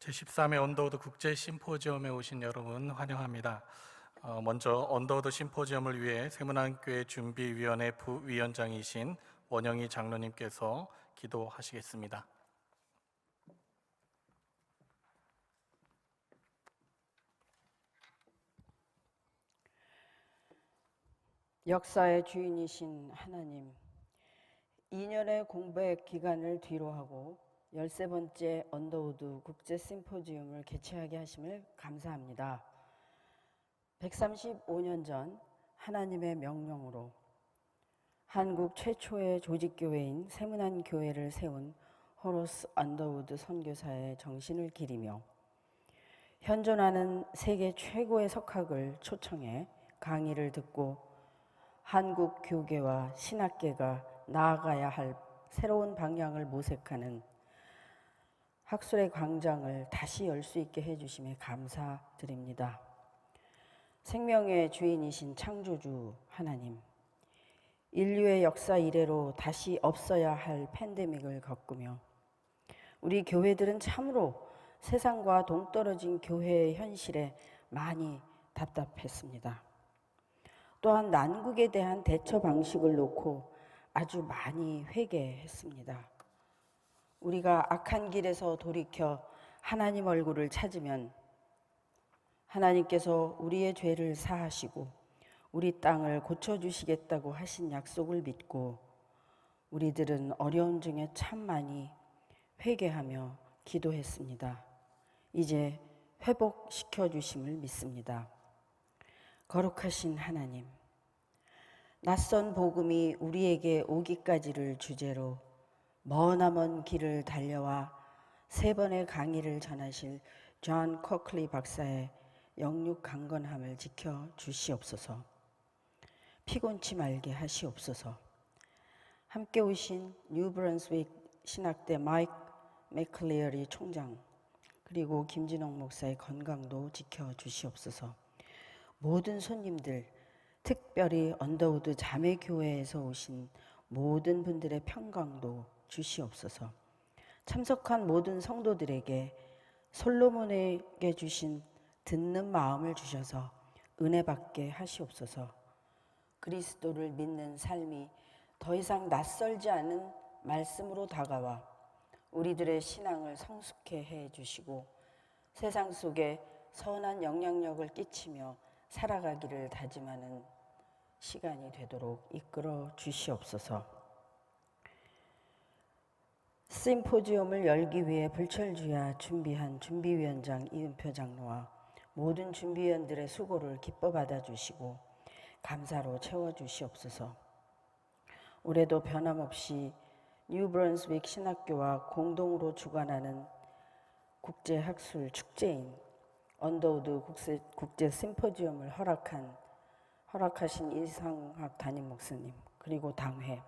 제13회 언더우드 국제심포지엄에 오신 여러분 환영합니다. 먼저 언더우드 심포지엄을 위해 새문안교회 준비위원회 부위원장이신 원영희 장로님께서 기도하시겠습니다. 역사의 주인이신 하나님, 2년의 공부의 기간을 뒤로하고 13번째 언더우드 국제심포지엄을 개최하게 하심을 감사합니다. 135년 전 하나님의 명령으로 한국 최초의 조직교회인 새문안교회를 세운 호러스 언더우드 선교사의 정신을 기리며 현존하는 세계 최고의 석학을 초청해 강의를 듣고 한국 교계와 신학계가 나아가야 할 새로운 방향을 모색하는 학술의 광장을 다시 열 수 있게 해주심에 감사드립니다. 생명의 주인이신 창조주 하나님, 인류의 역사 이래로 다시 없어야 할 팬데믹을 겪으며 우리 교회들은 참으로 세상과 동떨어진 교회의 현실에 많이 답답했습니다. 또한 난국에 대한 대처 방식을 놓고 아주 많이 회개했습니다. 우리가 악한 길에서 돌이켜 하나님 얼굴을 찾으면 하나님께서 우리의 죄를 사하시고 우리 땅을 고쳐주시겠다고 하신 약속을 믿고 우리들은 어려움 중에 참 많이 회개하며 기도했습니다. 이제 회복시켜 주심을 믿습니다. 거룩하신 하나님, 낯선 복음이 우리에게 오기까지를 주제로 머나먼 길을 달려와 3번의 강의를 전하실 존 커클리 박사의 영육 강건함을 지켜 주시옵소서. 피곤치 말게 하시옵소서. 함께 오신 뉴브런스윅 신학대 마이크 맥클리어리 총장 그리고 김진홍 목사의 건강도 지켜 주시옵소서. 모든 손님들, 특별히 언더우드 자매교회에서 오신 모든 분들의 평강도 주시옵소서. 참석한 모든 성도들에게 솔로몬에게 주신 듣는 마음을 주셔서 은혜 받게 하시옵소서. 그리스도를 믿는 삶이 더 이상 낯설지 않은 말씀으로 다가와 우리들의 신앙을 성숙해 해 주시고 세상 속에 선한 영향력을 끼치며 살아가기를 다짐하는 시간이 되도록 이끌어 주시옵소서. 심포지엄을 열기 위해 불철주야 준비한 준비위원장 이은표 장로와 모든 준비위원들의 수고를 기뻐 받아주시고 감사로 채워주시옵소서. 올해도 변함없이 뉴브런스윅 신학교와 공동으로 주관하는 국제학술 축제인 언더우드 국제심포지엄을 허락하신 이상학 담임목사님 그리고 당회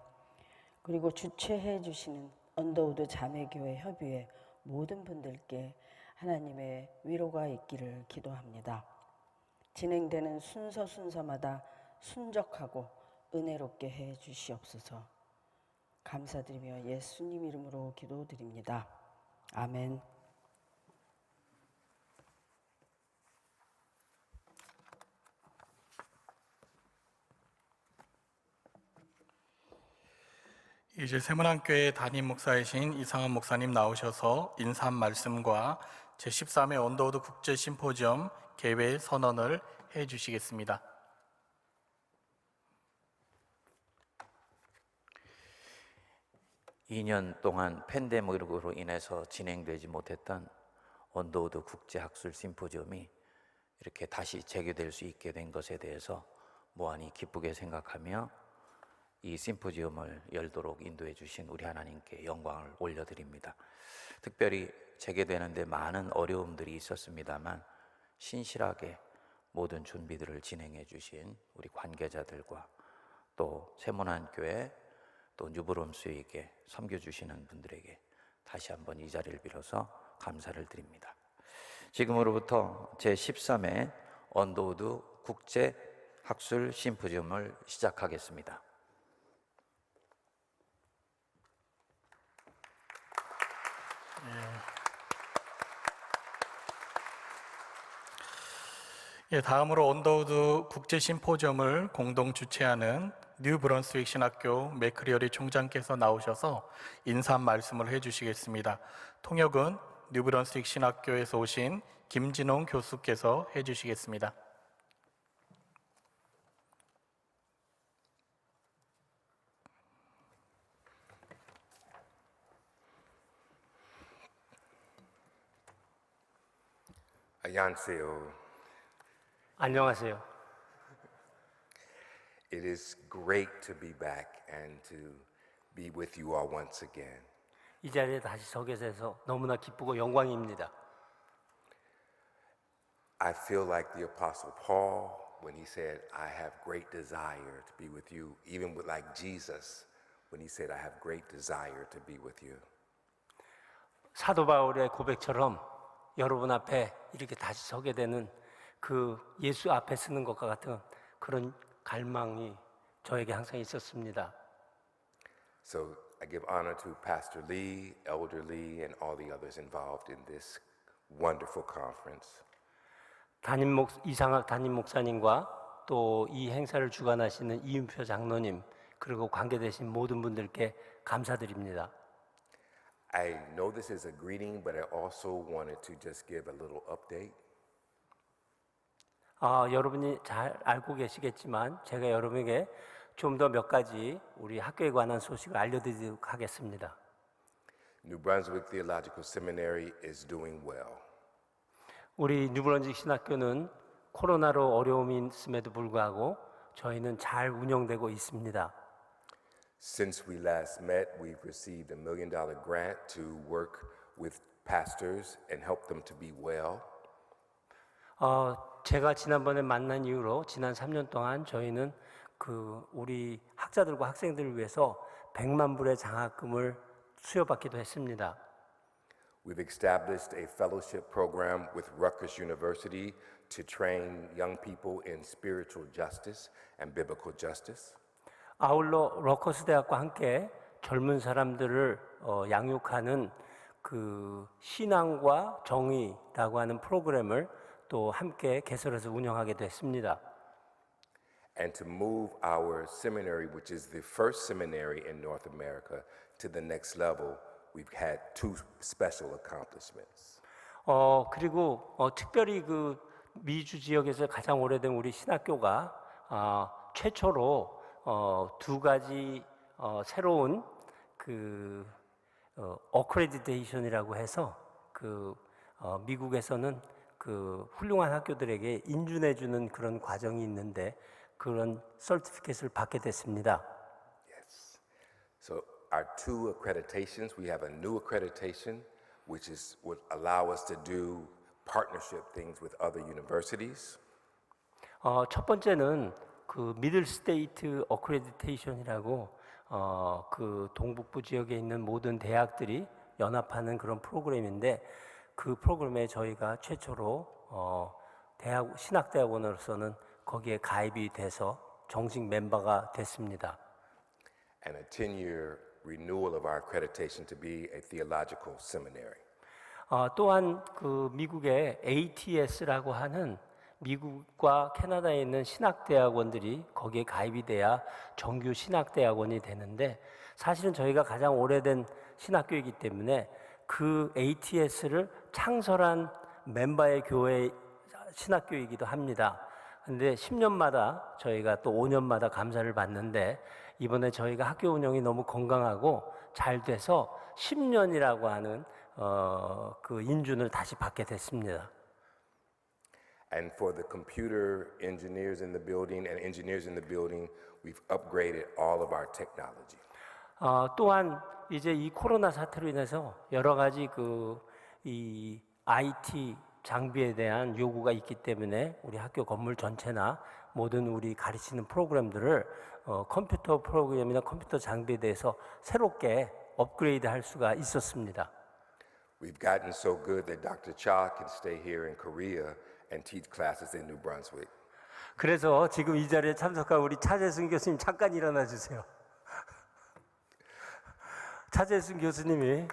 그리고 주최해 주시는 언더우드 자매교회 협의회 모든 분들께 하나님의 위로가 있기를 기도합니다. 진행되는 순서마다 순적하고 은혜롭게 해 주시옵소서. 감사드리며 예수님 이름으로 기도드립니다. 아멘. 이제 새문안교회 담임목사이신 이상한 목사님 나오셔서 인사 말씀과 제13회 언더우드 국제심포지엄 개회 선언을 해주시겠습니다. (2년) 동안 팬데믹으로 인해서 진행되지 못했던 언더우드 국제학술 심포지엄이 이렇게 다시 재개될 수 있게 된 것에 대해서 무한히 기쁘게 생각하며 이 심포지엄을 열도록 인도해 주신 우리 하나님께 영광을 올려드립니다. 특별히 재개되는데 많은 어려움들이 있었습니다만 신실하게 모든 준비들을 진행해 주신 우리 관계자들과 또 새문안교회 또 뉴브런스윅에 섬겨주시는 분들에게 다시 한번 이 자리를 빌어서 감사를 드립니다. 지금으로부터 제13회 언더우드 국제학술 심포지엄을 시작하겠습니다. 예, 다음으로 언더우드 국제심포지엄을 공동 주최하는 뉴브런스윅 신학교 맥크리어리 총장께서 나오셔서 인사 말씀을 해주시겠습니다. 통역은 뉴브런스윅 신학교에서 오신 김진홍 교수께서 해주시겠습니다. 안녕하세요. 안녕하세요. It is great to be back and to be with you all once again. 이 자리에 다시 서게 돼서 너무나 기쁘고 영광입니다. I feel like the Apostle Paul when he said, I have great desire to be with you, even with like Jesus when he said, I have great desire to be with you. 사도 바울의 고백처럼 여러분 앞에 이렇게 다시 서게 되는 그 예수 앞에 서는 것과 같은 그런 갈망이 저에게 항상 있었습니다. So I give honor to Pastor Lee, Elder Lee, and all the others involved in this wonderful conference. 이상학 담임 목사님과 또 이 행사를 주관하시는 이윤표 장로님 그리고 관계되신 모든 분들께 감사드립니다. I know this is a greeting, but I also wanted to just give a little update. 여러분이 잘 알고 계시겠지만 제가 여러분에게 좀 더 몇 가지 우리 학교에 관한 소식을 알려드리도록 하겠습니다. New-Brunswick Theological Seminary is doing well. 우리 뉴브런스윅 신학교는 코로나로 어려움이 있음에도 불구하고 저희는 잘 운영되고 있습니다. Since we last met, we've received $1 million grant to work with pastors and help them to be well. 제가 지난번에 만난 이후로 지난 3년 동안 저희는 우리 학자들과 학생들을 위해서 100만 불의 장학금을 수여받기도 했습니다. We've established a fellowship program with Rutgers University to train young people in spiritual justice and biblical justice. 아울러 러커스 대학과 함께 젊은 사람들을 양육하는 그 신앙과 정의라고 하는 프로그램을 또 함께 개설해서 운영하게 됐습니다. And to move our seminary, which is the first seminary in North America, to the next level, we've had two special accomplishments. 그리고 특별히 그 미주 지역에서 가장 오래된 우리 신학교가 최초로 두 가지 새로운 어크레디테이션이라고 해서 미국에서는 훌륭한 학교들에게 인준해주는 그런 과정이 있는데 그런 서티피켓을 받게 됐습니다. Yes. So our two accreditations, we have a new accreditation, which would allow us to do partnership things with other universities. 첫 번째는 그 미들 스테이트 어크레디테이션이라고 그 동북부 지역에 있는 모든 대학들이 연합하는 그런 프로그램인데 그 프로그램에 저희가 최초로 신학대학원으로서는 거기에 가입이 돼서 정식 멤버가 됐습니다. And a 10-year renewal of our accreditation to be a theological seminary. 또한 그 미국의 ATS라고 하는 미국과 캐나다에 있는 신학대학원들이 거기에 가입이 돼야 정규 신학대학원이 되는데 사실은 저희가 가장 오래된 신학교이기 때문에 그 ATS를 창설한 멤버의 교회 신학교이기도 합니다. 근데 10년마다 저희가 또 5년마다 감사를 받는데 이번에 저희가 학교 운영이 너무 건강하고 잘 돼서 10년이라고 하는 그 인준을 다시 받게 됐습니다. And for the computer engineers in the building and engineers in the building, we've upgraded all of our technology. 또한 이제 이 코로나 사태로 인해서 여러 가지 이 IT 장비에 대한 요구가 있기 때문에 우리 학교 건물 전체나 모든 우리 가르치는 프로그램들을 컴퓨터 프로그램이나 컴퓨터 장비에 대해서 새롭게 업그레이드 할 수가 있었습니다. We've gotten so good that Dr. Cha can stay here in Korea and teach classes in New Brunswick. 그래서 지금 이 자리에 참석한 우리 차재순 교수님 잠깐 일어나 주세요. 차재순 교수님이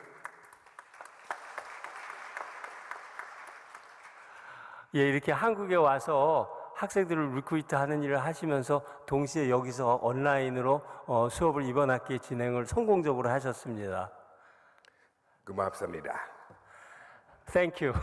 예, 이렇게 한국에 와서 학생들을 리크루트 하는 일을 하시면서 동시에 여기서 온라인으로 수업을 이번 학기에 진행을 성공적으로 하셨습니다. 고맙습니다. Thank you.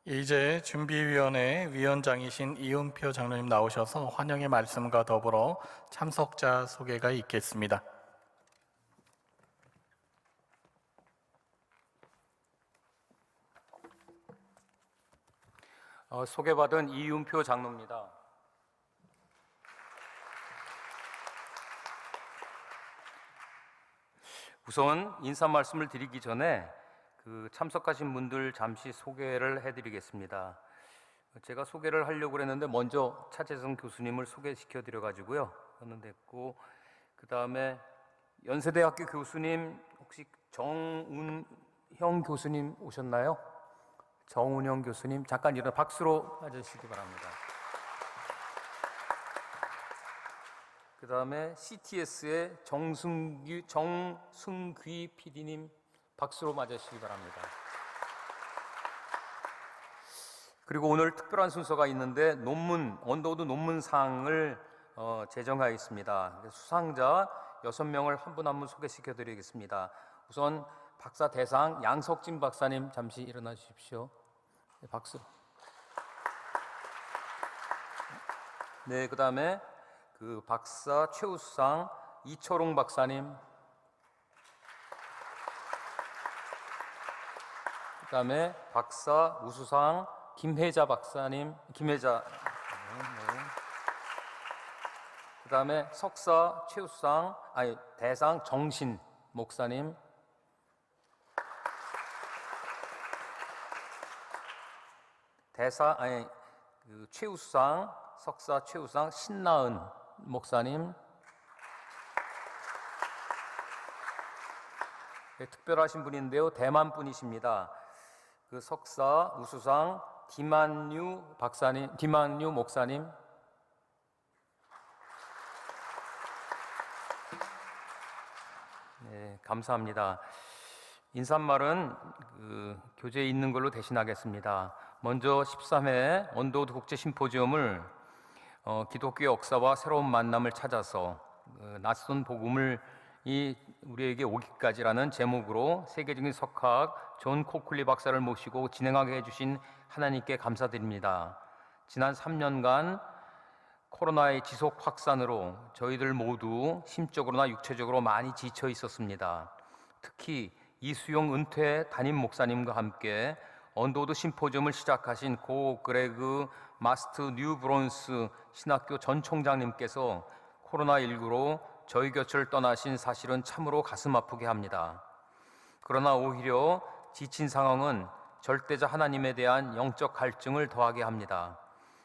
이제 준비위원회 위원장이신 이은표 장로님 나오셔서 환영의 말씀과 더불어 참석자 소개가 있겠습니다. 소개받은 이은표 장로입니다. 우선 인사 말씀을 드리기 전에 참석하신 분들 잠시 소개를 해드리겠습니다. 제가 소개를 하려고 그랬는데 먼저 차재성 교수님을 소개시켜 드려가지고요. 저는 됐고, 그 다음에 연세대학교 교수님 혹시 정운형 교수님 오셨나요? 정운형 교수님 잠깐 일어나 박수로 맞으시기 바랍니다. 그 다음에 CTS의 정승귀 PD님 박수로 맞으시기 바랍니다. 그리고 오늘 특별한 순서가 있는데 언더우드 논문상을 제정하였습니다. 수상자 6명을 한 분 한 분 소개시켜 드리겠습니다. 우선 박사 대상 양석진 박사님 잠시 일어나 주십시오. 네, 박수. 네, 그 다음에 박사 최우수상 이철홍 박사님, 그 다음에 박사 우수상 김혜자 박사님, 그 다음에 석사 최우수상, 대상 정신 목사님, 최우수상, 석사 최우수상 신나은 목사님, 네, 특별하신 분인데요. 대만 분이십니다. 석사 우수상 디만유 목사님, 네, 감사합니다. 인사말은 교재에 있는 걸로 대신하겠습니다. 먼저 13회 언더우드 국제심포지엄을 기독교 역사와 새로운 만남을 찾아서 낯선 복음을 우리에게 오기까지라는 제목으로 세계적인 석학 존 코클리 박사를 모시고 진행하게 해주신 하나님께 감사드립니다. 지난 3년간 코로나의 지속 확산으로 저희들 모두 심적으로나 육체적으로 많이 지쳐 있었습니다. 특히 이수용 은퇴 담임 목사님과 함께 언더우드 심포지엄을 시작하신 고 그레그 마스트 뉴브런스윅 신학교 전 총장님께서 코로나19로 저희 곁을 떠나신 사실은 참으로 가슴 아프게 합니다. 그러나 오히려 지친 상황은 절대자 하나님에 대한 영적 갈증을 더하게 합니다.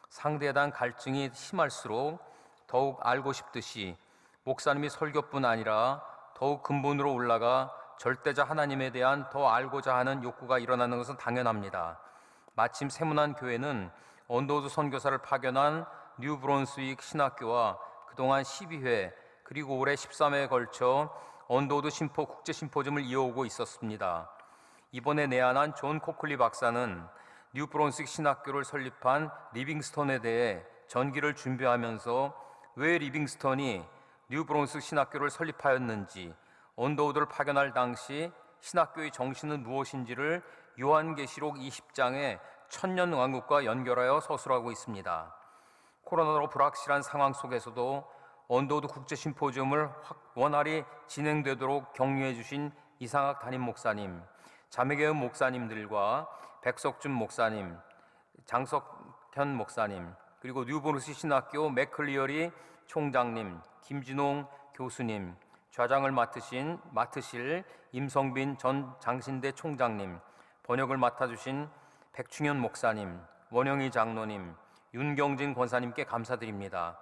상대에 대한 갈증이 심할수록 더욱 알고 싶듯이 목사님이 설교뿐 아니라 더욱 근본으로 올라가 절대자 하나님에 대한 더 알고자 하는 욕구가 일어나는 것은 당연합니다. 마침 새문안교회는 언더우드 선교사를 파견한 뉴브런스윅 신학교와 그동안 12회 그리고 올해 13회에 걸쳐 언더우드 국제심포지엄을 이어오고 있었습니다. 이번에 내한한 존 코클리 박사는 뉴브런스윅 신학교를 설립한 리빙스턴에 대해 전기를 준비하면서 왜 리빙스턴이 뉴브런스윅 신학교를 설립하였는지, 언더우드를 파견할 당시 신학교의 정신은 무엇인지를 요한계시록 20장의 천년왕국과 연결하여 서술하고 있습니다. 코로나로 불확실한 상황 속에서도 언더우드 국제심포지엄을 원활히 진행되도록 격려해 주신 이상학 담임 목사님, 자매교회 목사님들과 백석준 목사님, 장석현 목사님, 그리고 뉴브런스윅 신학교 맥클리어리 총장님, 김진홍 교수님, 좌장을 맡으실 임성빈 전 장신대 총장님, 번역을 맡아주신 백충현 목사님, 원영희 장로님, 윤경진 권사님께 감사드립니다.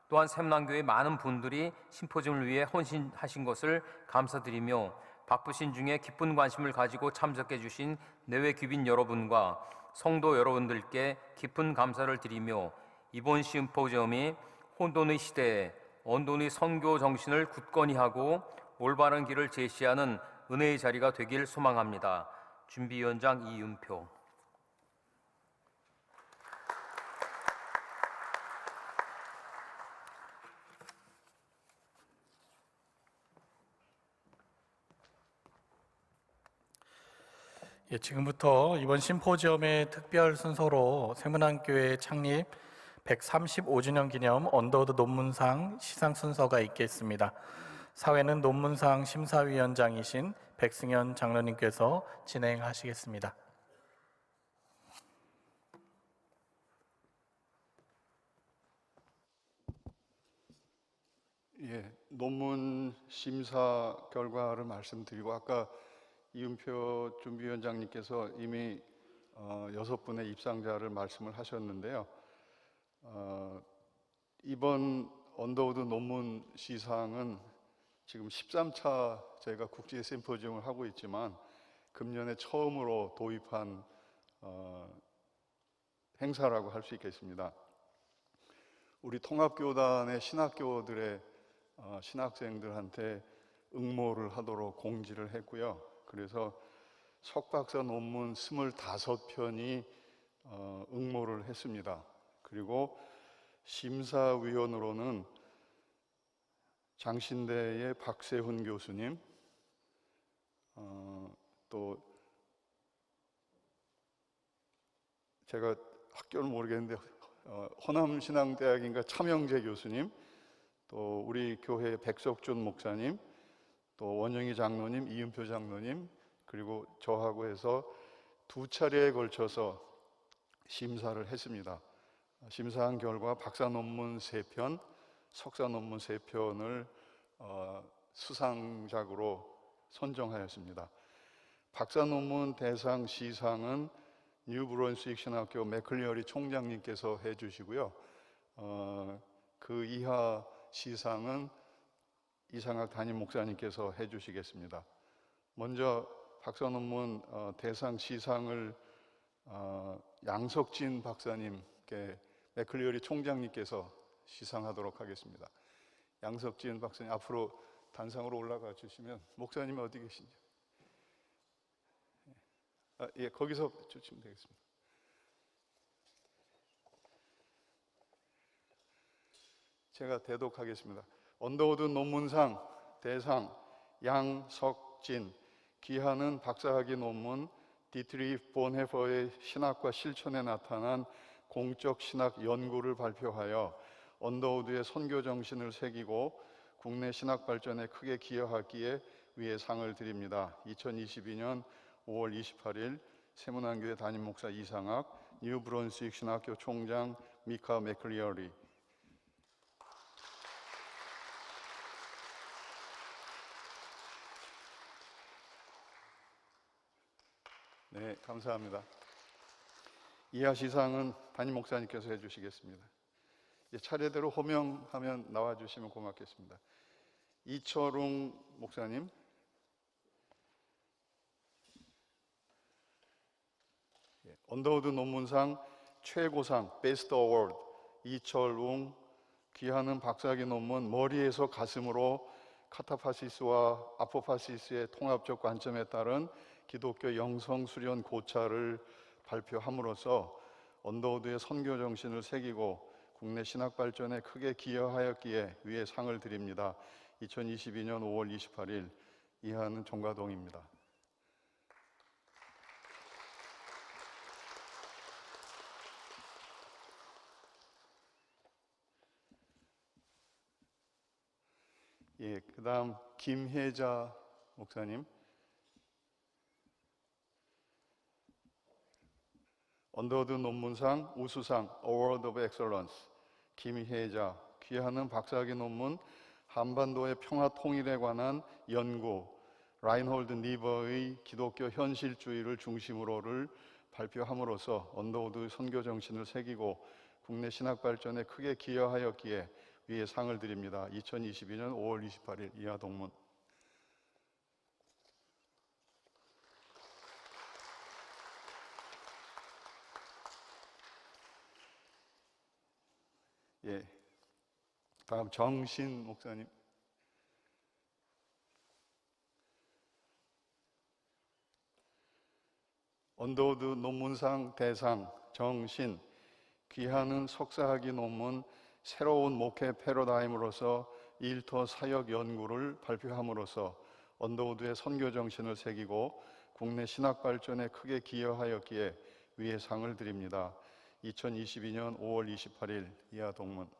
또한 새문안교회 많은 분들이 심포지엄을 위해 헌신하신 것을 감사드리며 바쁘신 중에 기쁜 관심을 가지고 참석해 주신 내외 귀빈 여러분과 성도 여러분들께 깊은 감사를 드리며 이번 심포지엄이 혼돈의 시대에 언더우드 선교 정신을 굳건히 하고 올바른 길을 제시하는 은혜의 자리가 되길 소망합니다. 준비위원장 이윤표. 예, 지금부터 이번 심포지엄의 특별 순서로 새문안교회 창립 135주년 기념 언더우드 논문상 시상 순서가 있겠습니다. 사회는 논문상 심사위원장이신 백승현 장로님께서 진행하시겠습니다. 예, 논문 심사 결과를 말씀드리고 아까 이은표 준비위원장님께서 이미 6분의 입상자를 말씀을 하셨는데요. 이번 언더우드 논문 시상은 지금 13차 저희가 국제심포지엄을 하고 있지만 금년에 처음으로 도입한 행사라고 할 수 있겠습니다. 우리 통합교단의 신학교들의 신학생들한테 응모를 하도록 공지를 했고요. 그래서 석박사 논문 25편이 응모를 했습니다. 그리고 심사위원으로는 장신대의 박세훈 교수님, 또 제가 학교를 모르겠는데 허남신앙대학인가 차명재 교수님, 또 우리 교회 백석준 목사님, 또 원영희 장로님, 이은표 장로님, 그리고 저하고 해서 2차례에 걸쳐서 심사를 했습니다. 심사한 결과 박사 논문 3편, 석사 논문 3편을 수상작으로 선정하였습니다. 박사 논문 대상 시상은 뉴브런스윅 신학교 맥클리어리 총장님께서 해주시고요. 그 이하 시상은 이상학 담임목사님께서 해주시겠습니다. 먼저 박사 논문 대상 시상을 양석진 박사님께 맥클리어리 총장님께서 시상하도록 하겠습니다. 양석진 박사님 앞으로 단상으로 올라가 주시면, 목사님 어디 계신지? 예, 거기서 주시면 되겠습니다. 제가 대독하겠습니다. 언더우드 논문상 대상 양석진, 기하는 박사학위 논문 디트리히 본헤퍼의 신학과 실천에 나타난 공적 신학 연구를 발표하여 언더우드의 선교 정신을 새기고 국내 신학 발전에 크게 기여하기에 위해 상을 드립니다. 2022년 5월 28일 새문안교회 담임목사 이상학, 뉴브런스윅 신학교 총장 미카 맥클리어리. 네, 감사합니다. 이하 시상은 담임 목사님께서 해주시겠습니다. 차례대로 호명하면 나와주시면 고맙겠습니다. 이철웅 목사님, 언더우드 논문상 최고상 베스트 어워드 이철웅, 귀하는 박사학위 논문 머리에서 가슴으로 카타파시스와 아포파시스의 통합적 관점에 따른 기독교 영성 수련 고찰을 발표함으로써 언더우드의 선교 정신을 새기고 국내 신학 발전에 크게 기여하였기에 위에 상을 드립니다. 2022년 5월 28일 이하는 정가동입니다. 예, 그다음 김혜자 목사님, 언더우드 논문상 우수상 Award of Excellence 김혜자, 귀하는 박사학위 논문 한반도의 평화 통일에 관한 연구 라인홀드 니버의 기독교 현실주의를 중심으로를 발표함으로써 언더우드 선교 정신을 새기고 국내 신학 발전에 크게 기여하였기에 위에 상을 드립니다. 2022년 5월 28일 이하 동문. 예, 다음 정신 목사님. 언더우드 논문상 대상 정신 귀하는 석사학위 논문 새로운 목회 패러다임으로서 일터 사역 연구를 발표함으로써 언더우드의 선교 정신을 새기고 국내 신학 발전에 크게 기여하였기에 위의 상을 드립니다. 2022년 5월 28일 이하 동문.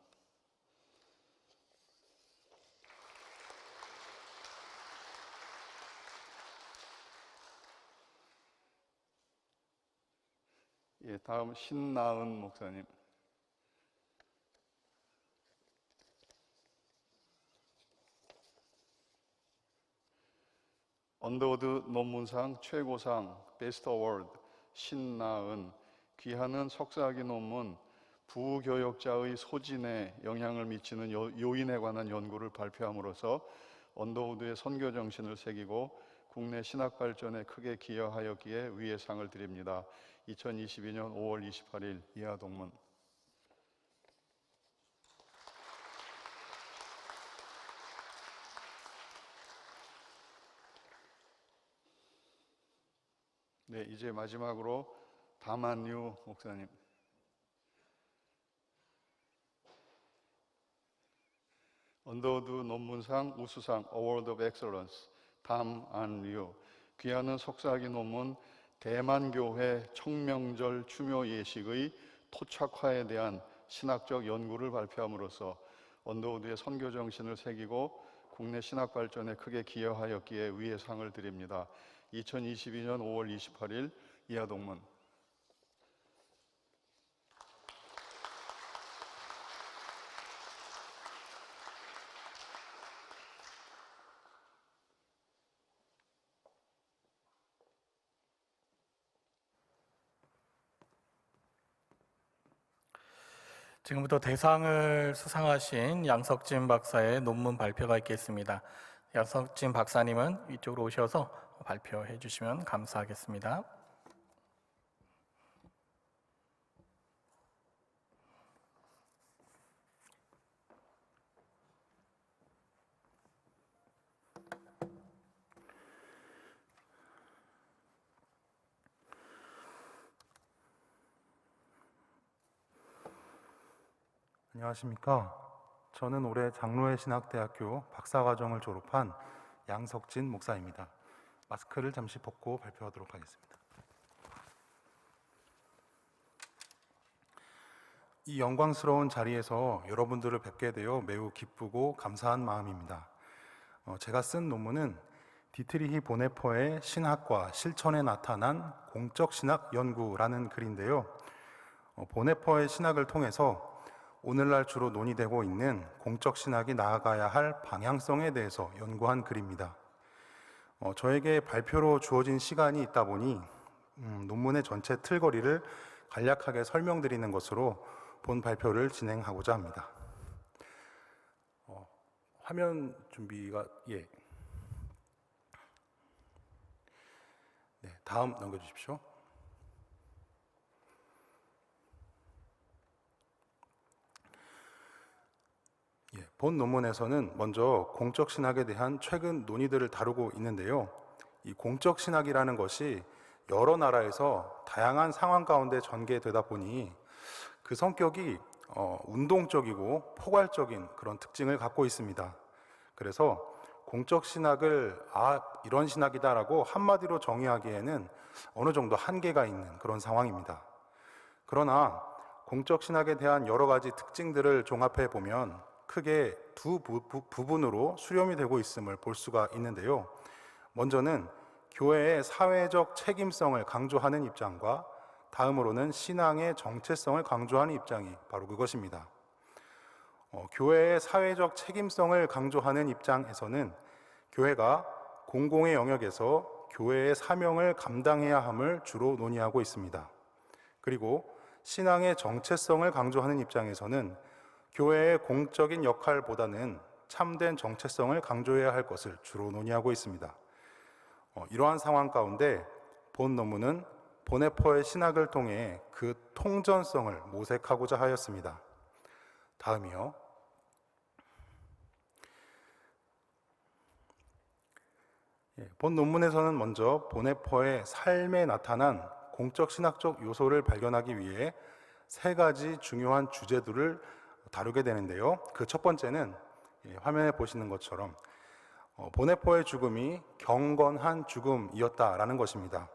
예, 다음 신나은 목사님. 언더우드 논문상 최고상 베스트 어워드 신나은 귀하는 석사학위 논문 부교역자의 소진에 영향을 미치는 요인에 관한 연구를 발표함으로써 언더우드의 선교 정신을 새기고 국내 신학 발전에 크게 기여하였기에 위의 상을 드립니다. 2022년 5월 28일 이하 동문. 네, 이제 마지막으로 담안유 목사님. 언더우드 논문상 우수상 어워드 오브 엑셀런스 담안유 귀하는 석사학위 논문 대만교회 청명절 추묘 예식의 토착화에 대한 신학적 연구를 발표함으로써 언더우드의 선교 정신을 새기고 국내 신학 발전에 크게 기여하였기에 위의 상을 드립니다. 2022년 5월 28일 이하 동문. 지금부터 대상을 수상하신 양석진 박사의 논문 발표가 있겠습니다. 양석진 박사님은 이쪽으로 오셔서 발표해 주시면 감사하겠습니다. 안녕하십니까. 저는 올해 장로회 신학대학교 박사과정을 졸업한 양석진 목사입니다. 마스크를 잠시 벗고 발표하도록 하겠습니다. 이 영광스러운 자리에서 여러분들을 뵙게 되어 매우 기쁘고 감사한 마음입니다. 제가 쓴 논문은 디트리히 보네퍼의 신학과 실천에 나타난 공적 신학 연구라는 글인데요. 보네퍼의 신학을 통해서 오늘날 주로 논의되고 있는 공적 신학이 나아가야 할 방향성에 대해서 연구한 글입니다. 저에게 발표로 주어진 시간이 있다 보니 논문의 전체 틀거리를 간략하게 설명드리는 것으로 본 발표를 진행하고자 합니다. 화면 준비가 네, 다음 넘겨주십시오. 본 논문에서는 먼저 공적 신학에 대한 최근 논의들을 다루고 있는데요. 이 공적 신학이라는 것이 여러 나라에서 다양한 상황 가운데 전개되다 보니 그 성격이 운동적이고 포괄적인 그런 특징을 갖고 있습니다. 그래서 공적 신학을 이런 신학이다라고 한마디로 정의하기에는 어느 정도 한계가 있는 그런 상황입니다. 그러나 공적 신학에 대한 여러 가지 특징들을 종합해 보면 크게 두 부분으로 수렴이 되고 있음을 볼 수가 있는데요. 먼저는 교회의 사회적 책임성을 강조하는 입장과 다음으로는 신앙의 정체성을 강조하는 입장이 바로 그것입니다. 교회의 사회적 책임성을 강조하는 입장에서는 교회가 공공의 영역에서 교회의 사명을 감당해야 함을 주로 논의하고 있습니다. 그리고 신앙의 정체성을 강조하는 입장에서는 교회의 공적인 역할보다는 참된 정체성을 강조해야 할 것을 주로 논의하고 있습니다. 이러한 상황 가운데 본 논문은 보네퍼의 신학을 통해 그 통전성을 모색하고자 하였습니다. 다음이요. 본 논문에서는 먼저 보네퍼의 삶에 나타난 공적 신학적 요소를 발견하기 위해 세 가지 중요한 주제들을 다루게 되는데요. 그 첫 번째는 화면에 보시는 것처럼 보네포의 죽음이 경건한 죽음이었다라는 것입니다.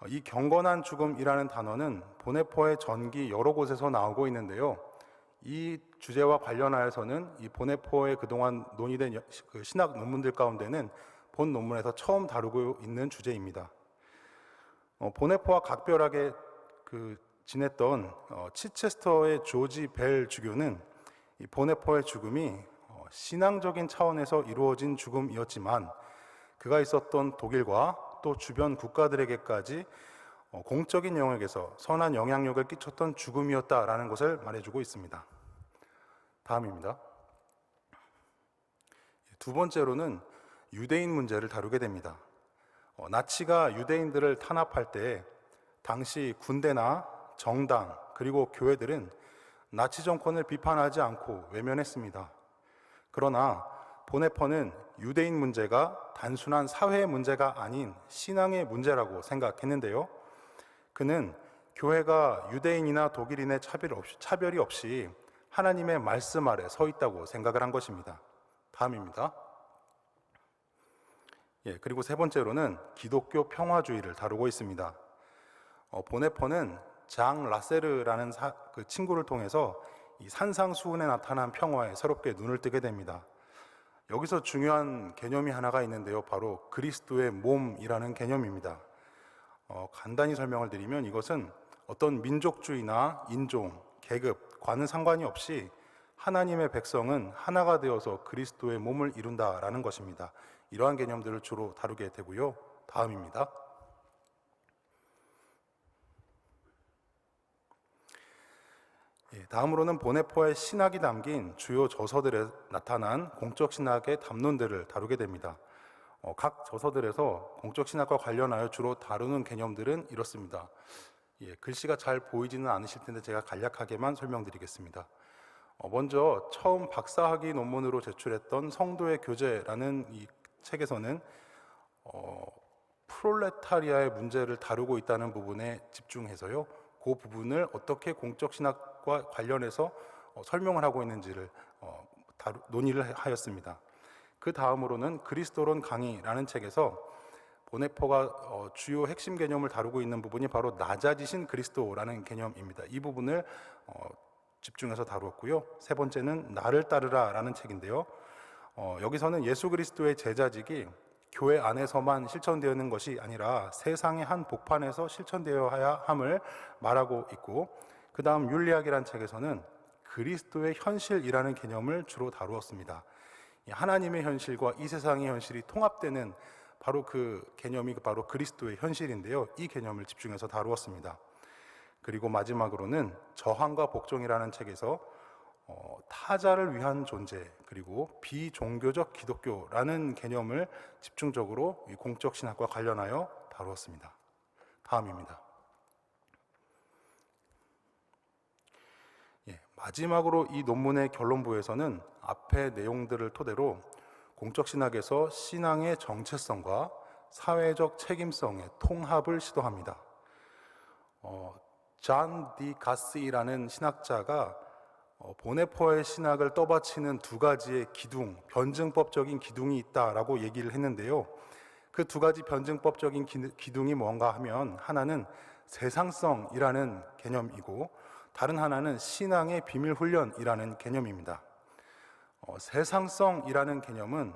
이 경건한 죽음이라는 단어는 보네포의 전기 여러 곳에서 나오고 있는데요. 이 주제와 관련하여서는 이 보네포의 그동안 논의된 신학 논문들 가운데는 본 논문에서 처음 다루고 있는 주제입니다. 보네포와 각별하게 지냈던 치체스터의 조지 벨 주교는 이 보네포의 죽음이 신앙적인 차원에서 이루어진 죽음이었지만 그가 있었던 독일과 또 주변 국가들에게까지 공적인 영역에서 선한 영향력을 끼쳤던 죽음이었다라는 것을 말해주고 있습니다. 다음입니다. 두 번째로는 유대인 문제를 다루게 됩니다. 나치가 유대인들을 탄압할 때 당시 군대나 정당 그리고 교회들은 나치 정권을 비판하지 않고 외면했습니다. 그러나 보네포는 유대인 문제가 단순한 사회의 문제가 아닌 신앙의 문제라고 생각했는데요. 그는 교회가 유대인이나 독일인의 차별이 없이 하나님의 말씀 아래 서 있다고 생각을 한 것입니다. 다음입니다. 그리고 세 번째로는 기독교 평화주의를 다루고 있습니다. 보네포는 장 라세르라는 그 친구를 통해서 이 산상수훈에 나타난 평화에 새롭게 눈을 뜨게 됩니다. 여기서 중요한 개념이 하나가 있는데요. 바로 그리스도의 몸이라는 개념입니다. 간단히 설명을 드리면 이것은 어떤 민족주의나 인종, 계급, 과는 상관이 없이 하나님의 백성은 하나가 되어서 그리스도의 몸을 이룬다라는 것입니다. 이러한 개념들을 주로 다루게 되고요. 다음입니다. 다음으로는 보네포의 신학이 담긴 주요 저서들에 나타난 공적 신학의 담론들을 다루게 됩니다. 각 저서들에서 공적 신학과 관련하여 주로 다루는 개념들은 이렇습니다. 글씨가 잘 보이지는 않으실 텐데 제가 간략하게만 설명드리겠습니다. 먼저 처음 박사학위 논문으로 제출했던 성도의 교제라는 이 책에서는 프롤레타리아의 문제를 다루고 있다는 부분에 집중해서요. 그 부분을 어떻게 공적 신학과 관련해서 설명을 하고 있는지를 논의를 하였습니다. 그 다음으로는 그리스도론 강의라는 책에서 보네포가 주요 핵심 개념을 다루고 있는 부분이 바로 낮아지신 그리스도라는 개념입니다. 이 부분을 집중해서 다루었고요. 세 번째는 나를 따르라라는 책인데요. 여기서는 예수 그리스도의 제자직이 교회 안에서만 실천되는 것이 아니라 세상의 한 복판에서 실천되어야 함을 말하고 있고, 그 다음 윤리학이라는 책에서는 그리스도의 현실이라는 개념을 주로 다루었습니다. 하나님의 현실과 이 세상의 현실이 통합되는 바로 그 개념이 바로 그리스도의 현실인데요. 이 개념을 집중해서 다루었습니다. 그리고 마지막으로는 저항과 복종이라는 책에서 타자를 위한 존재 그리고 비종교적 기독교라는 개념을 집중적으로 공적 신학과 관련하여 다루었습니다. 다음입니다. 마지막으로 이 논문의 결론부에서는 앞의 내용들을 토대로 공적 신학에서 신앙의 정체성과 사회적 책임성의 통합을 시도합니다. 잔 디 가스이라는 신학자가 보네포의 신학을 떠받치는 두 가지의 기둥, 변증법적인 기둥이 있다라고 얘기를 했는데요. 그 두 가지 변증법적인 기둥이 뭔가 하면 하나는 세상성이라는 개념이고 다른 하나는 신앙의 비밀훈련이라는 개념입니다. 세상성이라는 개념은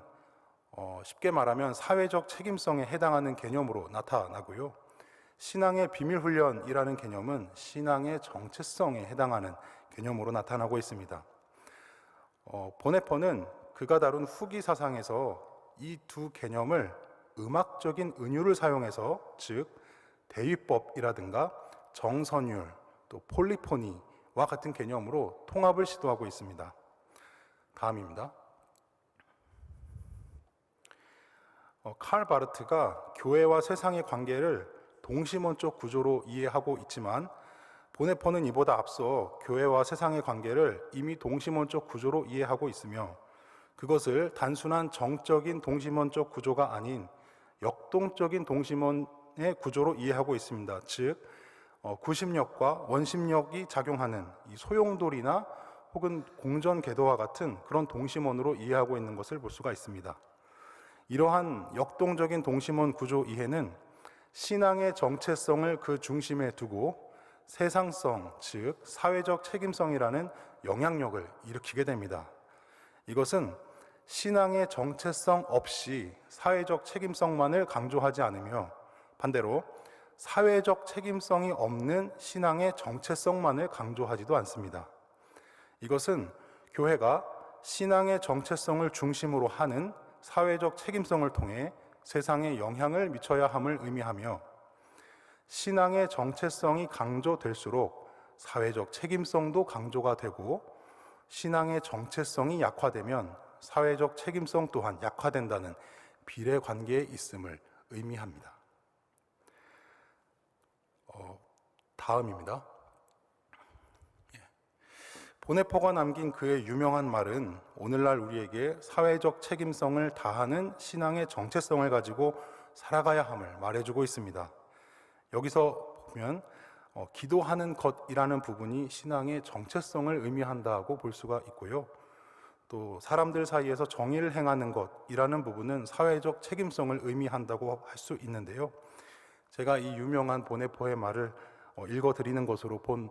쉽게 말하면 사회적 책임성에 해당하는 개념으로 나타나고요. 신앙의 비밀훈련이라는 개념은 신앙의 정체성에 해당하는 개념으로 나타나고 있습니다. 보네포는 그가 다룬 후기 사상에서 이 두 개념을 음악적인 은유를 사용해서, 즉 대위법이라든가 정선율, 또 폴리포니와 같은 개념으로 통합을 시도하고 있습니다. 다음입니다. 칼 바르트가 교회와 세상의 관계를 동심원적 구조로 이해하고 있지만 보네포는 이보다 앞서 교회와 세상의 관계를 이미 동심원적 구조로 이해하고 있으며 그것을 단순한 정적인 동심원적 구조가 아닌 역동적인 동심원의 구조로 이해하고 있습니다. 즉 구심력과 원심력이 작용하는 이 소용돌이나 혹은 공전 궤도와 같은 그런 동심원으로 이해하고 있는 것을 볼 수가 있습니다. 이러한 역동적인 동심원 구조 이해는 신앙의 정체성을 그 중심에 두고 세상성, 즉 사회적 책임성이라는 영향력을 일으키게 됩니다. 이것은 신앙의 정체성 없이 사회적 책임성만을 강조하지 않으며 반대로 사회적 책임성이 없는 신앙의 정체성만을 강조하지도 않습니다. 이것은 교회가 신앙의 정체성을 중심으로 하는 사회적 책임성을 통해 세상에 영향을 미쳐야 함을 의미하며 신앙의 정체성이 강조될수록 사회적 책임성도 강조가 되고 신앙의 정체성이 약화되면 사회적 책임성 또한 약화된다는 비례 관계에 있음을 의미합니다. 다음입니다. 보네포가 남긴 그의 유명한 말은 오늘날 우리에게 사회적 책임성을 다하는 신앙의 정체성을 가지고 살아가야 함을 말해주고 있습니다. 여기서 보면 기도하는 것이라는 부분이 신앙의 정체성을 의미한다고 볼 수가 있고요. 또 사람들 사이에서 정의를 행하는 것이라는 부분은 사회적 책임성을 의미한다고 할 수 있는데요. 제가 이 유명한 보네포의 말을 읽어드리는 것으로 본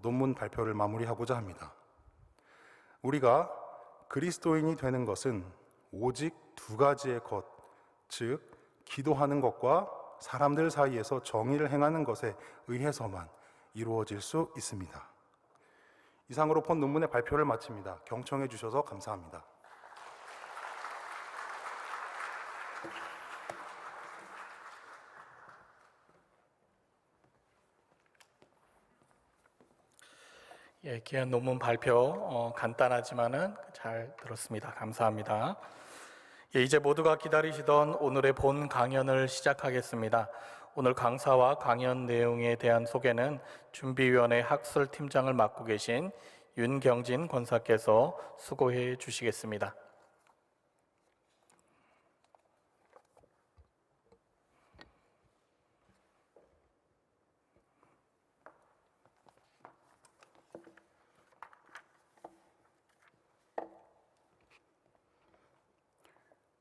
논문 발표를 마무리하고자 합니다. 우리가 그리스도인이 되는 것은 오직 두 가지의 것, 즉 기도하는 것과 사람들 사이에서 정의를 행하는 것에 의해서만 이루어질 수 있습니다. 이상으로 본 논문의 발표를 마칩니다. 경청해 주셔서 감사합니다. 예, 귀한 논문 발표 간단하지만은 잘 들었습니다. 감사합니다. 예, 이제 모두가 기다리시던 오늘의 본 강연을 시작하겠습니다. 오늘 강사와 강연 내용에 대한 소개는 준비위원회 학술팀장을 맡고 계신 윤경진 권사께서 수고해 주시겠습니다.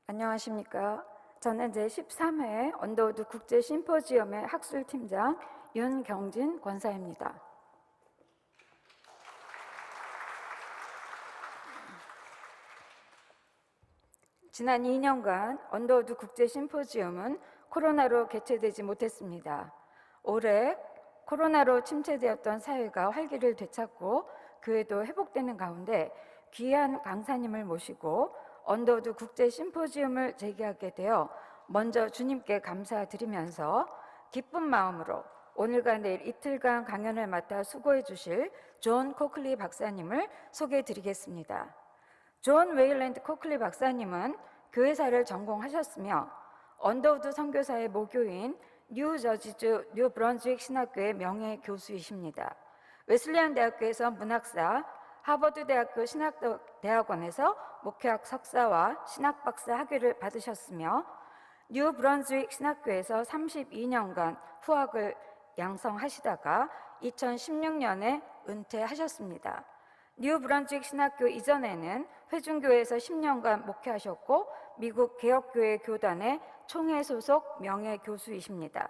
안녕하십니까. 저는 제13회 언더우드 국제심포지엄의 학술팀장 윤경진 권사입니다. 지난 2년간 언더우드 국제심포지엄은 코로나로 개최되지 못했습니다. 올해 코로나로 침체되었던 사회가 활기를 되찾고 교회도 회복되는 가운데 귀한 강사님을 모시고 언더우드 국제심포지엄을 재개하게 되어 먼저 주님께 감사드리면서 기쁜 마음으로 오늘과 내일 이틀간 강연을 맡아 수고해 주실 존 코클리 박사님을 소개해 드리겠습니다. 존 웨일랜드 코클리 박사님은 교회사를 전공하셨으며 언더우드 선교사의 모교인 뉴저지주 뉴브런스윅 신학교의 명예 교수이십니다. 웨슬리안 대학교에서 문학사, 하버드 대학교 신학대학원에서 목회학 석사와 신학박사 학위를 받으셨으며 뉴브런스윅 신학교에서 32년간 후학을 양성하시다가 2016년에 은퇴하셨습니다. 뉴브런스윅 신학교 이전에는 회중교회에서 10년간 목회하셨고 미국 개혁교회 교단의 총회 소속 명예 교수이십니다.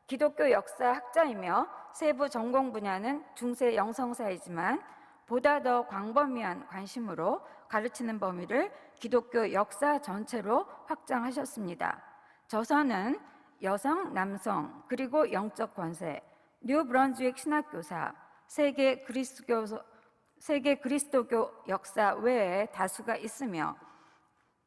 기독교 역사학자이며 세부 전공 분야는 중세 영성사이지만 보다 더 광범위한 관심으로 가르치는 범위를 기독교 역사 전체로 확장하셨습니다. 저서는 여성, 남성, 그리고 영적 권세, 뉴브런스윅 신학교사, 세계 그리스도교 역사 외에 다수가 있으며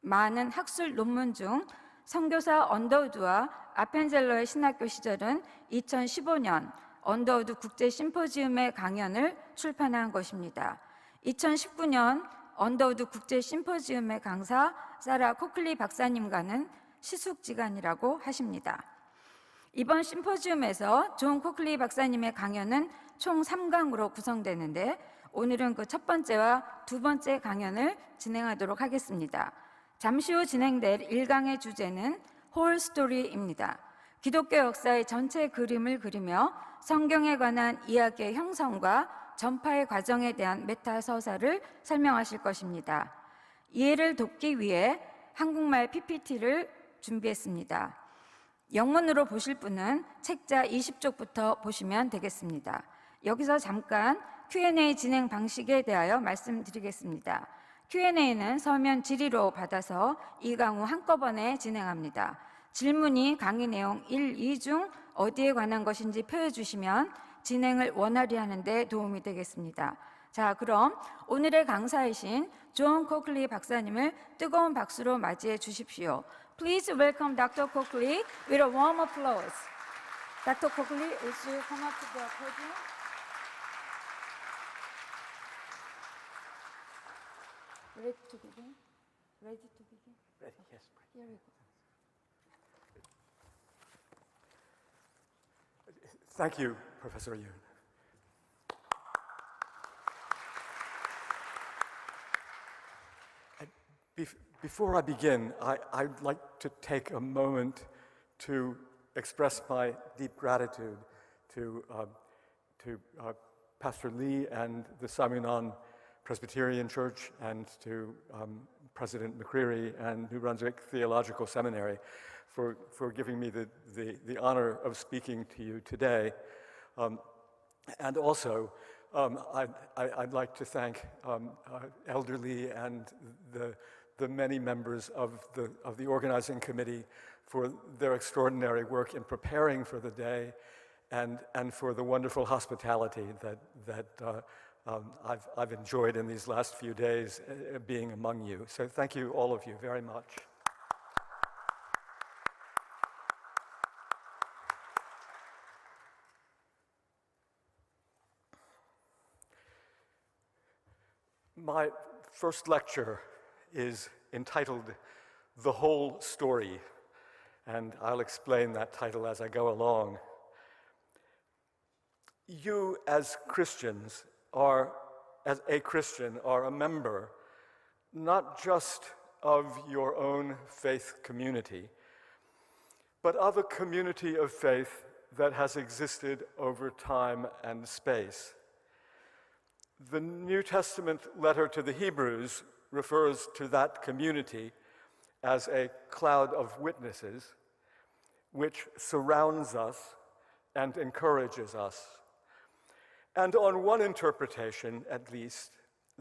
많은 학술 논문 중 선교사 언더우드와 아펜젤러의 신학교 시절은 2015년 언더우드 국제심포지엄의 강연을 출판한 것입니다. 2019년 언더우드 국제심포지엄의 강사 사라 코클리 박사님과는 시숙지간이라고 하십니다. 이번 심포지엄에서 존 코클리 박사님의 강연은 총 3강으로 구성되는데 오늘은 그 첫 번째와 두 번째 강연을 진행하도록 하겠습니다. 잠시 후 진행될 1강의 주제는 홀 스토리입니다. 기독교 역사의 전체 그림을 그리며 성경에 관한 이야기의 형성과 전파의 과정에 대한 메타서사를 설명하실 것입니다. 이해를 돕기 위해 한국말 PPT를 준비했습니다. 영문으로 보실 분은 책자 20쪽부터 보시면 되겠습니다. 여기서 잠깐 Q&A 진행 방식에 대하여 말씀드리겠습니다. Q&A는 서면 질의로 받아서 이 강우 한꺼번에 진행합니다. 질문이 강의 내용 1, 2 중 어디에 관한 것인지 표해 주시면 진행을 원활히 하는 데 도움이 되겠습니다. 자, 그럼 오늘의 강사이신 존 코클리 박사님을 뜨거운 박수로 맞이해 주십시오. Please welcome Dr. Coakley with a warm applause. Dr. Coakley, would you come up to the podium? Ready to begin? Ready to begin? Ready, yes. Here we go. Thank you, Professor Yoon. Before I begin, I'd like to take a moment to express my deep gratitude to Pastor Lee and the Samunan Presbyterian Church and to President McCreary and New-Brunswick Theological Seminary for giving me the honor of speaking to you today. And also, I'd like to thank Elder Lee and the many members of the organizing committee for their extraordinary work in preparing for the day and for the wonderful hospitality that I've enjoyed in these last few days being among you. So thank you, all of you, very much. My first lecture is entitled The Whole Story, and I'll explain that title as I go along. You as Christians as a Christian, are a member not just of your own faith community, but of a community of faith that has existed over time and space. The New Testament letter to the Hebrews refers to that community as a cloud of witnesses which surrounds us and encourages us. And on one interpretation, at least,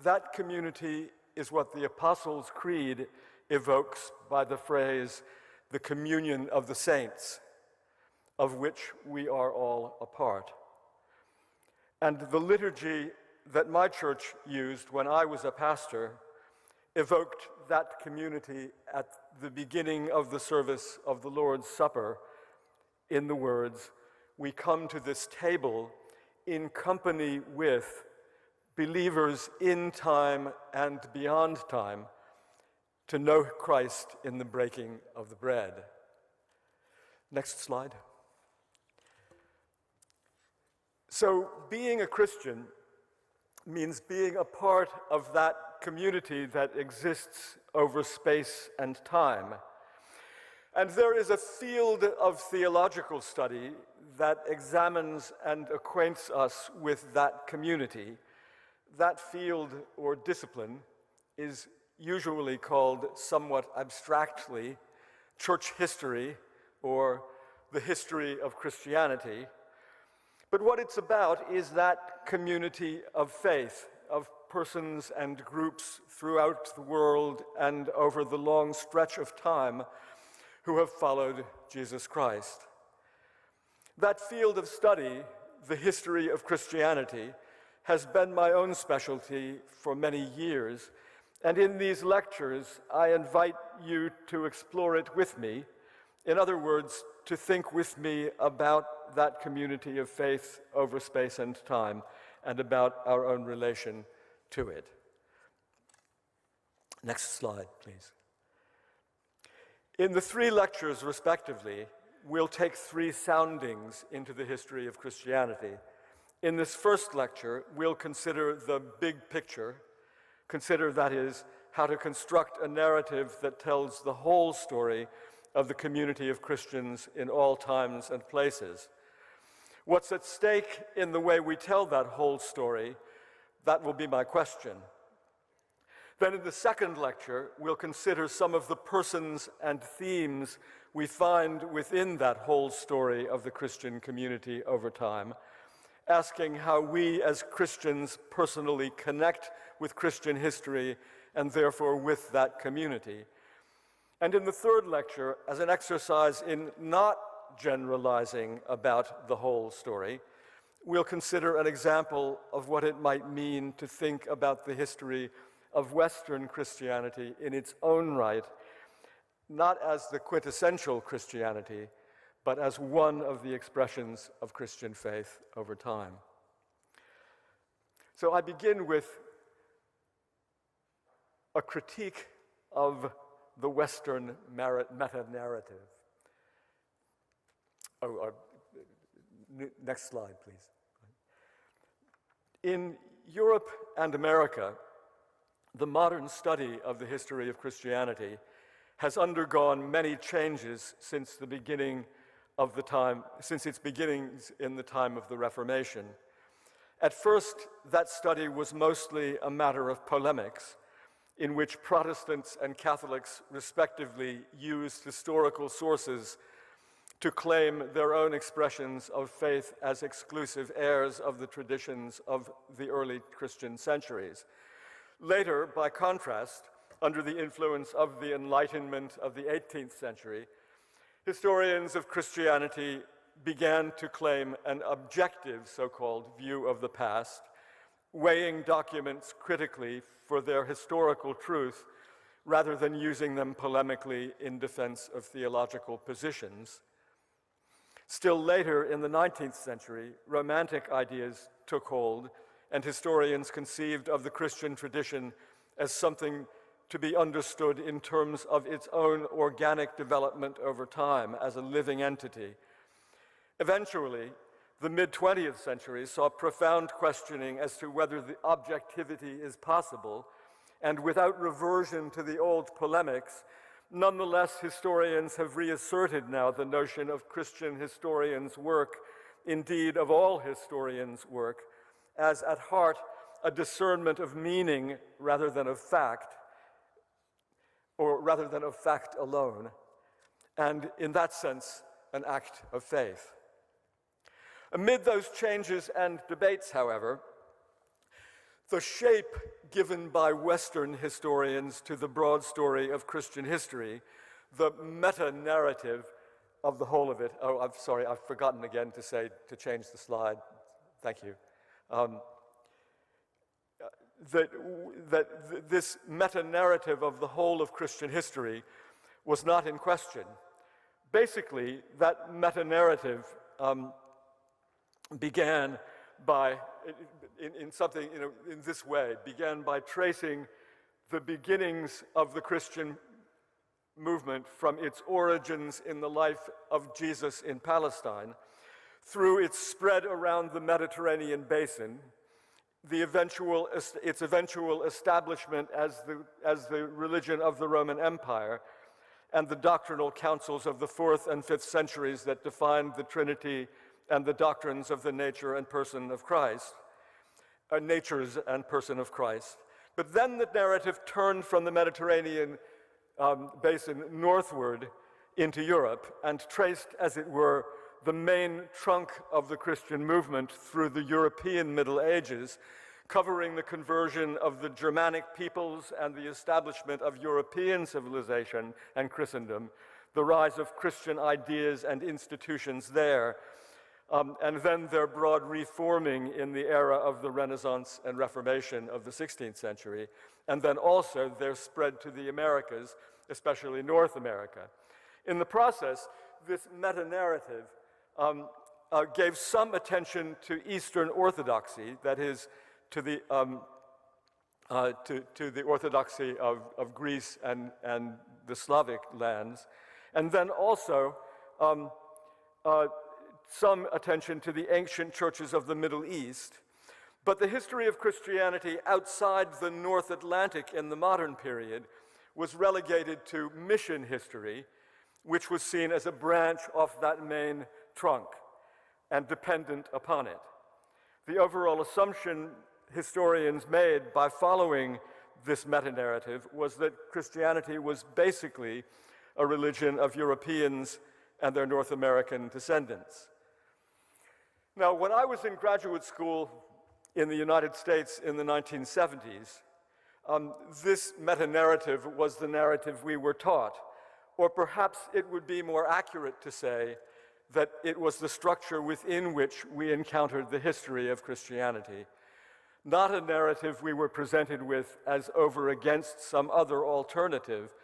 that community is what the Apostles' Creed evokes by the phrase, the communion of the saints, of which we are all a part. And the liturgy that my church used when I was a pastor evoked that community at the beginning of the service of the Lord's Supper in the words, "We come to this table in company with believers in time and beyond time to know Christ in the breaking of the bread." Next slide. So being a Christian means being a part of that community that exists over space and time. And there is a field of theological study that examines and acquaints us with that community. That field or discipline is usually called somewhat abstractly church history or the history of Christianity. But what it's about is that community of faith, of persons and groups throughout the world and over the long stretch of time who have followed Jesus Christ. That field of study, the history of Christianity, has been my own specialty for many years, and in these lectures, I invite you to explore it with me. In other words, to think with me about that community of faith over space and time, and about our own relation to it. Next slide, please. In the three lectures, respectively, we'll take three soundings into the history of Christianity. In this first lecture, we'll consider the big picture, consider, that is, how to construct a narrative that tells the whole story of the community of Christians in all times and places. What's at stake in the way we tell that whole story? That will be my question. Then in the second lecture, we'll consider some of the persons and themes we find within that whole story of the Christian community over time, asking how we as Christians personally connect with Christian history and therefore with that community. And in the third lecture, as an exercise in not generalizing about the whole story, we'll consider an example of what it might mean to think about the history of Western Christianity in its own right, not as the quintessential Christianity, but as one of the expressions of Christian faith over time. So I begin with a critique of the Western meta-narrative. Next slide, please. In Europe and America, the modern study of the history of Christianity has undergone many changes since its beginnings in the time of the Reformation. At first, that study was mostly a matter of polemics, in which Protestants and Catholics respectively used historical sources to claim their own expressions of faith as exclusive heirs of the traditions of the early Christian centuries. Later, by contrast, under the influence of the Enlightenment of the 18th century, historians of Christianity began to claim an objective, so-called, view of the past, weighing documents critically for their historical truth rather than using them polemically in defense of theological positions. Still later, in the 19th century, Romantic ideas took hold, and historians conceived of the Christian tradition as something to be understood in terms of its own organic development over time as a living entity. Eventually, the mid-20th century saw profound questioning as to whether the objectivity is possible, and without reversion to the old polemics, nonetheless, historians have reasserted now the notion of Christian historians' work, indeed of all historians' work, as at heart a discernment of meaning rather than of fact, or rather than of fact alone, and in that sense, an act of faith. Amid those changes and debates, however, the shape given by Western historians to the broad story of Christian history, the meta-narrative of the whole of it. Oh, I'm sorry, I've forgotten again to change the slide. Thank you. This meta-narrative of the whole of Christian history was not in question. Basically, that meta-narrative began by, in this way, began by tracing the beginnings of the Christian movement from its origins in the life of Jesus in Palestine, through its spread around the Mediterranean basin, its eventual establishment as the religion of the Roman Empire, and the doctrinal councils of the 4th and 5th centuries that defined the Trinity and the doctrines of the nature and person of Christ, natures and person of Christ. But then the narrative turned from the Mediterranean basin northward into Europe and traced, as it were, the main trunk of the Christian movement through the European Middle Ages, covering the conversion of the Germanic peoples and the establishment of European civilization and Christendom, the rise of Christian ideas and institutions there, and then their broad reforming in the era of the Renaissance and Reformation of the 16th century, and then also their spread to the Americas, especially North America. In the process, this meta-narrative gave some attention to Eastern Orthodoxy, that is, to the Orthodoxy of Greece and the Slavic lands, and then also some attention to the ancient churches of the Middle East. But the history of Christianity outside the North Atlantic in the modern period was relegated to mission history, which was seen as a branch of that main trunk and dependent upon it. The overall assumption historians made by following this meta-narrative was that Christianity was basically a religion of Europeans and their North American descendants. Now, when I was in graduate school in the United States in the 1970s, this meta-narrative was the narrative we were taught, or perhaps it would be more accurate to say that it was the structure within which we encountered the history of Christianity, not a narrative we were presented with as over against some other alternative,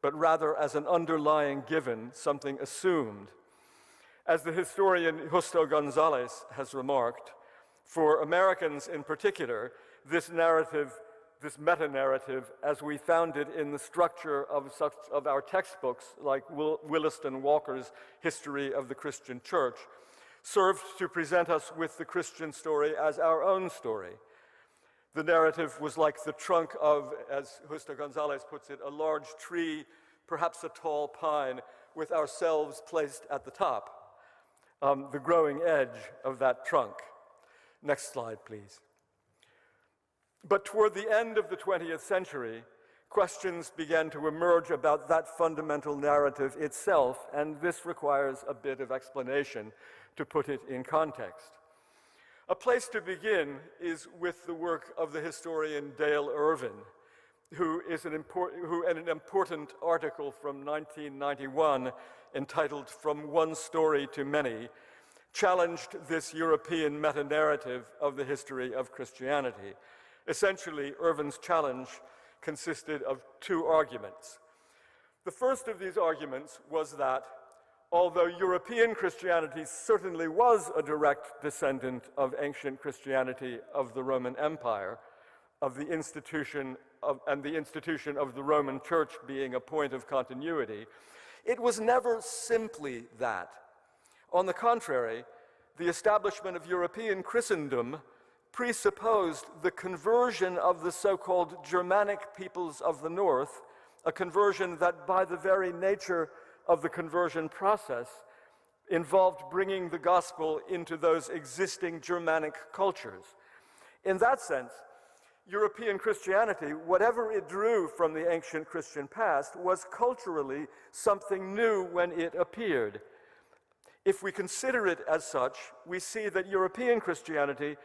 but rather as an underlying given, something assumed. As the historian Justo Gonzalez has remarked, for Americans in particular, this narrative, this meta-narrative, as we found it in the structure of our textbooks, like Williston Walker's History of the Christian Church, served to present us with the Christian story as our own story. The narrative was like the trunk of, as Justo Gonzalez puts it, a large tree, perhaps a tall pine, with ourselves placed at the top, the growing edge of that trunk. Next slide, please. But toward the end of the 20th century, questions began to emerge about that fundamental narrative itself, and this requires a bit of explanation to put it in context. A place to begin is with the work of the historian Dale Irvin, who in an important article from 1991 entitled From One Story to Many, challenged this European meta-narrative of the history of Christianity. Essentially, Irvin's challenge consisted of two arguments. The first of these arguments was that although European Christianity certainly was a direct descendant of ancient Christianity of the Roman Empire, of the institution of the Roman Church being a point of continuity, it was never simply that. On the contrary, the establishment of European Christendom presupposed the conversion of the so-called Germanic peoples of the North, a conversion that by the very nature of the conversion process involved bringing the gospel into those existing Germanic cultures. In that sense, European Christianity, whatever it drew from the ancient Christian past, was culturally something new when it appeared. If we consider it as such, we see that European Christianity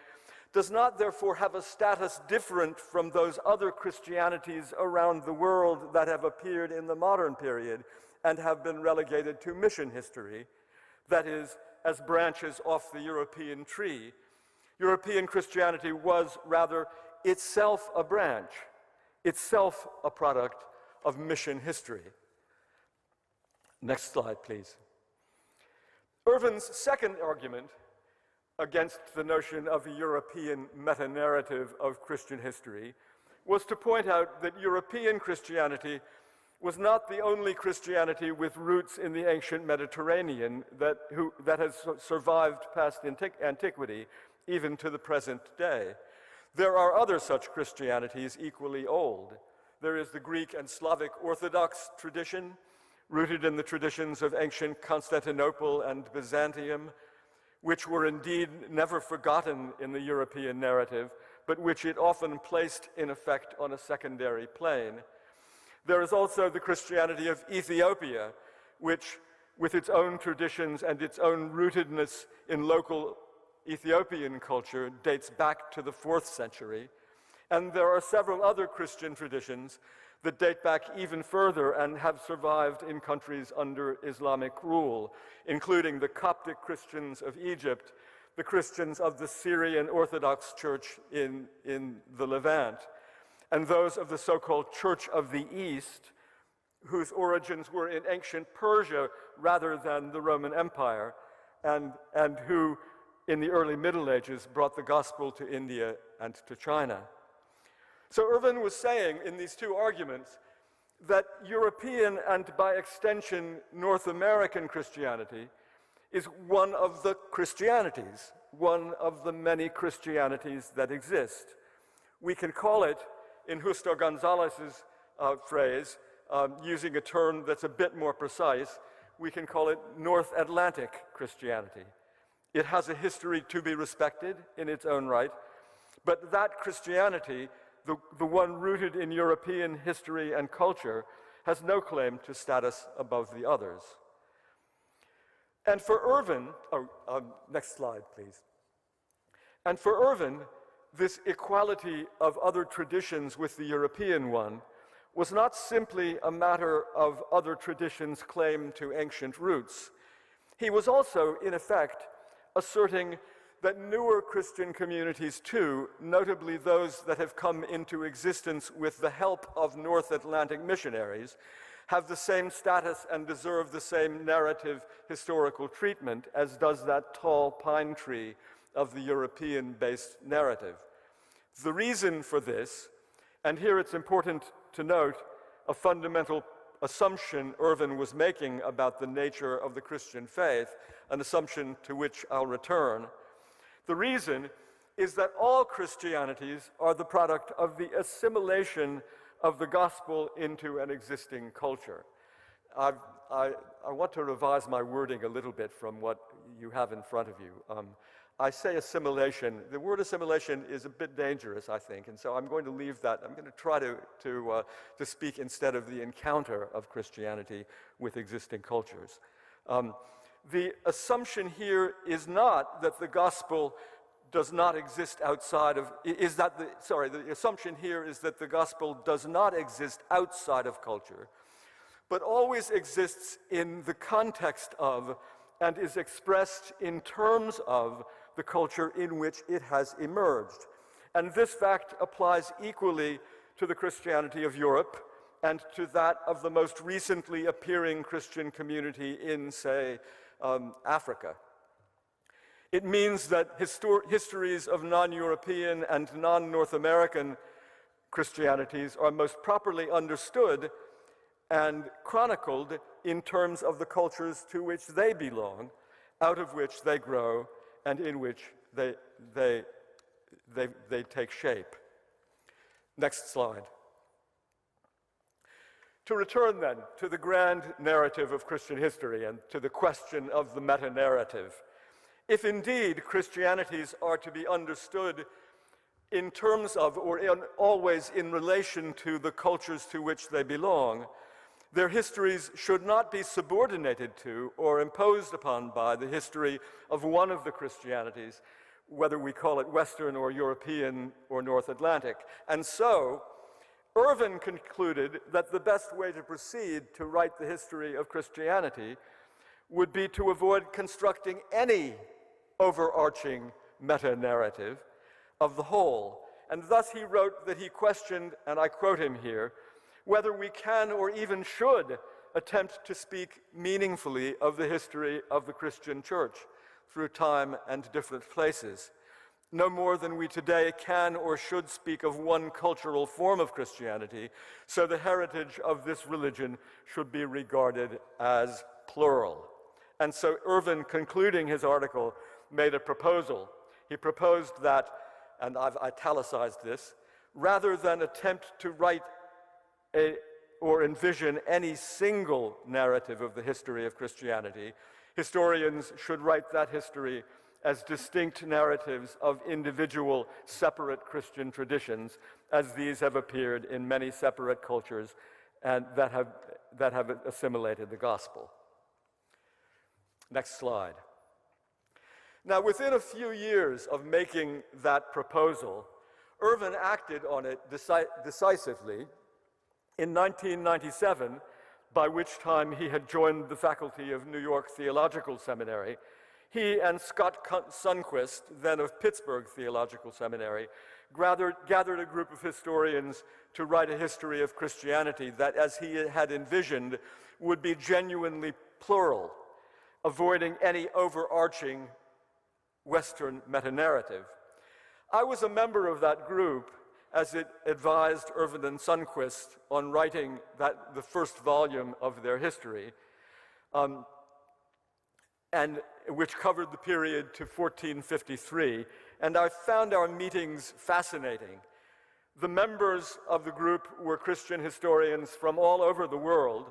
does not therefore have a status different from those other Christianities around the world that have appeared in the modern period and have been relegated to mission history, that is, as branches off the European tree. European Christianity was rather itself a branch, itself a product of mission history. Next slide, please. Irvin's second argument against the notion of a European meta-narrative of Christian history was to point out that European Christianity was not the only Christianity with roots in the ancient Mediterranean that has survived past antiquity, even to the present day. There are other such Christianities equally old. There is the Greek and Slavic Orthodox tradition, rooted in the traditions of ancient Constantinople and Byzantium, which were indeed never forgotten in the European narrative, but which it often placed in effect on a secondary plane. There is also the Christianity of Ethiopia, which, with its own traditions and its own rootedness in local Ethiopian culture, dates back to the 4th century. And there are several other Christian traditions that date back even further and have survived in countries under Islamic rule, including the Coptic Christians of Egypt, the Christians of the Syrian Orthodox Church in the Levant, and those of the so-called Church of the East, whose origins were in ancient Persia rather than the Roman Empire, and who, in the early Middle Ages, brought the gospel to India and to China. So Irvin was saying in these two arguments that European and by extension North American Christianity is one of the Christianities, one of the many Christianities that exist. We can call it, in Justo Gonzalez's phrase, using a term that's a bit more precise, we can call it North Atlantic Christianity. It has a history to be respected in its own right, but that Christianity, the one rooted in European history and culture, has no claim to status above the others. And for Irvin, next slide, please. And for Irvin, this equality of other traditions with the European one was not simply a matter of other traditions' claim to ancient roots. He was also, in effect, asserting that newer Christian communities too, notably those that have come into existence with the help of North Atlantic missionaries, have the same status and deserve the same narrative historical treatment as does that tall pine tree of the European-based narrative. The reason for this, and here it's important to note a fundamental assumption Irvin was making about the nature of the Christian faith, an assumption to which I'll return. The reason is that all Christianities are the product of the assimilation of the gospel into an existing culture. I want to revise my wording a little bit from what you have in front of you. I say assimilation. The word assimilation is a bit dangerous, I think, and so I'm going to leave that. I'm going to try to speak instead of the encounter of Christianity with existing cultures. The assumption here is not that the gospel does not exist outside of, the assumption here is that the gospel does not exist outside of culture, but always exists in the context of and is expressed in terms of the culture in which it has emerged. And this fact applies equally to the Christianity of Europe and to that of the most recently appearing Christian community in, say, Africa. It means that histories of non-European and non-North American Christianities are most properly understood and chronicled in terms of the cultures to which they belong, out of which they grow, and in which they take shape. Next slide. To return then to the grand narrative of Christian history and to the question of the meta-narrative, if indeed Christianities are to be understood in terms of or always in relation to the cultures to which they belong, their histories should not be subordinated to or imposed upon by the history of one of the Christianities, whether we call it Western or European or North Atlantic. And so, Irvin concluded that the best way to proceed to write the history of Christianity would be to avoid constructing any overarching meta-narrative of the whole. And thus he wrote that he questioned, and I quote him here, whether we can or even should attempt to speak meaningfully of the history of the Christian church through time and different places, no more than we today can or should speak of one cultural form of Christianity, so the heritage of this religion should be regarded as plural. And so Irvin, concluding his article, made a proposal. He proposed that, and I've italicized this, rather than attempt to write or envision any single narrative of the history of Christianity, historians should write that history as distinct narratives of individual, separate Christian traditions, as these have appeared in many separate cultures and that have assimilated the gospel. Next slide. Now, within a few years of making that proposal, Irvin acted on it decisively. In 1997, by which time he had joined the faculty of New York Theological Seminary, he and Scott Sundquist, then of Pittsburgh Theological Seminary, gathered a group of historians to write a history of Christianity that, as he had envisioned, would be genuinely plural, avoiding any overarching Western meta-narrative. I was a member of that group as it advised Irvin and Sundquist on writing the first volume of their history, and which covered the period to 1453, and I found our meetings fascinating. The members of the group were Christian historians from all over the world,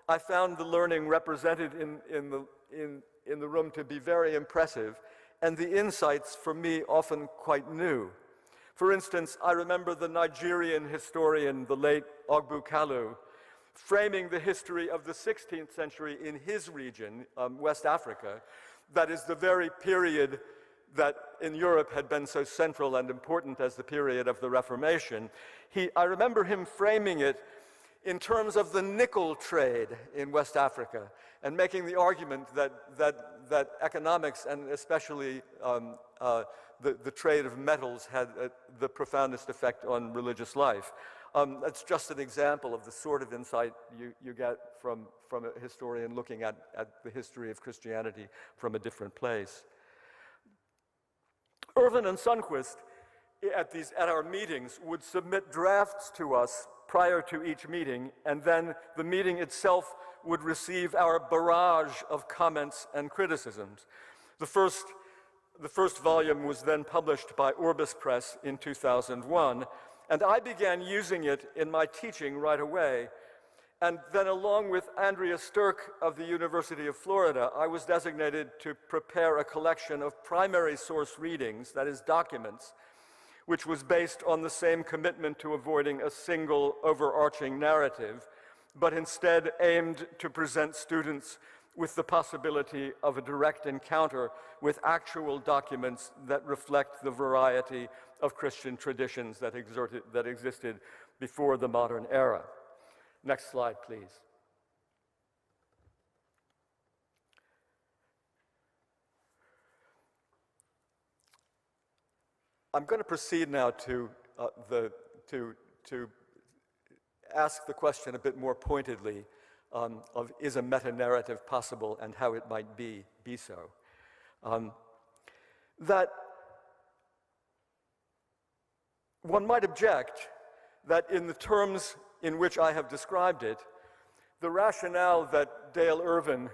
I found the learning represented in the room to be very impressive, and the insights for me often quite new. For instance, I remember the Nigerian historian, the late Ogbu Kalu, framing the history of the 16th century in his region, West Africa, that is the very period that in Europe had been so central and important as the period of the Reformation. I remember him framing it in terms of the nickel trade in West Africa and making the argument that economics and especially the trade of metals had the profoundest effect on religious life. That's just an example of the sort of insight you get from a historian looking at the history of Christianity from a different place. Irvin and Sundquist, at our meetings, would submit drafts to us prior to each meeting, and then the meeting itself would receive our barrage of comments and criticisms. The first volume was then published by Orbis Press in 2001, and I began using it in my teaching right away. And then along with Andrea Sturck of the University of Florida, I was designated to prepare a collection of primary source readings, that is documents, which was based on the same commitment to avoiding a single overarching narrative, but instead aimed to present students with the possibility of a direct encounter with actual documents that reflect the variety of Christian traditions that existed before the modern era. Next slide, please. I'm going to proceed now to ask the question a bit more pointedly of is a meta-narrative possible and how it might be so. That one might object that in the terms in which I have described it, the rationale that Dale Irvin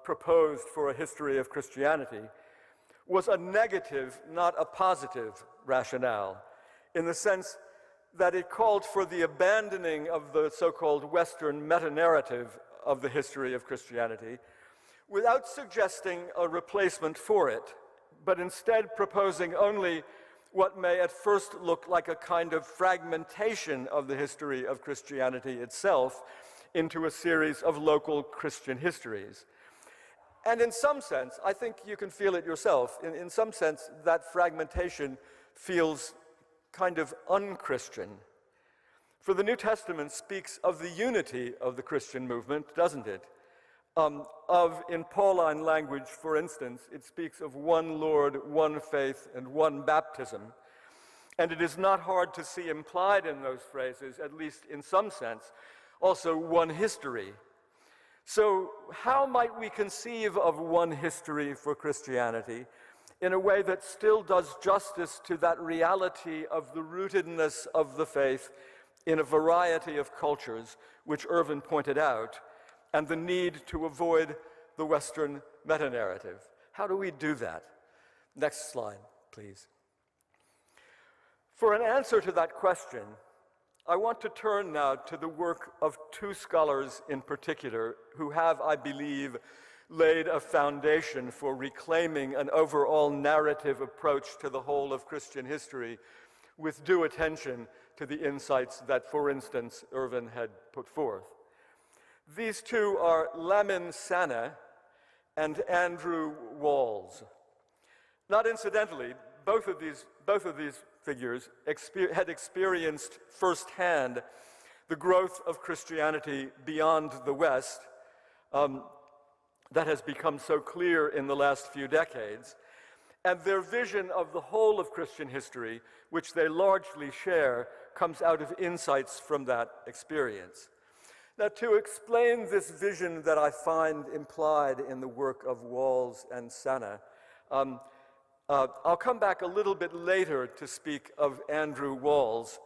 proposed for a history of Christianity was a negative, not a positive rationale, in the sense that it called for the abandoning of the so-called Western meta-narrative of the history of Christianity without suggesting a replacement for it, but instead proposing only what may at first look like a kind of fragmentation of the history of Christianity itself into a series of local Christian histories. And in some sense, I think you can feel it yourself, in some sense that fragmentation feels kind of un-Christian. For the New Testament speaks of the unity of the Christian movement, doesn't it? In Pauline language, for instance, it speaks of one Lord, one faith, and one baptism. And it is not hard to see implied in those phrases, at least in some sense, also one history. So how might we conceive of one history for Christianity in a way that still does justice to that reality of the rootedness of the faith in a variety of cultures, which Irvin pointed out, and the need to avoid the Western meta-narrative? How do we do that? Next slide, please. For an answer to that question, I want to turn now to the work of two scholars in particular who have, I believe, laid a foundation for reclaiming an overall narrative approach to the whole of Christian history with due attention to the insights that, for instance, Irvin had put forth. These two are Lamin Sanneh and Andrew Walls. Not incidentally, both of these figures had experienced firsthand the growth of Christianity beyond the West that has become so clear in the last few decades, and their vision of the whole of Christian history, which they largely share, comes out of insights from that experience. Now, to explain this vision that I find implied in the work of Walls and Sanneh, I'll come back a little bit later to speak of Andrew Walls,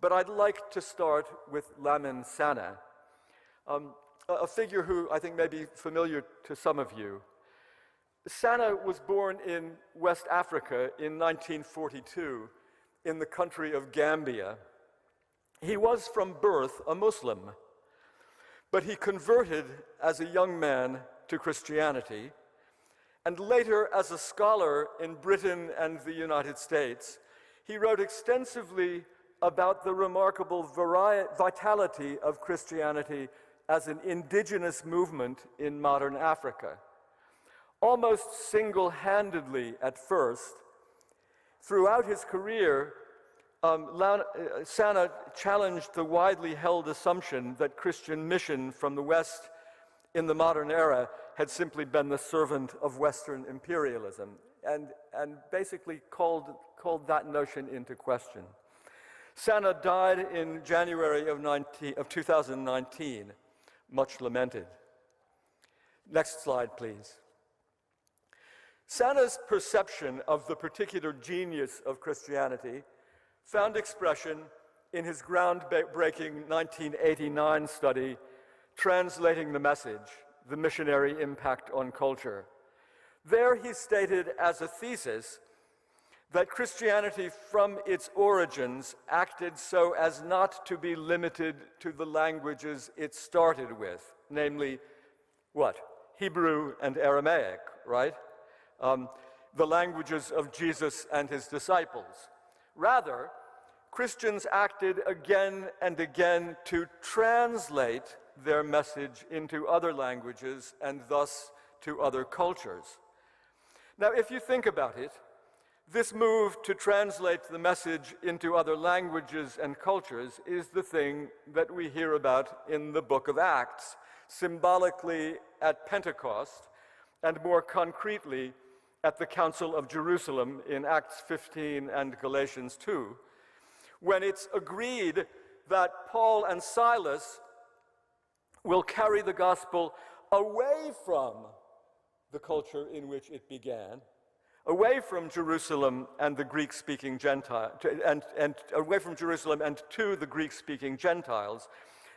but I'd like to start with Lamin Sanneh, a figure who I think may be familiar to some of you. Sanneh was born in West Africa in 1942 in the country of Gambia. He was from birth a Muslim, but he converted as a young man to Christianity, and later as a scholar in Britain and the United States, he wrote extensively about the remarkable vitality of Christianity as an indigenous movement in modern Africa. Almost single-handedly at first, throughout his career, Sana challenged the widely held assumption that Christian mission from the West in the modern era had simply been the servant of Western imperialism, and basically called that notion into question. Sana died in January of 2019, much lamented. Next slide, please. Sana's perception of the particular genius of Christianity found expression in his groundbreaking 1989 study, Translating the Message, The Missionary Impact on Culture. There he stated as a thesis that Christianity from its origins acted so as not to be limited to the languages it started with, namely, what? Hebrew and Aramaic, right? The languages of Jesus and his disciples. Rather, Christians acted again and again to translate their message into other languages and thus to other cultures. Now, if you think about it, this move to translate the message into other languages and cultures is the thing that we hear about in the book of Acts, symbolically at Pentecost, and more concretely at the Council of Jerusalem in Acts 15 and Galatians 2, when it's agreed that Paul and Silas will carry the gospel away from the culture in which it began, away from Jerusalem and the Greek-speaking Gentile, and away from Jerusalem and to the Greek-speaking Gentiles.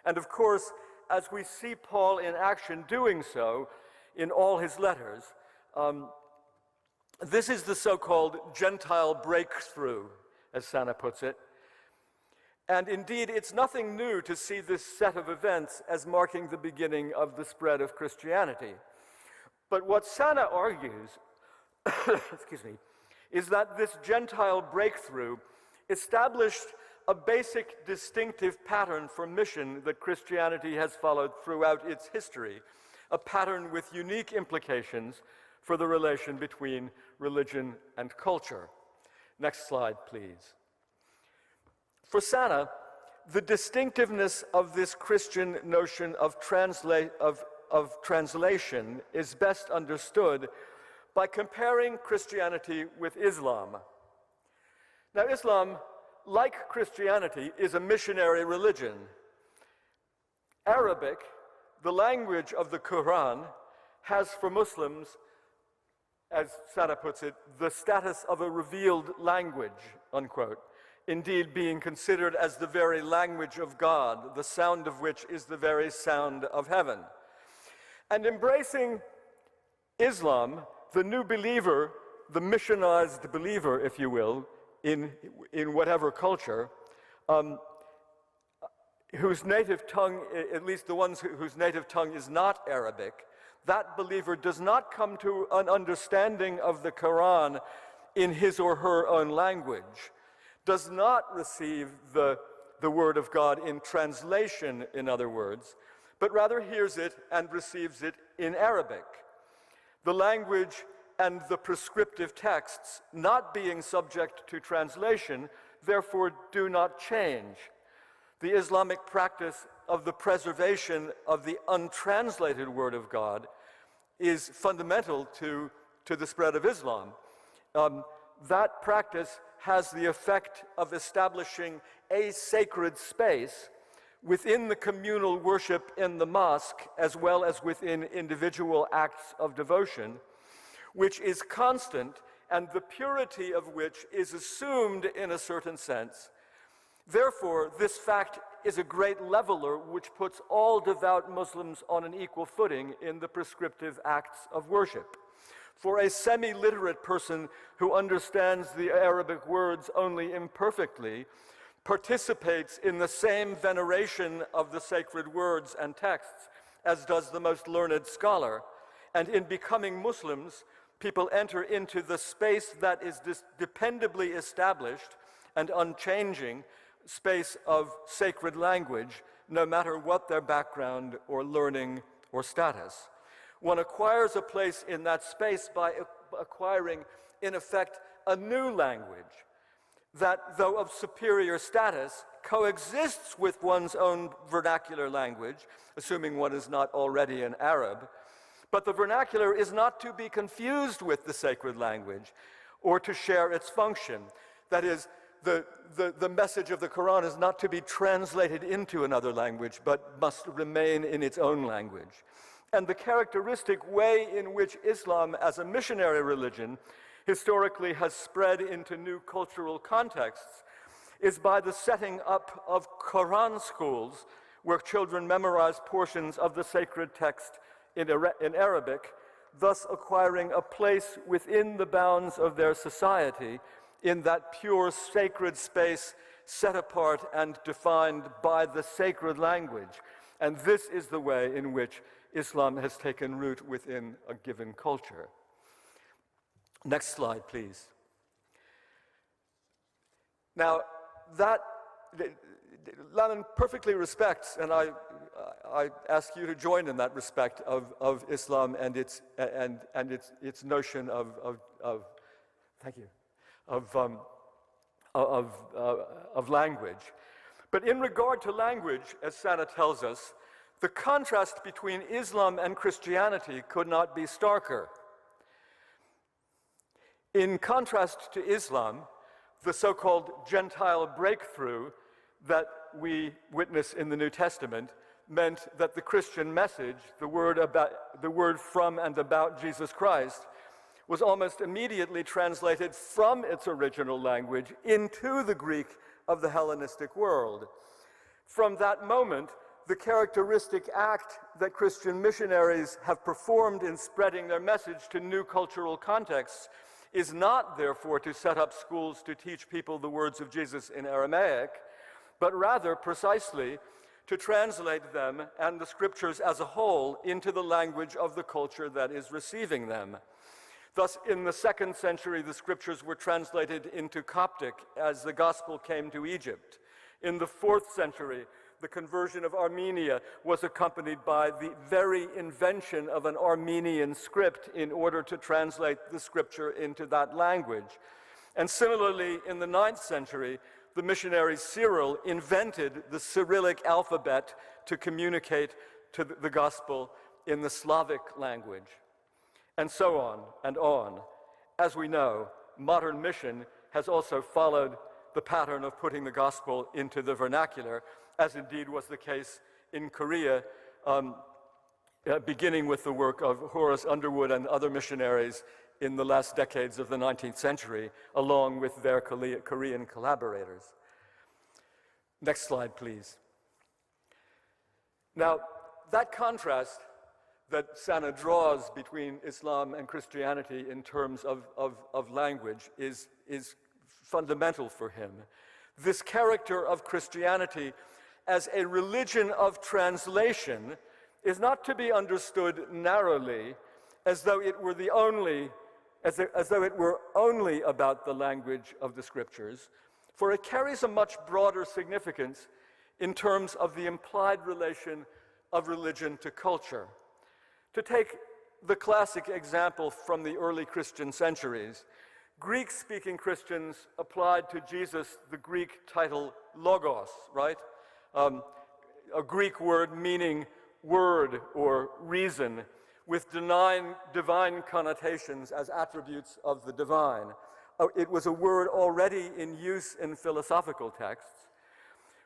And of course, as we see Paul in action doing so in all his letters, this is the so-called Gentile breakthrough, as Sana puts it. And indeed, it's nothing new to see this set of events as marking the beginning of the spread of Christianity. But what Sana argues excuse me, is that this Gentile breakthrough established a basic distinctive pattern for mission that Christianity has followed throughout its history, a pattern with unique implications for the relation between religion and culture. Next slide, please. For Sana, the distinctiveness of this Christian notion of translation is best understood by comparing Christianity with Islam. Now, Islam, like Christianity, is a missionary religion. Arabic, the language of the Quran, has for Muslims, as Sana puts it, the status of a revealed language, unquote, indeed being considered as the very language of God, the sound of which is the very sound of heaven. And embracing Islam, the new believer, the missionized believer, if you will, in whatever culture, whose native tongue, at least the ones whose native tongue is not Arabic, that believer does not come to an understanding of the Quran in his or her own language, does not receive the word of God in translation, in other words, but rather hears it and receives it in Arabic. The language and the prescriptive texts, not being subject to translation, therefore do not change. The Islamic practice of the preservation of the untranslated Word of God is fundamental to the spread of Islam. That practice has the effect of establishing a sacred space within the communal worship in the mosque, as well as within individual acts of devotion, which is constant and the purity of which is assumed in a certain sense. Therefore, this fact is a great leveler which puts all devout Muslims on an equal footing in the prescriptive acts of worship. For a semi-literate person who understands the Arabic words only imperfectly, participates in the same veneration of the sacred words and texts as does the most learned scholar. And in becoming Muslims, people enter into the space that is dependably established and unchanging space of sacred language, no matter what their background or learning or status. One acquires a place in that space by acquiring, in effect, a new language that, though of superior status, coexists with one's own vernacular language, assuming one is not already an Arab. But the vernacular is not to be confused with the sacred language or to share its function. That is, the message of the Quran is not to be translated into another language, but must remain in its own language. And the characteristic way in which Islam, as a missionary religion, historically has spread into new cultural contexts is by the setting up of Quran schools where children memorize portions of the sacred text in Arabic, thus acquiring a place within the bounds of their society in that pure sacred space set apart and defined by the sacred language. And this is the way in which Islam has taken root within a given culture. Next slide, please. Now, that Lamin perfectly respects, and I ask you to join in that respect of Islam and its notion of thank you, of language. But in regard to language, as Sana tells us, the contrast between Islam and Christianity could not be starker. In contrast to Islam, the so-called Gentile breakthrough that we witness in the New Testament meant that the Christian message, the word from and about Jesus Christ, was almost immediately translated from its original language into the Greek of the Hellenistic world. From that moment, the characteristic act that Christian missionaries have performed in spreading their message to new cultural contexts is not, therefore, to set up schools to teach people the words of Jesus in Aramaic, but rather, precisely, to translate them and the scriptures as a whole into the language of the culture that is receiving them. Thus, in the 2nd century, the scriptures were translated into Coptic as the gospel came to Egypt. In the 4th century, the conversion of Armenia was accompanied by the very invention of an Armenian script in order to translate the scripture into that language. And similarly, in the 9th century, the missionary Cyril invented the Cyrillic alphabet to communicate to the gospel in the Slavic language. And so on and on. As we know, modern mission has also followed the pattern of putting the gospel into the vernacular, as indeed was the case in Korea, beginning with the work of Horace Underwood and other missionaries in the last decades of the 19th century, along with their Korean collaborators. Next slide, please. Now, that contrast that Sana draws between Islam and Christianity in terms of language is fundamental for him. This character of Christianity as a religion of translation is not to be understood narrowly as though it were only about the language of the scriptures, for it carries a much broader significance in terms of the implied relation of religion to culture. To take the classic example from the early Christian centuries, Greek-speaking Christians applied to Jesus the Greek title logos, right? A Greek word meaning word or reason, with divine connotations as attributes of the divine. It was a word already in use in philosophical texts.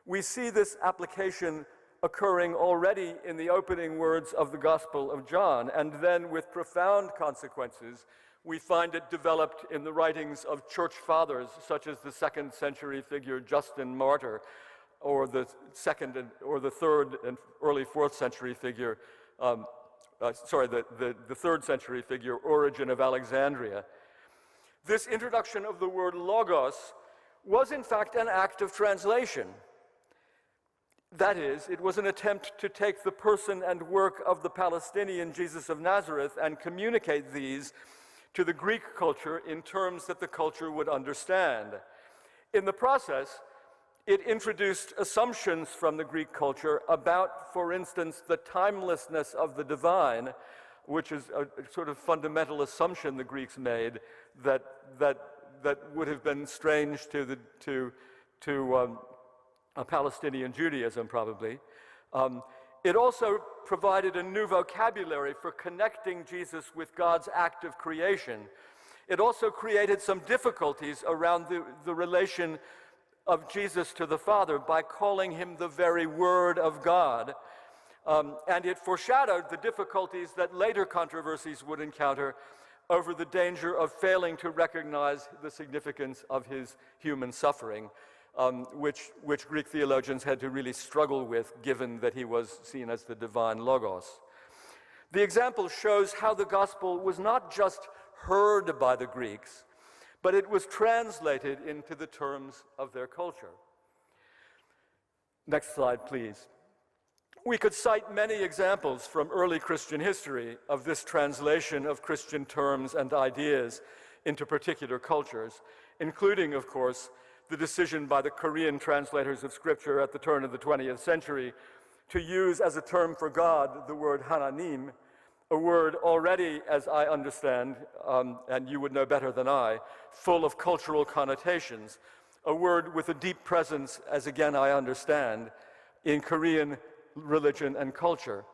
We see this application occurring already in the opening words of the Gospel of John, and then with profound consequences, we find it developed in the writings of church fathers, such as the 2nd century figure Justin Martyr, or the 3rd and early 4th century figure, the 3rd century figure Origen of Alexandria. This introduction of the word logos was in fact an act of translation. That is, it was an attempt to take the person and work of the Palestinian Jesus of Nazareth and communicate these to the Greek culture in terms that the culture would understand. In the process, it introduced assumptions from the Greek culture about, for instance, the timelessness of the divine, which is a sort of fundamental assumption the Greeks made that would have been strange to Palestinian Judaism, probably. It also provided a new vocabulary for connecting Jesus with God's act of creation. It also created some difficulties around the relation of Jesus to the Father by calling him the very Word of God. And it foreshadowed the difficulties that later controversies would encounter over the danger of failing to recognize the significance of his human suffering, which Greek theologians had to really struggle with, given that he was seen as the divine Logos. The example shows how the gospel was not just heard by the Greeks, but it was translated into the terms of their culture. Next slide, please. We could cite many examples from early Christian history of this translation of Christian terms and ideas into particular cultures, including, of course, the decision by the Korean translators of Scripture at the turn of the 20th century to use as a term for God the word Hananim, a word already, as I understand, and you would know better than I, full of cultural connotations, a word with a deep presence, as again I understand, in Korean religion and culture.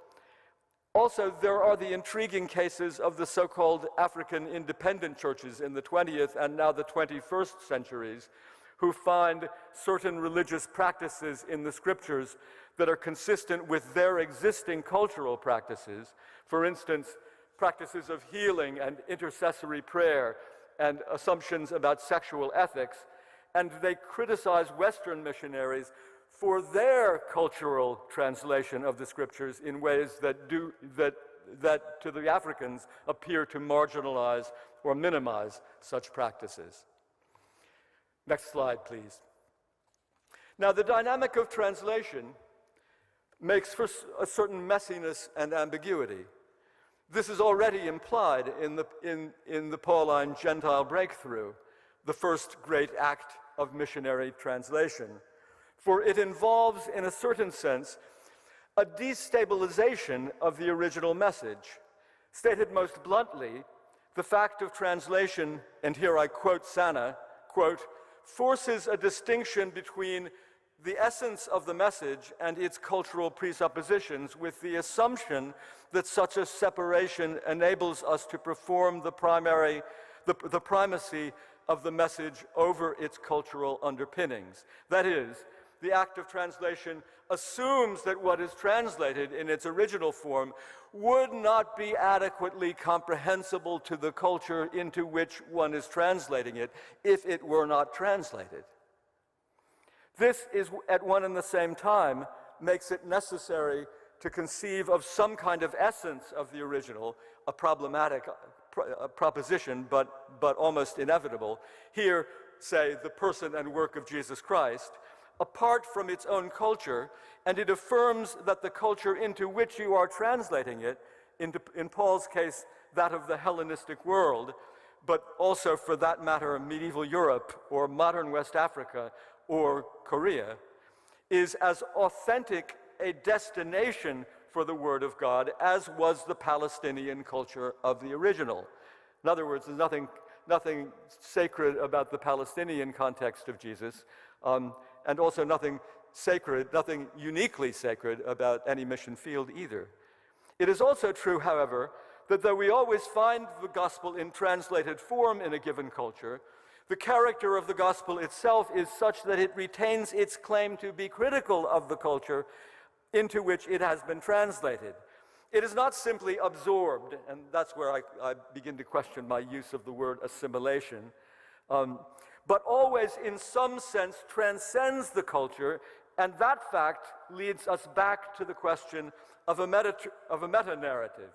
Also, there are the intriguing cases of the so-called African independent churches in the 20th and now the 21st centuries, who find certain religious practices in the Scriptures that are consistent with their existing cultural practices. For instance, practices of healing and intercessory prayer and assumptions about sexual ethics, and they criticize Western missionaries for their cultural translation of the Scriptures in ways that to the Africans appear to marginalize or minimize such practices. Next slide, please. Now, the dynamic of translation makes for a certain messiness and ambiguity. This is already implied in the Pauline Gentile breakthrough, the first great act of missionary translation, for it involves, in a certain sense, a destabilization of the original message. Stated most bluntly, the fact of translation, and here I quote Sana, quote, forces a distinction between the essence of the message and its cultural presuppositions, with the assumption that such a separation enables us to perform the primacy of the message over its cultural underpinnings. That is, the act of translation assumes that what is translated in its original form would not be adequately comprehensible to the culture into which one is translating it if it were not translated. This is, at one and the same time, makes it necessary to conceive of some kind of essence of the original, a problematic proposition, but almost inevitable. Here, say, the person and work of Jesus Christ, apart from its own culture, and it affirms that the culture into which you are translating it, in Paul's case, that of the Hellenistic world, but also, for that matter, medieval Europe or modern West Africa or Korea, is as authentic a destination for the Word of God as was the Palestinian culture of the original. In other words, there's nothing sacred about the Palestinian context of Jesus, and also nothing sacred, nothing uniquely sacred about any mission field either. It is also true, however, that though we always find the gospel in translated form in a given culture, the character of the gospel itself is such that it retains its claim to be critical of the culture into which it has been translated. It is not simply absorbed, and that's where I begin to question my use of the word assimilation, but always in some sense transcends the culture, and that fact leads us back to the question of a meta-narrative.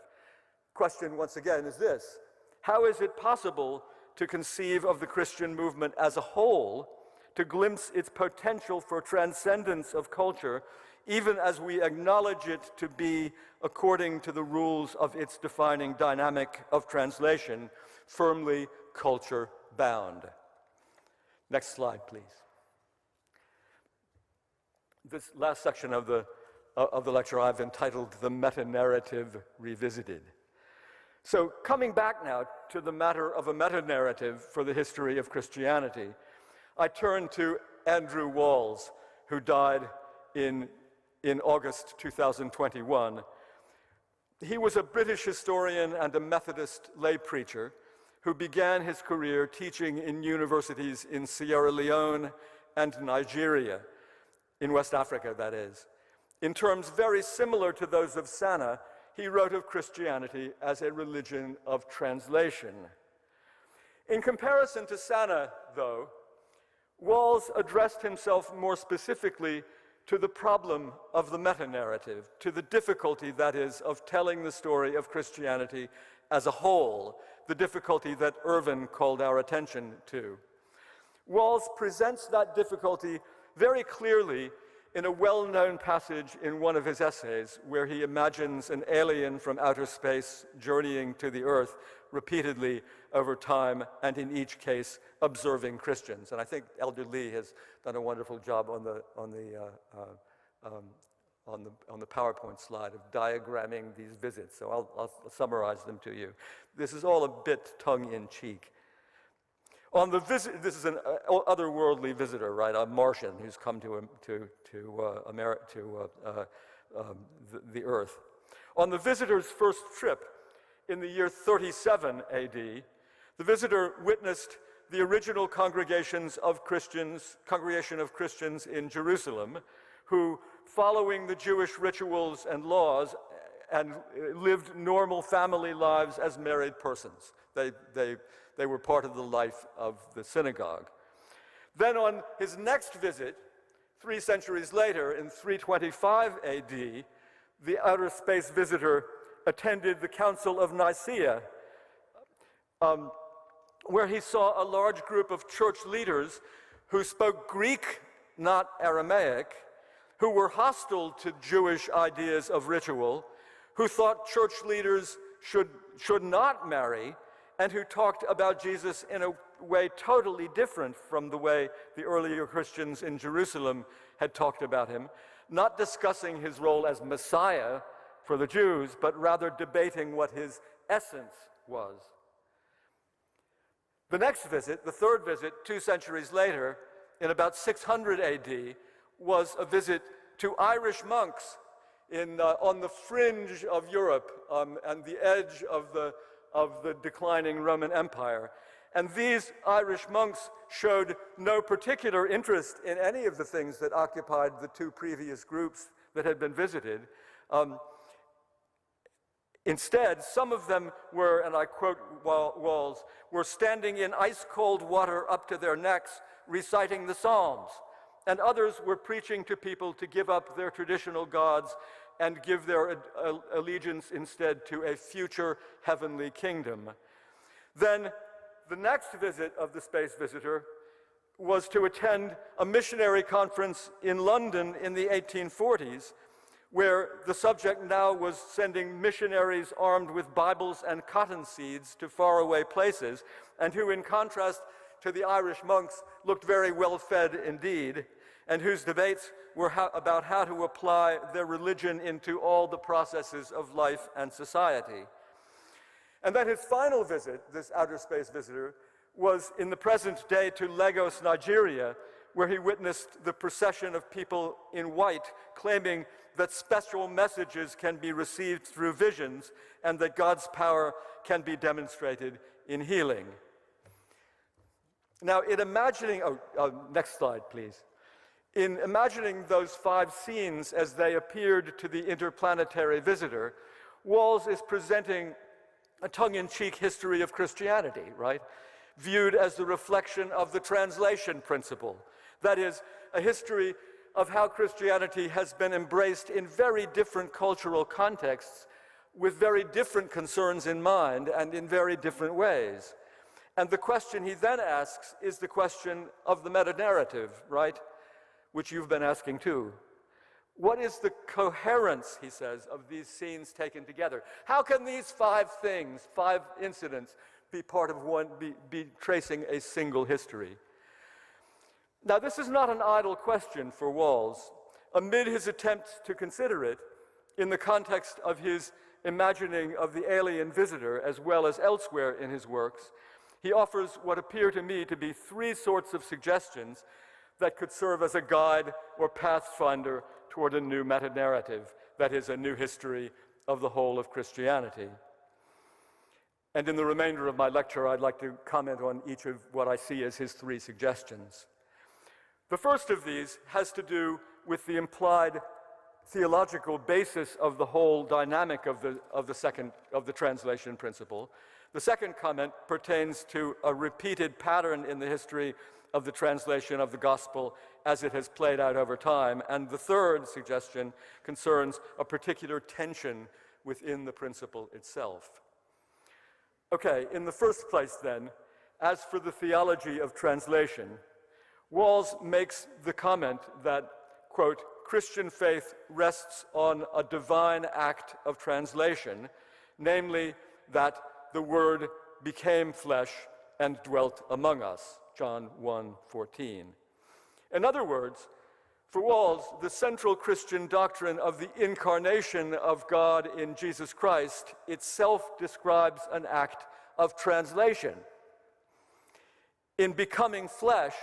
Question, once again, is this: how is it possible to conceive of the Christian movement as a whole, to glimpse its potential for transcendence of culture, even as we acknowledge it to be, according to the rules of its defining dynamic of translation, firmly culture-bound. Next slide, please. This last section of the lecture I've entitled The Meta-Narrative Revisited. So coming back now to the matter of a meta-narrative for the history of Christianity, I turn to Andrew Walls, who died in August 2021. He was a British historian and a Methodist lay preacher who began his career teaching in universities in Sierra Leone and Nigeria, in West Africa, that is. In terms very similar to those of Sana, he wrote of Christianity as a religion of translation. In comparison to Sana, though, Walls addressed himself more specifically to the problem of the meta-narrative, to the difficulty, that is, of telling the story of Christianity as a whole, the difficulty that Irvin called our attention to. Walls presents that difficulty very clearly in a well-known passage in one of his essays where he imagines an alien from outer space journeying to the earth repeatedly over time, and in each case observing Christians. And I think Elder Lee has done a wonderful job on the PowerPoint slide of diagramming these visits. So I'll summarize them to you. This is all a bit tongue-in-cheek. On the visit, this is an otherworldly visitor, right? A Martian who's come to the Earth. On the visitor's first trip in the year 37 AD, the visitor witnessed the original congregation of Christians in Jerusalem, who, following the Jewish rituals and laws, and lived normal family lives as married persons. They were part of the life of the synagogue. Then on his next visit, 3 centuries later, in 325 AD, the outer space visitor attended the Council of Nicaea, where he saw a large group of church leaders who spoke Greek, not Aramaic, who were hostile to Jewish ideas of ritual, who thought church leaders should not marry, and who talked about Jesus in a way totally different from the way the earlier Christians in Jerusalem had talked about him, not discussing his role as Messiah for the Jews, but rather debating what his essence was. The next visit, the third visit, 2 centuries later, in about 600 AD, was a visit to Irish monks on the fringe of Europe and the edge of the declining Roman Empire. And these Irish monks showed no particular interest in any of the things that occupied the 2 previous groups that had been visited. Instead, some of them were, and I quote Walls, were standing in ice-cold water up to their necks, reciting the Psalms. And others were preaching to people to give up their traditional gods and give their allegiance instead to a future heavenly kingdom. Then the next visit of the space visitor was to attend a missionary conference in London in the 1840s, where the subject now was sending missionaries armed with Bibles and cotton seeds to faraway places, and who, in contrast to the Irish monks, looked very well-fed indeed, and whose debates were about how to apply their religion into all the processes of life and society. And then his final visit, this outer space visitor, was in the present day to Lagos, Nigeria, where he witnessed the procession of people in white claiming that special messages can be received through visions and that God's power can be demonstrated in healing. Now, in imagining, next slide, please. In imagining those 5 scenes as they appeared to the interplanetary visitor, Walls is presenting a tongue-in-cheek history of Christianity, right? Viewed as the reflection of the translation principle. That is, a history of how Christianity has been embraced in very different cultural contexts with very different concerns in mind and in very different ways. And the question he then asks is the question of the meta-narrative, right? Which you've been asking too. What is the coherence, he says, of these scenes taken together? How can these 5 things, 5 incidents, be part of one, be tracing a single history? Now, this is not an idle question for Walls. Amid his attempts to consider it, in the context of his imagining of the alien visitor, as well as elsewhere in his works, he offers what appear to me to be 3 sorts of suggestions that could serve as a guide or pathfinder toward a new meta-narrative, that is, a new history of the whole of Christianity. And in the remainder of my lecture, I'd like to comment on each of what I see as his 3 suggestions. The first of these has to do with the implied theological basis of the whole dynamic of the translation principle. The second comment pertains to a repeated pattern in the history of the translation of the gospel as it has played out over time. And the third suggestion concerns a particular tension within the principle itself. Okay, in the first place then, as for the theology of translation, Walls makes the comment that, quote, Christian faith rests on a divine act of translation, namely that the Word became flesh and dwelt among us, John 1:14. In other words, for Walls, the central Christian doctrine of the incarnation of God in Jesus Christ itself describes an act of translation. In becoming flesh,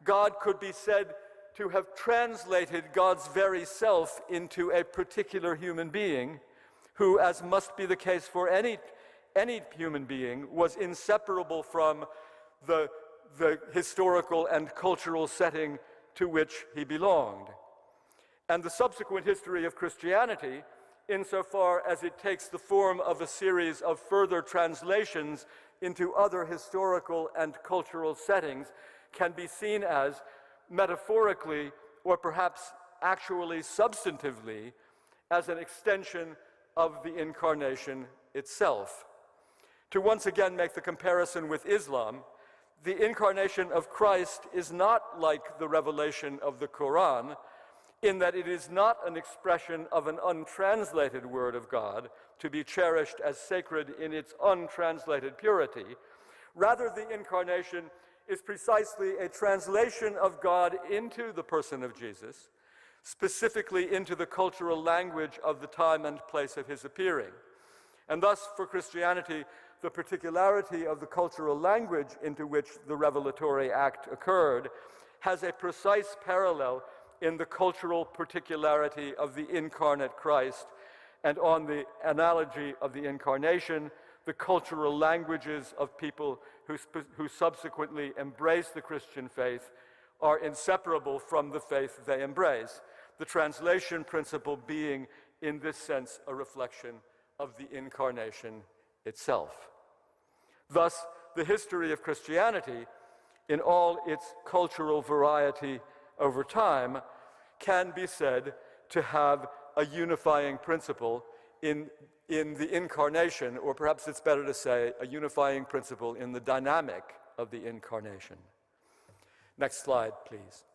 God could be said to have translated God's very self into a particular human being who, as must be the case for any human being, was inseparable from the historical and cultural setting to which he belonged. And the subsequent history of Christianity, insofar as it takes the form of a series of further translations into other historical and cultural settings, can be seen as metaphorically, or perhaps actually substantively, as an extension of the incarnation itself. To once again make the comparison with Islam, the incarnation of Christ is not like the revelation of the Quran, in that it is not an expression of an untranslated word of God to be cherished as sacred in its untranslated purity. Rather, the incarnation is precisely a translation of God into the person of Jesus, specifically into the cultural language of the time and place of his appearing. And thus, for Christianity, the particularity of the cultural language into which the revelatory act occurred has a precise parallel in the cultural particularity of the incarnate Christ, and on the analogy of the incarnation, the cultural languages of people who subsequently embrace the Christian faith are inseparable from the faith they embrace, the translation principle being, in this sense, a reflection of the incarnation itself. Thus, the history of Christianity, in all its cultural variety over time, can be said to have a unifying principle in the incarnation, or perhaps it's better to say a unifying principle in the dynamic of the incarnation. Next slide, please.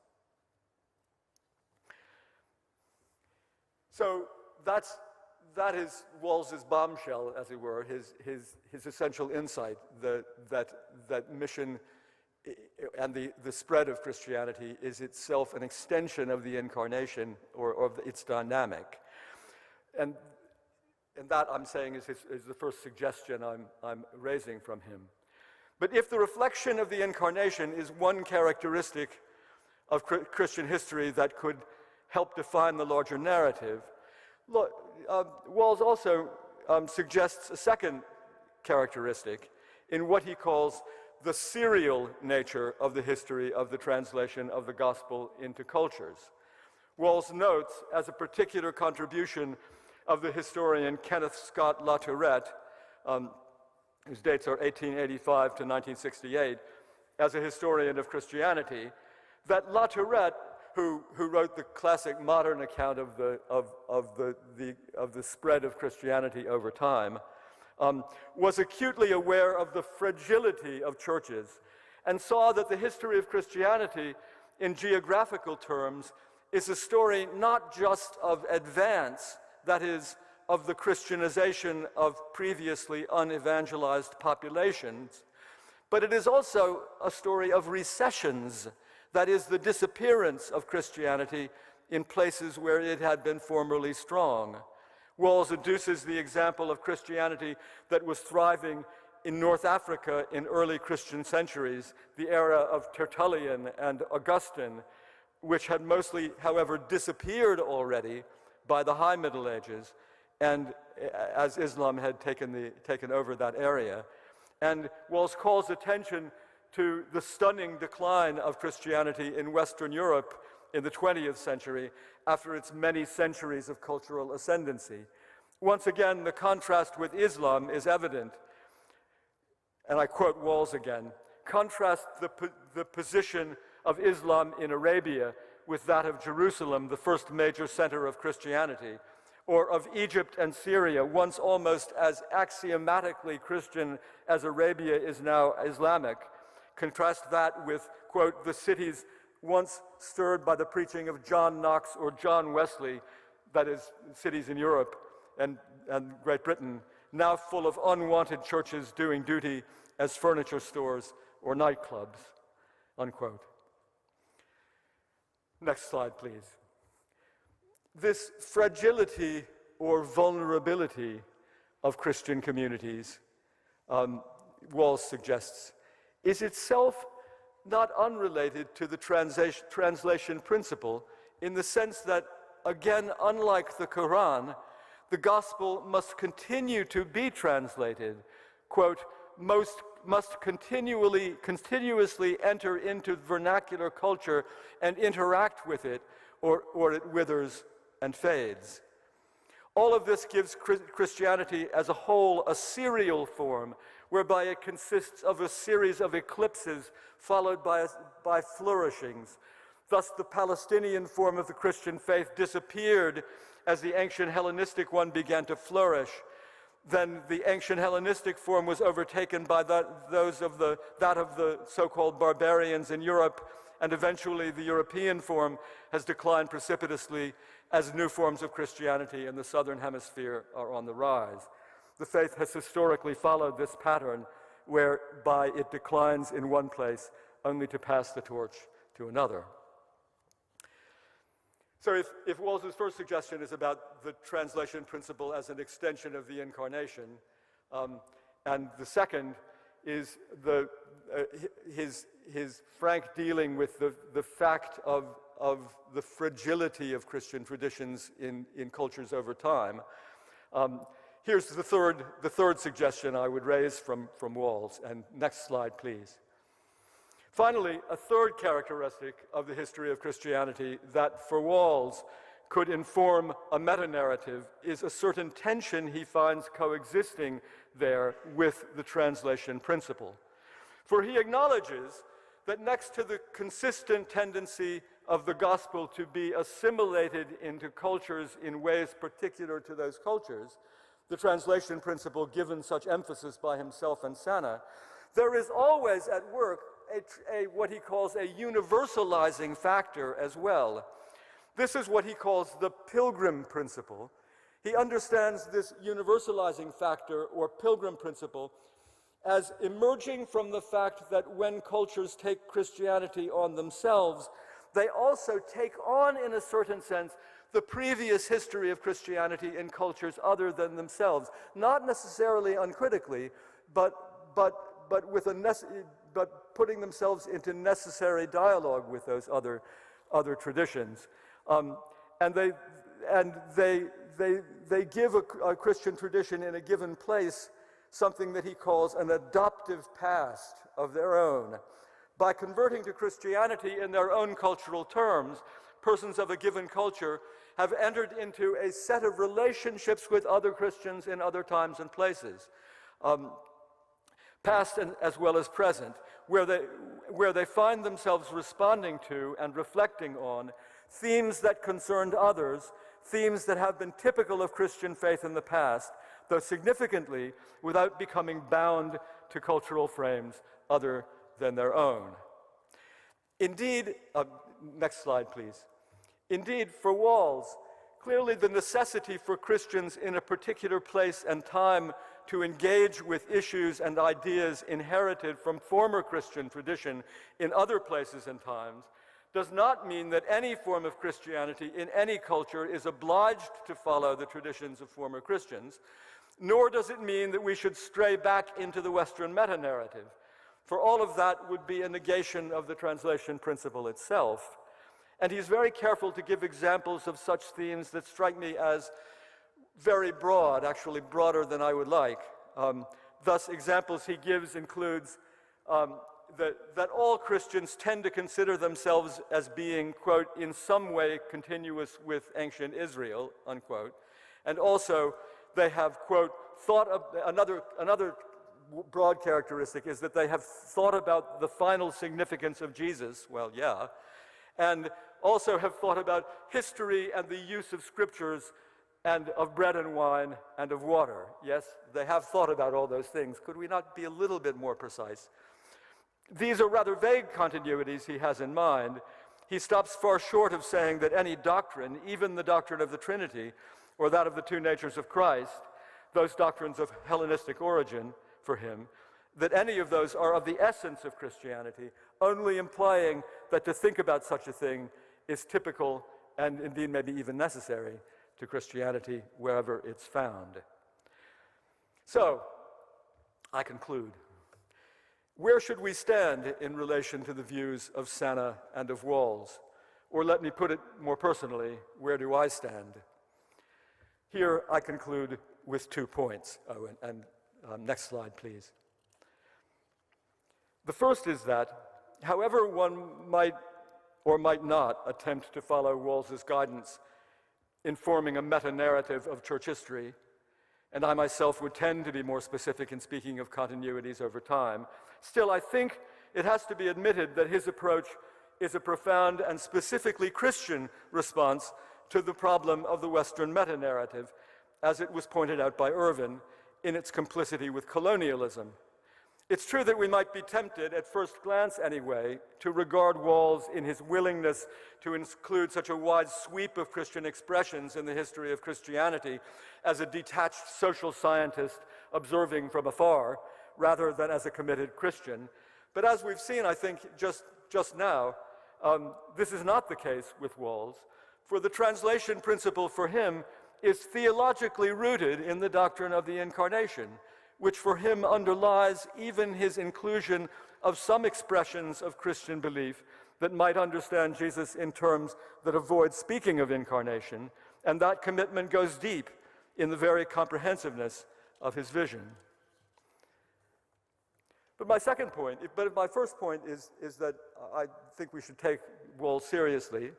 So that is Walls's bombshell, as it were, his essential insight, that mission and the spread of Christianity is itself an extension of the incarnation or of its dynamic. And that, I'm saying, is the first suggestion I'm raising from him. But if the reflection of the incarnation is one characteristic of Christian history that could help define the larger narrative, Walls also suggests a second characteristic in what he calls the serial nature of the history of the translation of the gospel into cultures. Walls notes, as a particular contribution of the historian Kenneth Scott Latourette, whose dates are 1885 to 1968, as a historian of Christianity, that Latourette, who wrote the classic modern account of the spread of Christianity over time, was acutely aware of the fragility of churches and saw that the history of Christianity in geographical terms is a story not just of advance, that is, of the Christianization of previously unevangelized populations, but it is also a story of recessions, that is, the disappearance of Christianity in places where it had been formerly strong. Walls adduces the example of Christianity that was thriving in North Africa in early Christian centuries, the era of Tertullian and Augustine, which had mostly, however, disappeared already by the High Middle Ages, and as Islam had taken over that area. And Walls calls attention to the stunning decline of Christianity in Western Europe in the 20th century after its many centuries of cultural ascendancy. Once again, the contrast with Islam is evident. And I quote Walls again, contrast the position of Islam in Arabia with that of Jerusalem, the first major center of Christianity, or of Egypt and Syria, once almost as axiomatically Christian as Arabia is now Islamic. Contrast that with, quote, the cities once stirred by the preaching of John Knox or John Wesley, that is, cities in Europe and Great Britain, now full of unwanted churches doing duty as furniture stores or nightclubs, unquote. Next slide, please. This fragility or vulnerability of Christian communities, Walls suggests, is itself not unrelated to the translation principle in the sense that, again, unlike the Quran, the gospel must continue to be translated, quote, must continuously enter into vernacular culture and interact with it, or it withers and fades. All of this gives Christianity as a whole a serial form, whereby it consists of a series of eclipses followed by flourishings. Thus, the Palestinian form of the Christian faith disappeared as the ancient Hellenistic one began to flourish. Then the ancient Hellenistic form was overtaken by that of the so-called barbarians in Europe, and eventually the European form has declined precipitously as new forms of Christianity in the southern hemisphere are on the rise. The faith has historically followed this pattern, whereby it declines in one place only to pass the torch to another. So if Walls' first suggestion is about the translation principle as an extension of the incarnation, and the second is his frank dealing with the fact of the fragility of Christian traditions in cultures over time, here's the third suggestion I would raise from Walls. And next slide, please. Finally, a third characteristic of the history of Christianity that for Walls could inform a meta-narrative is a certain tension he finds coexisting there with the translation principle. For he acknowledges that next to the consistent tendency of the gospel to be assimilated into cultures in ways particular to those cultures, the translation principle given such emphasis by himself and Sana, there is always at work what he calls a universalizing factor as well. This is what he calls the pilgrim principle. He understands this universalizing factor or pilgrim principle as emerging from the fact that when cultures take Christianity on themselves, they also take on, in a certain sense, the previous history of Christianity in cultures other than themselves, not necessarily uncritically, but putting themselves into necessary dialogue with those other traditions, and they give a Christian tradition in a given place something that he calls an adoptive past of their own. By converting to Christianity in their own cultural terms, persons of a given culture have entered into a set of relationships with other Christians in other times and places, past as well as present, where they find themselves responding to and reflecting on themes that concerned others, themes that have been typical of Christian faith in the past, though significantly without becoming bound to cultural frames other than their own. Indeed, next slide, please. Indeed, for Walls, clearly the necessity for Christians in a particular place and time to engage with issues and ideas inherited from former Christian tradition in other places and times does not mean that any form of Christianity in any culture is obliged to follow the traditions of former Christians, nor does it mean that we should stray back into the Western meta-narrative, for all of that would be a negation of the translation principle itself. And he's very careful to give examples of such themes that strike me as very broad, actually broader than I would like. Thus, examples he gives includes that all Christians tend to consider themselves as being, quote, in some way continuous with ancient Israel, unquote. And also, they have, quote, thought of, another broad characteristic is that they have thought about the final significance of Jesus, well, yeah, and also have thought about history and the use of scriptures and of bread and wine and of water. Yes, they have thought about all those things. Could we not be a little bit more precise? These are rather vague continuities he has in mind. He stops far short of saying that any doctrine, even the doctrine of the Trinity, or that of the two natures of Christ, those doctrines of Hellenistic origin for him, that any of those are of the essence of Christianity, only implying that to think about such a thing is typical and indeed maybe even necessary to Christianity wherever it's found. So, I conclude. Where should we stand in relation to the views of Sana and of Walls? Or let me put it more personally, where do I stand? Here I conclude with 2 points. Next slide, please. The first is that, however one might or might not attempt to follow Walls's guidance in forming a meta-narrative of church history, and I myself would tend to be more specific in speaking of continuities over time, still I think it has to be admitted that his approach is a profound and specifically Christian response to the problem of the Western meta-narrative, as it was pointed out by Irvin, in its complicity with colonialism. It's true that we might be tempted, at first glance anyway, to regard Walls in his willingness to include such a wide sweep of Christian expressions in the history of Christianity as a detached social scientist observing from afar, rather than as a committed Christian. But as we've seen, I think, just now, this is not the case with Walls, for the translation principle for him is theologically rooted in the doctrine of the Incarnation, which for him underlies even his inclusion of some expressions of Christian belief that might understand Jesus in terms that avoid speaking of incarnation, and that commitment goes deep in the very comprehensiveness of his vision. But my first point is that I think we should take Walls seriously.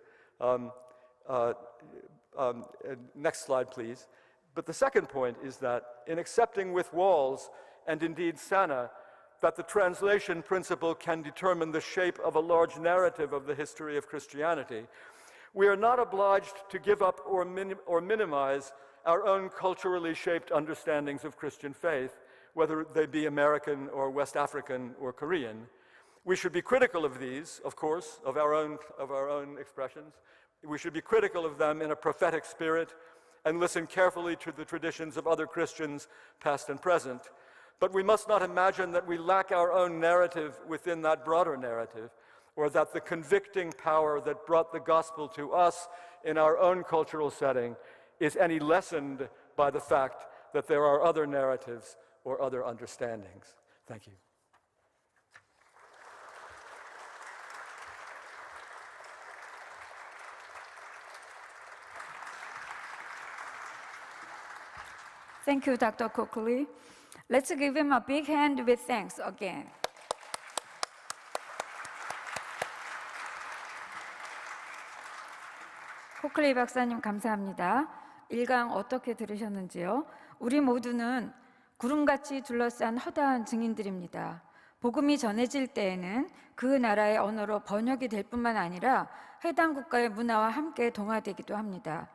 Next slide, please. But the second point is that in accepting with Walls, and indeed Sana, that the translation principle can determine the shape of a large narrative of the history of Christianity, we are not obliged to give up or minimize our own culturally shaped understandings of Christian faith, whether they be American or West African or Korean. We should be critical of these, of course, of our own expressions. We should be critical of them in a prophetic spirit and listen carefully to the traditions of other Christians, past and present. But we must not imagine that we lack our own narrative within that broader narrative, or that the convicting power that brought the gospel to us in our own cultural setting is any lessened by the fact that there are other narratives or other understandings. Thank you. Thank you, Dr. Coakley. Let's give him a big hand with thanks again. 코클리 박사님 감사합니다. 1강 어떻게 들으셨는지요? 우리 모두는 구름같이 둘러싼 허다한 증인들입니다. 복음이 전해질 때에는 그 나라의 언어로 번역이 될 뿐만 아니라 해당 국가의 문화와 함께 동화되기도 합니다.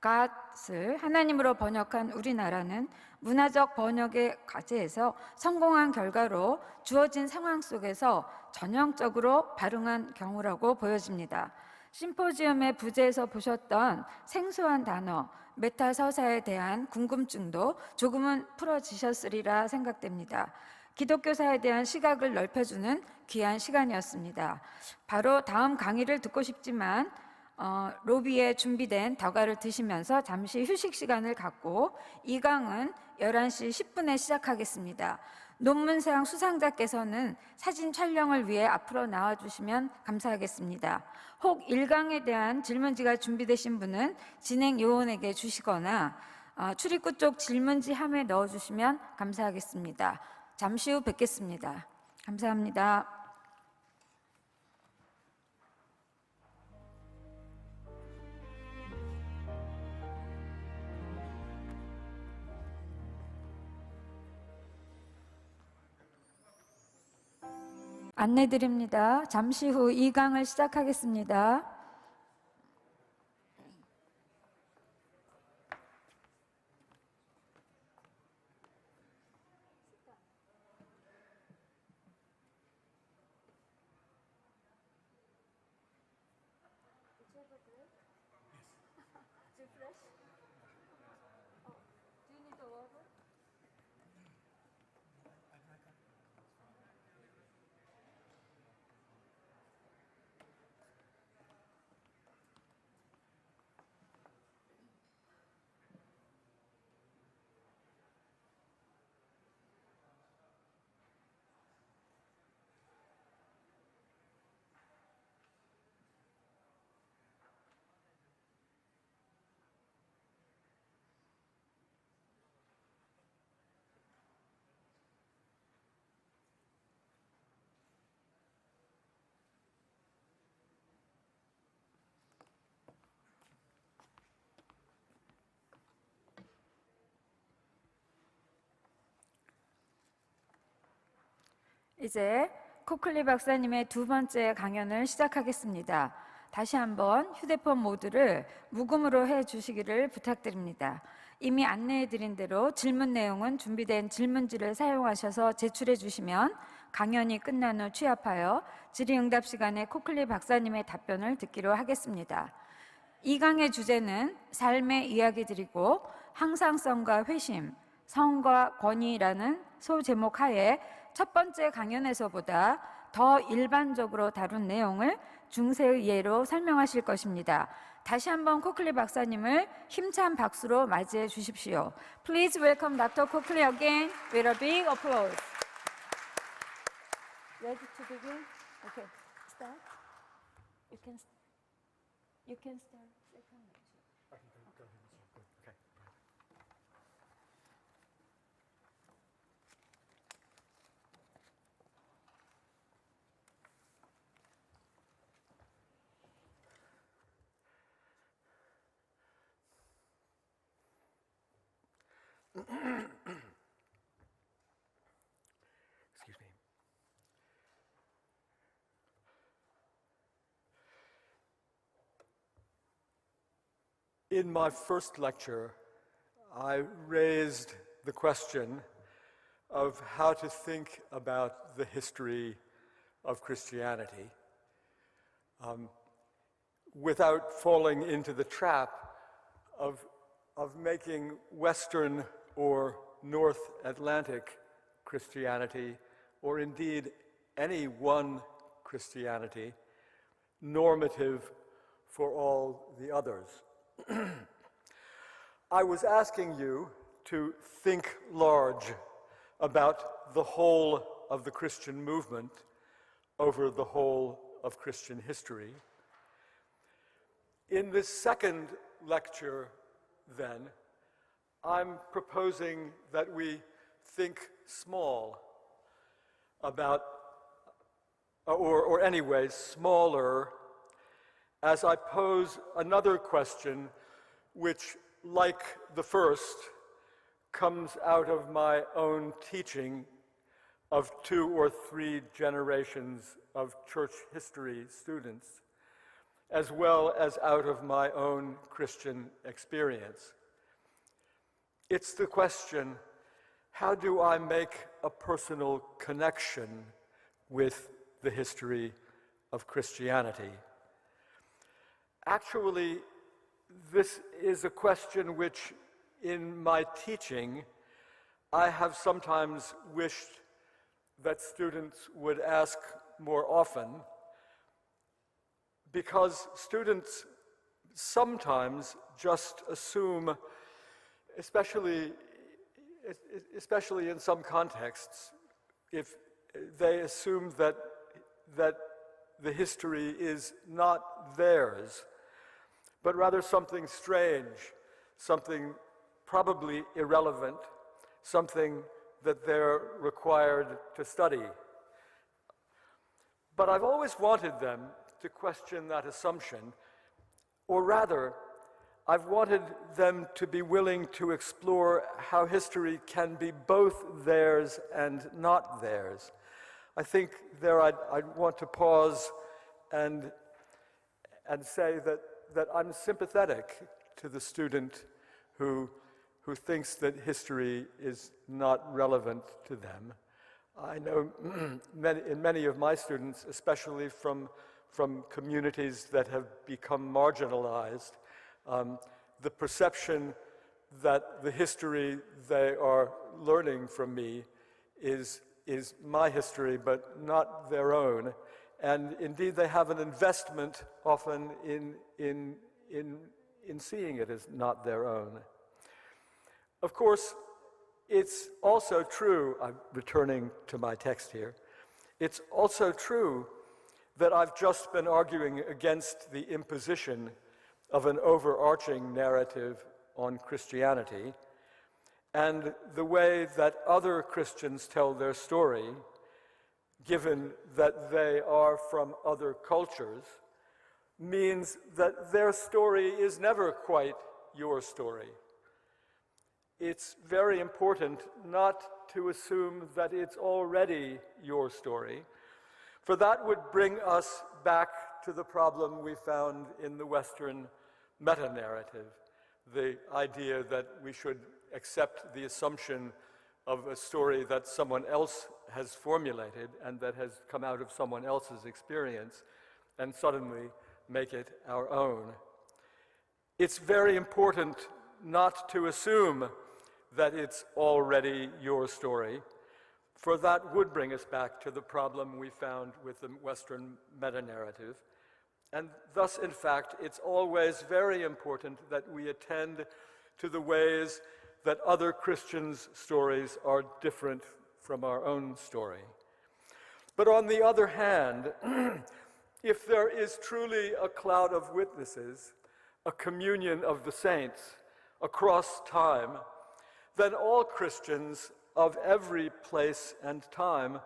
God을 하나님으로 번역한 우리나라는 문화적 번역의 과제에서 성공한 결과로 주어진 상황 속에서 전형적으로 발응한 경우라고 보여집니다. 심포지엄의 부제에서 보셨던 생소한 단어, 메타서사에 대한 궁금증도 조금은 풀어지셨으리라 생각됩니다. 기독교사에 대한 시각을 넓혀주는 귀한 시간이었습니다. 바로 다음 강의를 듣고 싶지만 로비에 준비된 다과를 드시면서 잠시 휴식 시간을 갖고 이 강은 11시 10분에 시작하겠습니다. 논문상 수상자께서는 사진 촬영을 위해 앞으로 나와주시면 감사하겠습니다. 혹 1강에 대한 질문지가 준비되신 분은 진행 요원에게 주시거나 출입구 쪽 질문지 함에 넣어주시면 감사하겠습니다. 잠시 후 뵙겠습니다. 감사합니다. 안내드립니다. 잠시 후 2강을 시작하겠습니다. 이제 코클리 박사님의 두 번째 강연을 시작하겠습니다. 다시 한번 휴대폰 모드를 무음으로 해주시기를 부탁드립니다. 이미 안내해드린 대로 질문 내용은 준비된 질문지를 사용하셔서 제출해 주시면 강연이 끝난 후 취합하여 질의응답 시간에 코클리 박사님의 답변을 듣기로 하겠습니다. 이 강의 주제는 삶의 이야기들이고 항상성과 회심, 성과 권위라는 소제목 하에 첫 번째 강연에서보다 더 일반적으로 다룬 내용을 중세의 예로 설명하실 것입니다. 다시 한번 코클리 박사님을 힘찬 박수로 맞이해 주십시오. Please welcome Dr. Coakley again with a big applause. Ready to begin? Okay, start. You can start second lecture. Okay. Excuse me. In my first lecture, I raised the question of how to think about the history of Christianity without falling into the trap of making Western or North Atlantic Christianity, or indeed any one Christianity, normative for all the others. I was asking you to think large about the whole of the Christian movement over the whole of Christian history. In this second lecture, then, I'm proposing that we think small about, or anyway, smaller, as I pose another question which, like the first, comes out of my own teaching of 2 or 3 generations of church history students, as well as out of my own Christian experience. It's the question how do I make a personal connection with the history of Christianity? Actually, this is a question which, in my teaching, I have sometimes wished that students would ask more often, because students sometimes just assume, especially in some contexts, if they assume that the history is not theirs, but rather something strange, something probably irrelevant, something that they're required to study. But I've always wanted them to question that assumption, or rather, I've wanted them to be willing to explore how history can be both theirs and not theirs. I think there I'd want to pause and say that I'm sympathetic to the student who thinks that history is not relevant to them. I know in many of my students, especially from communities that have become marginalized, the perception that the history they are learning from me is my history, but not their own. And indeed, they have an investment often in seeing it as not their own. Of course, it's also true, I'm returning to my text here, it's also true that I've just been arguing against the imposition of an overarching narrative on Christianity, and the way that other Christians tell their story, given that they are from other cultures, means that their story is never quite your story. It's very important not to assume that it's already your story, for that would bring us back to the problem we found in the Western meta-narrative, the idea that we should accept the assumption of a story that someone else has formulated and that has come out of someone else's experience and suddenly make it our own. It's very important not to assume that it's already your story, for that would bring us back to the problem we found with the Western meta-narrative. And thus, in fact, it's always very important that we attend to the ways that other Christians' stories are different from our own story. But on the other hand, if there is truly a cloud of witnesses, a communion of the saints across time, then all Christians of every place and time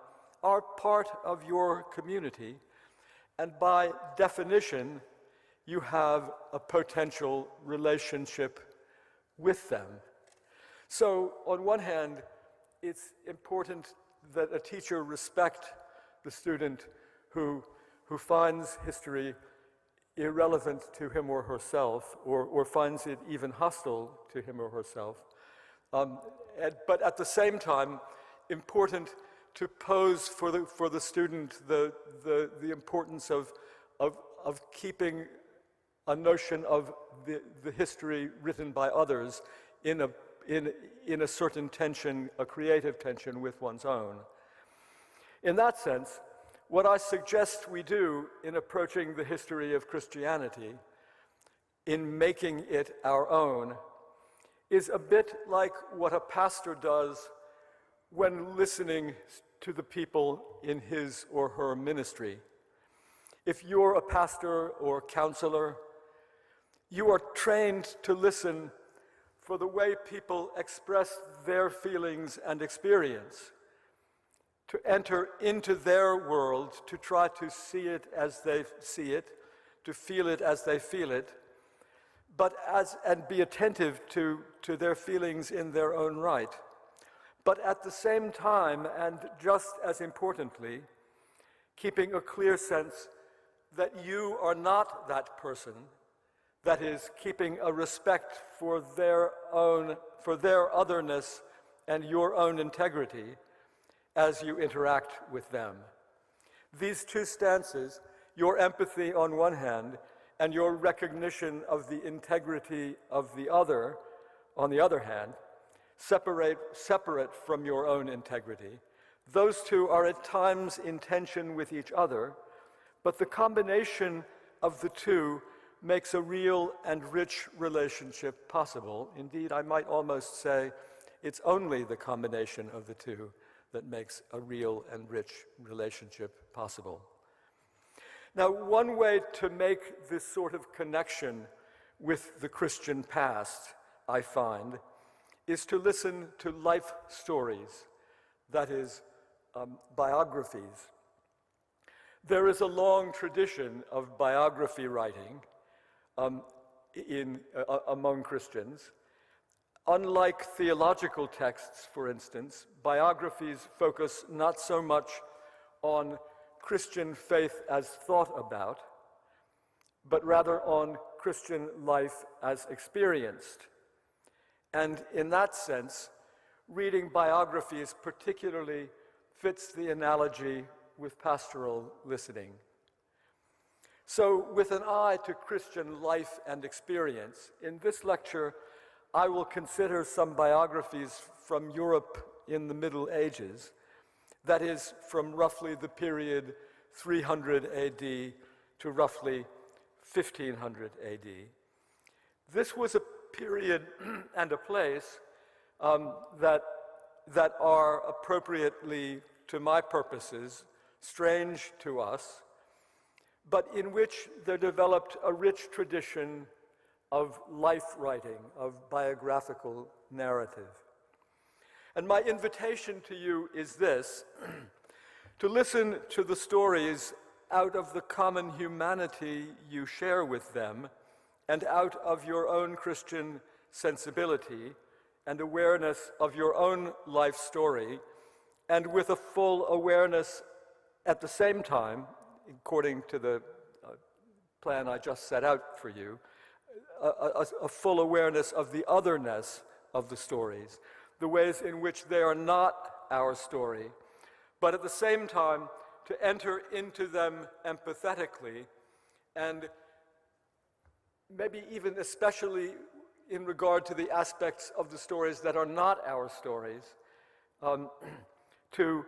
are part of your community, and by definition, you have a potential relationship with them. So, on one hand, it's important that a teacher respect the student who finds history irrelevant to him or herself, or finds it even hostile to him or herself. But at the same time, important to pose for the student the importance of keeping a notion of the history written by others in a certain tension, a creative tension with one's own. In that sense, what I suggest we do in approaching the history of Christianity, in making it our own, is a bit like what a pastor does when listening to the people in his or her ministry. If you're a pastor or counselor, you are trained to listen for the way people express their feelings and experience, to enter into their world, to try to see it as they see it, to feel it as they feel it, and be attentive to their feelings in their own right. But at the same time, and just as importantly, keeping a clear sense that you are not that person, that is, keeping a respect for their otherness and your own integrity as you interact with them. These two stances, your empathy on one hand and your recognition of the integrity of the other on the other hand, separate from your own integrity. Those two are at times in tension with each other, but the combination of the two makes a real and rich relationship possible. Indeed, I might almost say it's only the combination of the two that makes a real and rich relationship possible. Now, one way to make this sort of connection with the Christian past, I find, is to listen to life stories, that is, biographies. There is a long tradition of biography writing among Christians. Unlike theological texts, for instance, biographies focus not so much on Christian faith as thought about, but rather on Christian life as experienced. And in that sense, reading biographies particularly fits the analogy with pastoral listening. So, with an eye to Christian life and experience, in this lecture, I will consider some biographies from Europe in the Middle Ages, that is, from roughly the period 300 AD to roughly 1500 AD. This was a period and a place that are appropriately, to my purposes, strange to us, but in which there developed a rich tradition of life writing, of biographical narrative. And my invitation to you is this, to listen to the stories out of the common humanity you share with them and out of your own Christian sensibility and awareness of your own life story, and with a full awareness at the same time, according to the plan I just set out for you, a full awareness of the otherness of the stories, the ways in which they are not our story, but at the same time to enter into them empathetically, and maybe even especially in regard to the aspects of the stories that are not our stories, to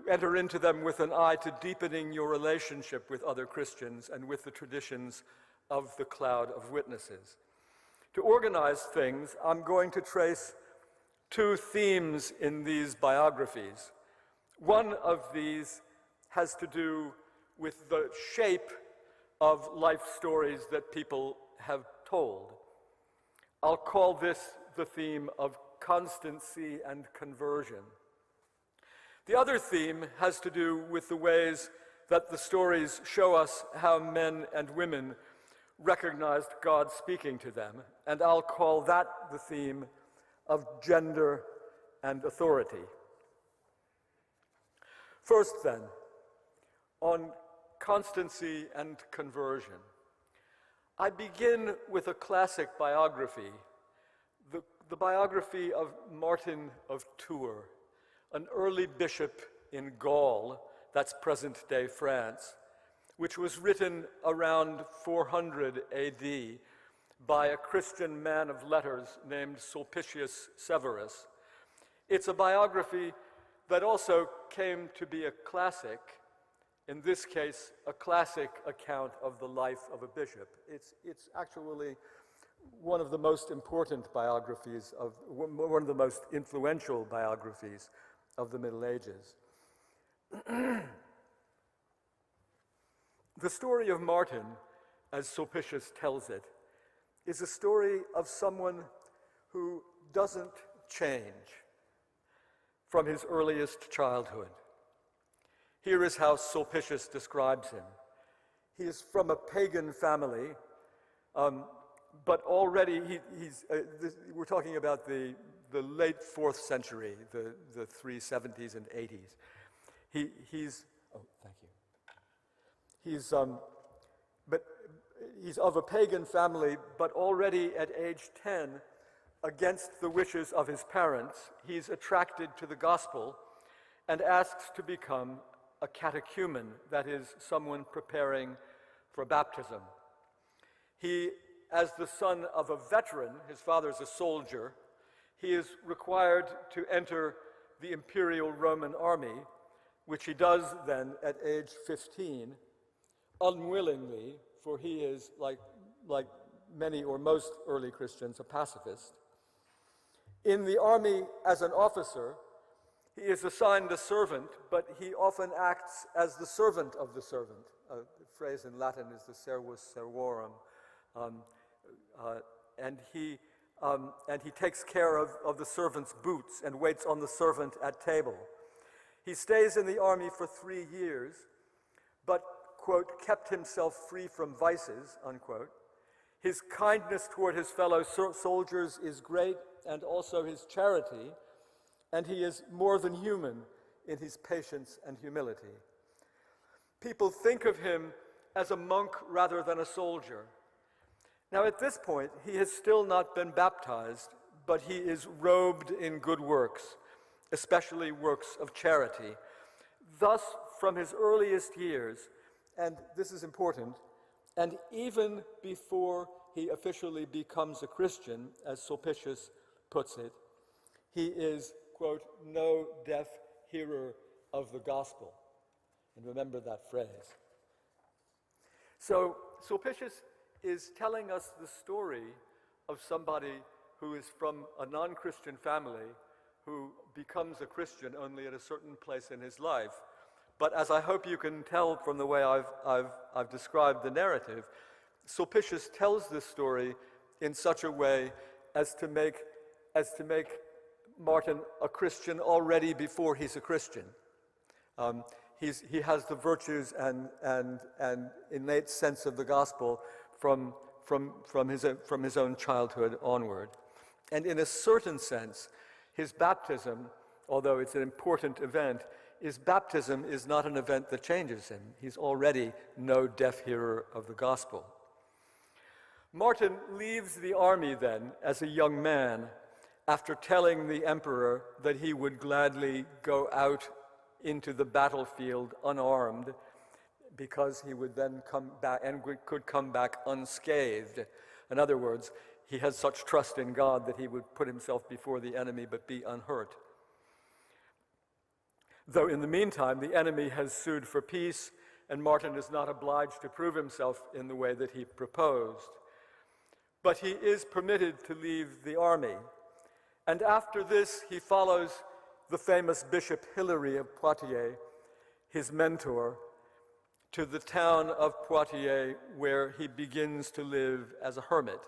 enter into them with an eye to deepening your relationship with other Christians and with the traditions of the cloud of witnesses. To organize things, I'm going to trace two themes in these biographies. One of these has to do with the shape of life stories that people have told. I'll call this the theme of constancy and conversion. The other theme has to do with the ways that the stories show us how men and women recognized God speaking to them, and I'll call that the theme of gender and authority. First then, on constancy and conversion. I begin with a classic biography, the biography of Martin of Tours, an early bishop in Gaul, that's present-day France, which was written around 400 AD by a Christian man of letters named Sulpicius Severus. It's a biography that also came to be a classic, in this case, a classic account of the life of a bishop. It's actually one of the most important biographies one of the most influential biographies of the Middle Ages. The story of Martin, as Sulpicius tells it, is a story of someone who doesn't change from his earliest childhood. Here is how Sulpicius describes him. He is from a pagan family, but already we're talking about the late 4th century, the 370s and 80s. He's of a pagan family, but already at age 10, against the wishes of his parents, he's attracted to the gospel and asks to become a catechumen, that is, someone preparing for baptism. He, as the son of a veteran, his father's a soldier, he is required to enter the imperial Roman army, which he does then at age 15, unwillingly, for he is, like many or most early Christians, a pacifist. In the army as an officer, he is assigned a servant, but he often acts as the servant of the servant. The phrase in Latin is the servus servorum. And he takes care of the servant's boots and waits on the servant at table. He stays in the army for 3 years, but, quote, kept himself free from vices, unquote. His kindness toward his fellow soldiers is great, and also his charity, and he is more than human in his patience and humility. People think of him as a monk rather than a soldier. Now, at this point, he has still not been baptized, but he is robed in good works, especially works of charity. Thus, from his earliest years, and this is important, and even before he officially becomes a Christian, as Sulpicius puts it, he is, quote, no deaf hearer of the gospel. And remember that phrase. So Sulpicius is telling us the story of somebody who is from a non-Christian family who becomes a Christian only at a certain place in his life. But as I hope you can tell from the way I've described the narrative, Sulpicius tells this story in such a way as to make Martin a Christian already before he's a Christian. He has the virtues and innate sense of the gospel from his own childhood onward. And in a certain sense, his baptism, although it's an important event, his baptism is not an event that changes him. He's already no deaf hearer of the gospel. Martin leaves the army then as a young man after telling the emperor that he would gladly go out into the battlefield unarmed because he would then come back and could come back unscathed. In other words, he has such trust in God that he would put himself before the enemy but be unhurt. Though in the meantime, the enemy has sued for peace, and Martin is not obliged to prove himself in the way that he proposed. But he is permitted to leave the army. And after this, he follows the famous Bishop Hilary of Poitiers, his mentor, to the town of Poitiers, where he begins to live as a hermit.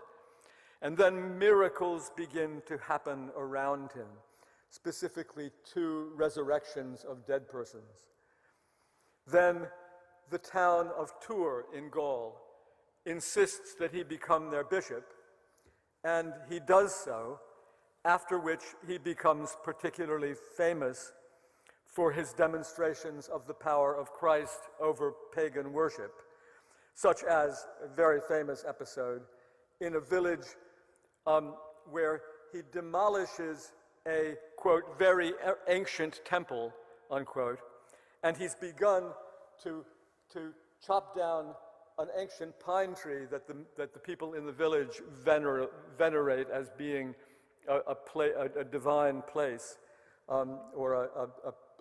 And then miracles begin to happen around him, specifically 2 resurrections of dead persons. Then the town of Tours in Gaul insists that he become their bishop, and he does so, after which he becomes particularly famous for his demonstrations of the power of Christ over pagan worship, such as a very famous episode in a village where he demolishes a, quote, very ancient temple, unquote, and he's begun to chop down an ancient pine tree that the people in the village venerate as being a divine place, or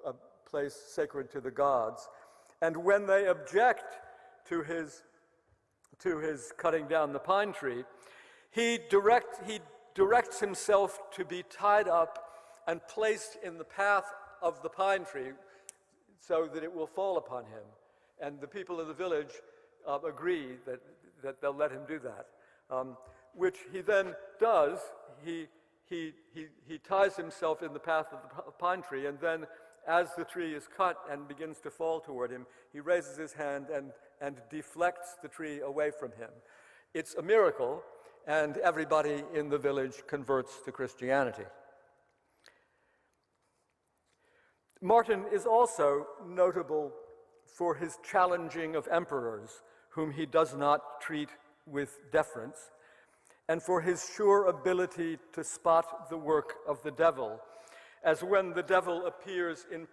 a place sacred to the gods. And when they object to his cutting down the pine tree, he directs himself to be tied up and placed in the path of the pine tree so that it will fall upon him. And the people of the village agree that they'll let him do that, which he then does. He ties himself in the path of the pine tree, and then as the tree is cut and begins to fall toward him, he raises his hand and deflects the tree away from him. It's a miracle, and everybody in the village converts to Christianity. Martin is also notable for his challenging of emperors, whom he does not treat with deference, and for his sure ability to spot the work of the devil, as when the devil appears in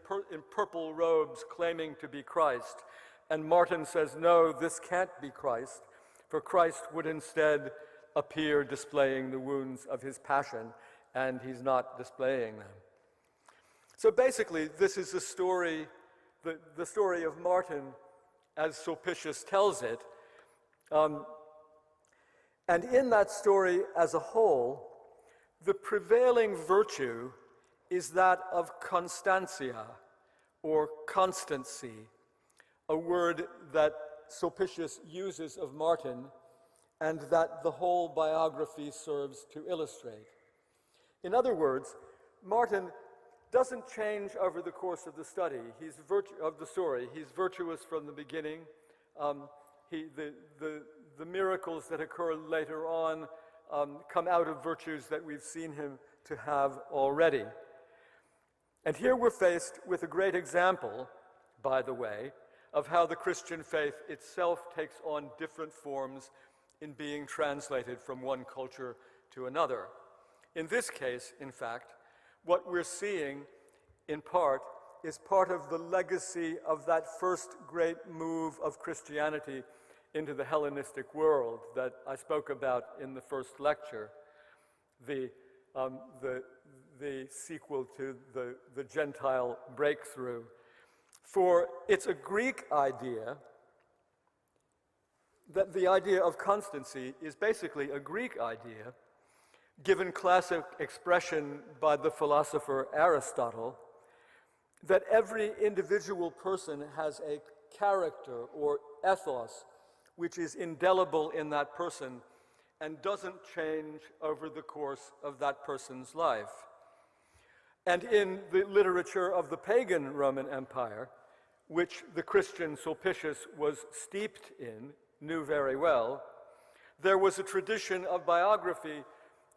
purple robes claiming to be Christ, and Martin says, no, this can't be Christ, for Christ would instead appear displaying the wounds of his passion, and he's not displaying them. So basically, this is the story of Martin as Sulpicius tells it. And in that story as a whole, the prevailing virtue is that of constantia, or constancy, a word that Sulpicius uses of Martin and that the whole biography serves to illustrate. In other words, Martin doesn't change over the course of the study. Of the story. He's virtuous from the beginning. The miracles that occur later on come out of virtues that we've seen him to have already. And here we're faced with a great example, by the way, of how the Christian faith itself takes on different forms in being translated from one culture to another. In this case, in fact, what we're seeing, in part, is part of the legacy of that first great move of Christianity into the Hellenistic world that I spoke about in the first lecture, the sequel to the Gentile breakthrough. For it's a Greek idea, that the idea of constancy is basically a Greek idea, given classic expression by the philosopher Aristotle, that every individual person has a character or ethos which is indelible in that person and doesn't change over the course of that person's life. And in the literature of the pagan Roman Empire, which the Christian Sulpicius was steeped in, knew very well, there was a tradition of biography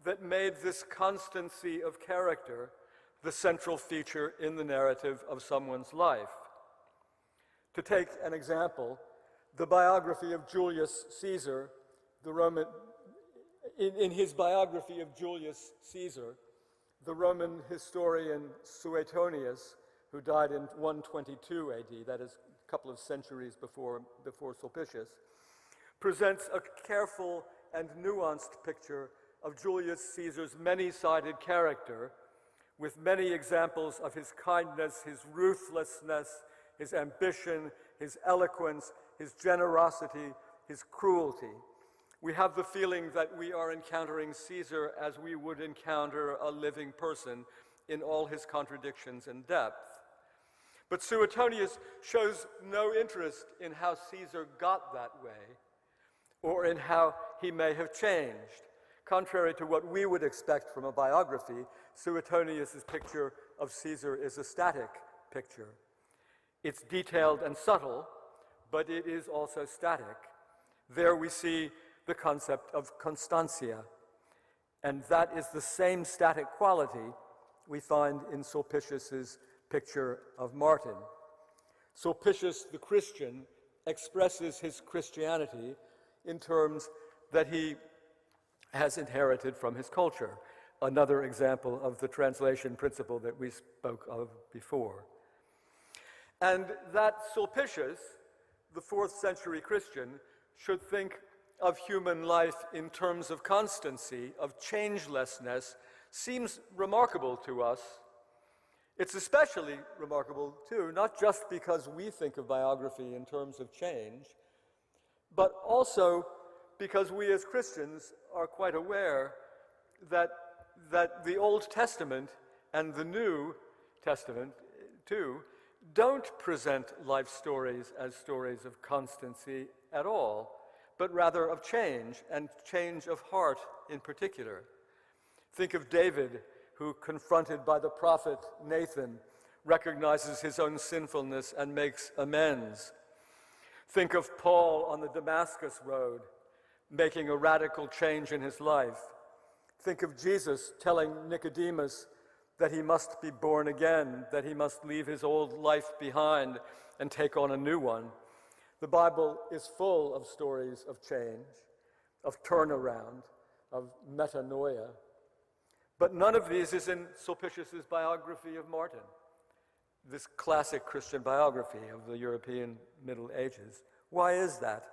that made this constancy of character the central feature in the narrative of someone's life. To take an example, the biography of Julius Caesar, in his biography of Julius Caesar, the Roman historian Suetonius, who died in 122 AD, that is a couple of centuries before Sulpicius, presents a careful and nuanced picture of Julius Caesar's many-sided character, with many examples of his kindness, his ruthlessness, his ambition, his eloquence, his generosity, his cruelty. We have the feeling that we are encountering Caesar as we would encounter a living person in all his contradictions and depth. But Suetonius shows no interest in how Caesar got that way, or in how he may have changed. Contrary to what we would expect from a biography, Suetonius' picture of Caesar is a static picture. It's detailed and subtle, but it is also static. There we see the concept of constantia, and that is the same static quality we find in Sulpicius' picture of Martin. Sulpicius, the Christian, expresses his Christianity in terms that he has inherited from his culture. Another example of the translation principle that we spoke of before. And that Sulpicius, the 4th century Christian, should think of human life in terms of constancy, of changelessness, seems remarkable to us. It's especially remarkable, too, not just because we think of biography in terms of change, but also because we as Christians are quite aware that the Old Testament and the New Testament, too, don't present life stories as stories of constancy at all, but rather of change, and change of heart in particular. Think of David, who, confronted by the prophet Nathan, recognizes his own sinfulness and makes amends. Think of Paul on the Damascus road, making a radical change in his life. Think of Jesus telling Nicodemus that he must be born again, that he must leave his old life behind and take on a new one. The Bible is full of stories of change, of turnaround, of metanoia. But none of these is in Sulpicius's biography of Martin, this classic Christian biography of the European Middle Ages. Why is that?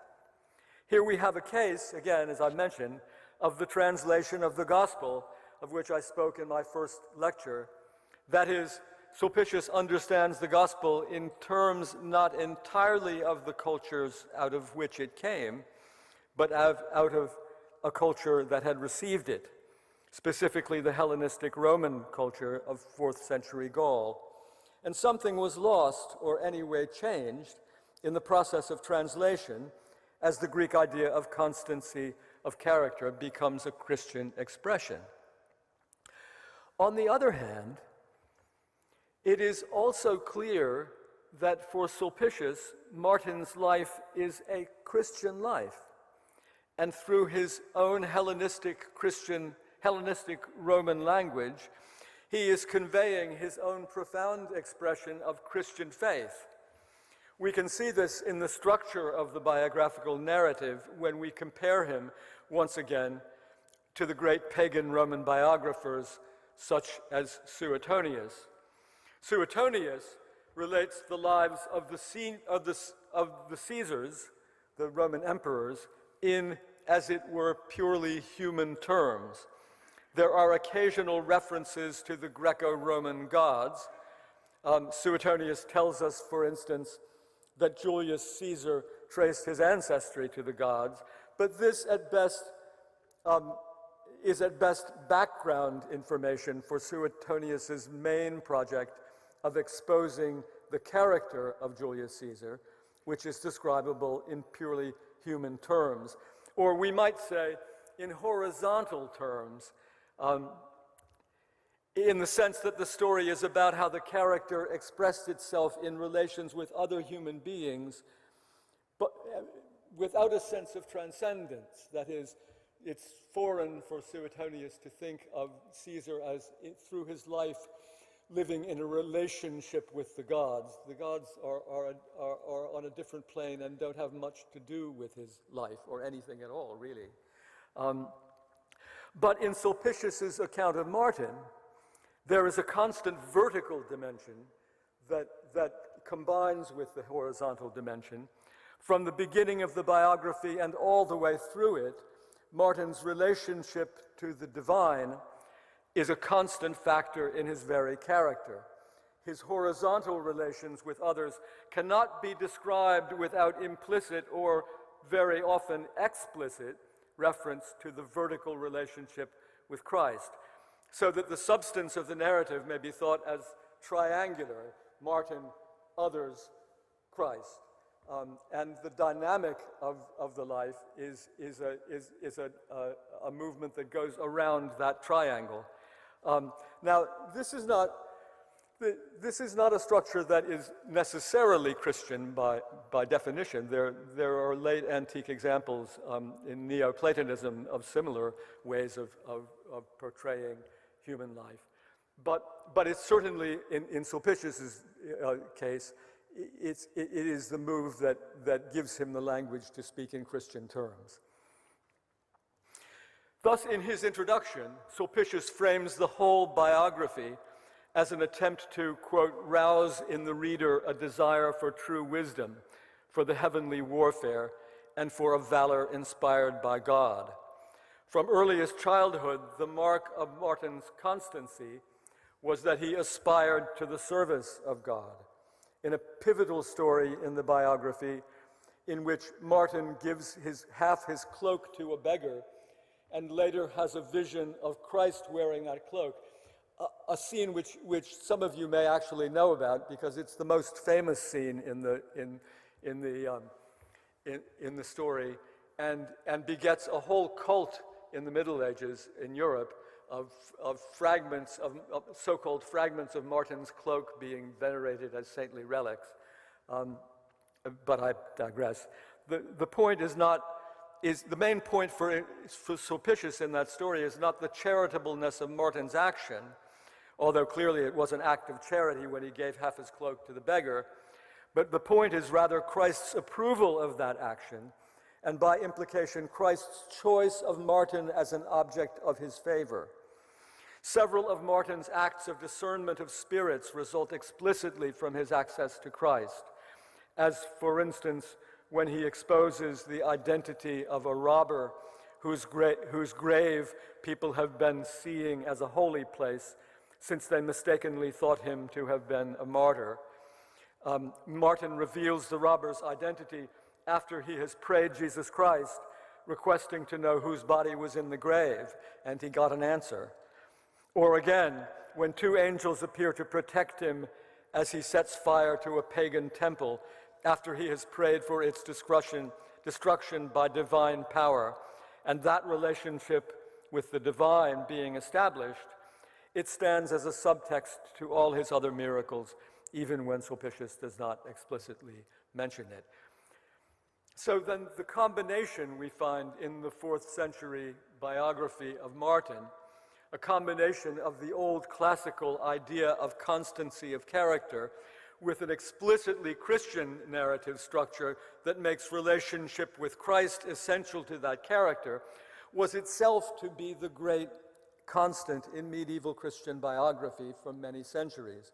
Here we have a case, again, as I mentioned, of the translation of the gospel, of which I spoke in my first lecture. That is, Sulpicius understands the gospel in terms not entirely of the cultures out of which it came, but out of a culture that had received it, specifically the Hellenistic Roman culture of 4th century Gaul. And something was lost, or anyway changed, in the process of translation, as the Greek idea of constancy of character becomes a Christian expression. On the other hand, it is also clear that for Sulpicius, Martin's life is a Christian life. And through his own Hellenistic Roman language, he is conveying his own profound expression of Christian faith. We can see this in the structure of the biographical narrative when we compare him, once again, to the great pagan Roman biographers such as Suetonius. Suetonius relates the lives of the Caesars, the Roman emperors, in, as it were, purely human terms. There are occasional references to the Greco-Roman gods. Suetonius tells us, for instance, that Julius Caesar traced his ancestry to the gods, but this at best is at best background information for Suetonius's main project of exposing the character of Julius Caesar, which is describable in purely human terms. Or we might say in horizontal terms, in the sense that the story is about how the character expressed itself in relations with other human beings, but without a sense of transcendence. That is, it's foreign for Suetonius to think of Caesar as, through his life, living in a relationship with the gods. The gods are on a different plane and don't have much to do with his life, or anything at all, really. But in Sulpicius's account of Martin, there is a constant vertical dimension that combines with the horizontal dimension. From the beginning of the biography and all the way through it, Martin's relationship to the divine is a constant factor in his very character. His horizontal relations with others cannot be described without implicit or very often explicit reference to the vertical relationship with Christ, so that the substance of the narrative may be thought as triangular: Martin, others, Christ. And the dynamic of the life is a movement that goes around that triangle. Now, this is not a structure that is necessarily Christian by definition. There are late antique examples in Neoplatonism of similar ways of portraying human life. But it's certainly, in Sulpicius's case, it is the move that gives him the language to speak in Christian terms. Thus, in his introduction, Sulpicius frames the whole biography as an attempt to, quote, rouse in the reader a desire for true wisdom, for the heavenly warfare, and for a valor inspired by God. From earliest childhood, the mark of Martin's constancy was that he aspired to the service of God. In a pivotal story in the biography, in which Martin gives half his cloak to a beggar, and later has a vision of Christ wearing that cloak, a scene which some of you may actually know about, because it's the most famous scene in the story, and begets a whole cult in the Middle Ages in Europe of fragments of so-called fragments of Martin's cloak being venerated as saintly relics. But I digress. The point is not. The main point for Sulpicius in that story is not the charitableness of Martin's action, although clearly it was an act of charity when he gave half his cloak to the beggar, but the point is rather Christ's approval of that action and by implication, Christ's choice of Martin as an object of his favor. Several of Martin's acts of discernment of spirits result explicitly from his access to Christ, as, for instance, when he exposes the identity of a robber whose grave people have been seeing as a holy place since they mistakenly thought him to have been a martyr. Martin reveals the robber's identity after he has prayed Jesus Christ, requesting to know whose body was in the grave, and he got an answer. Or again, when two angels appear to protect him as he sets fire to a pagan temple after he has prayed for its destruction by divine power, and that relationship with the divine being established, it stands as a subtext to all his other miracles, even when Sulpicius does not explicitly mention it. So then the combination we find in the 4th century biography of Martin, a combination of the old classical idea of constancy of character with an explicitly Christian narrative structure that makes relationship with Christ essential to that character, was itself to be the great constant in medieval Christian biography for many centuries.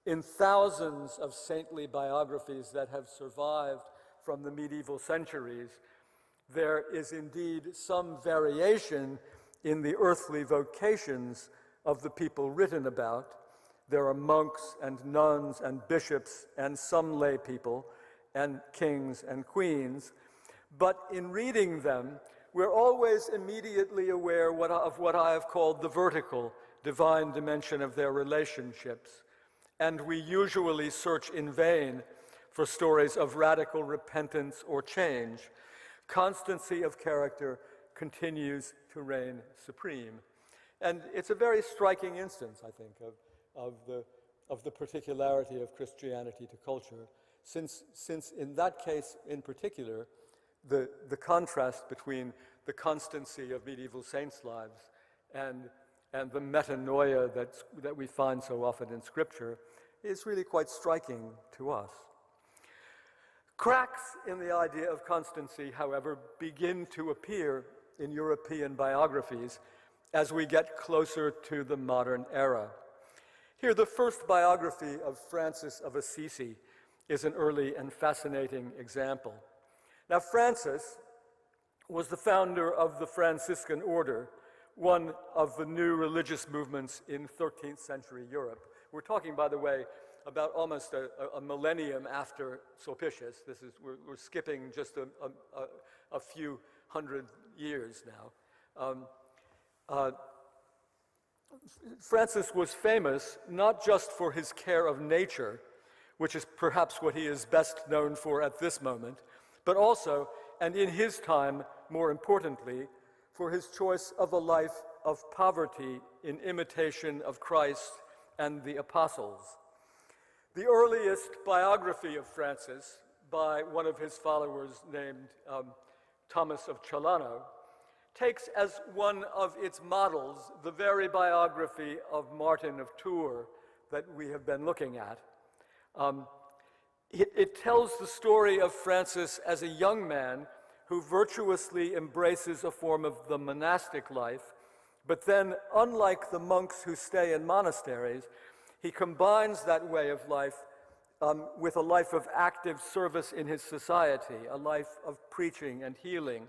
In thousands of saintly biographies that have survived from the medieval centuries, there is indeed some variation in the earthly vocations of the people written about. There are monks and nuns and bishops and some lay people and kings and queens, but in reading them, we're always immediately aware of what I have called the vertical, divine dimension of their relationships, and we usually search in vain for stories of radical repentance or change. Constancy of character continues to reign supreme. And it's a very striking instance, I think, of the particularity of Christianity to culture, since in that case in particular, the contrast between the constancy of medieval saints' lives and the metanoia that we find so often in Scripture is really quite striking to us. Cracks in the idea of constancy, however, begin to appear in European biographies as we get closer to the modern era. Here, the first biography of Francis of Assisi is an early and fascinating example. Now, Francis was the founder of the Franciscan order, one of the new religious movements in 13th century Europe. We're talking, by the way, about almost a millennium after Sulpicius. We're skipping just a few hundred years now. Francis was famous not just for his care of nature, which is perhaps what he is best known for at this moment, but also, and in his time more importantly, for his choice of a life of poverty in imitation of Christ and the apostles. The earliest biography of Francis by one of his followers named Thomas of Celano takes as one of its models the very biography of Martin of Tours that we have been looking at. It tells the story of Francis as a young man who virtuously embraces a form of the monastic life, but then, unlike the monks who stay in monasteries, he combines that way of life with a life of active service in his society, a life of preaching and healing.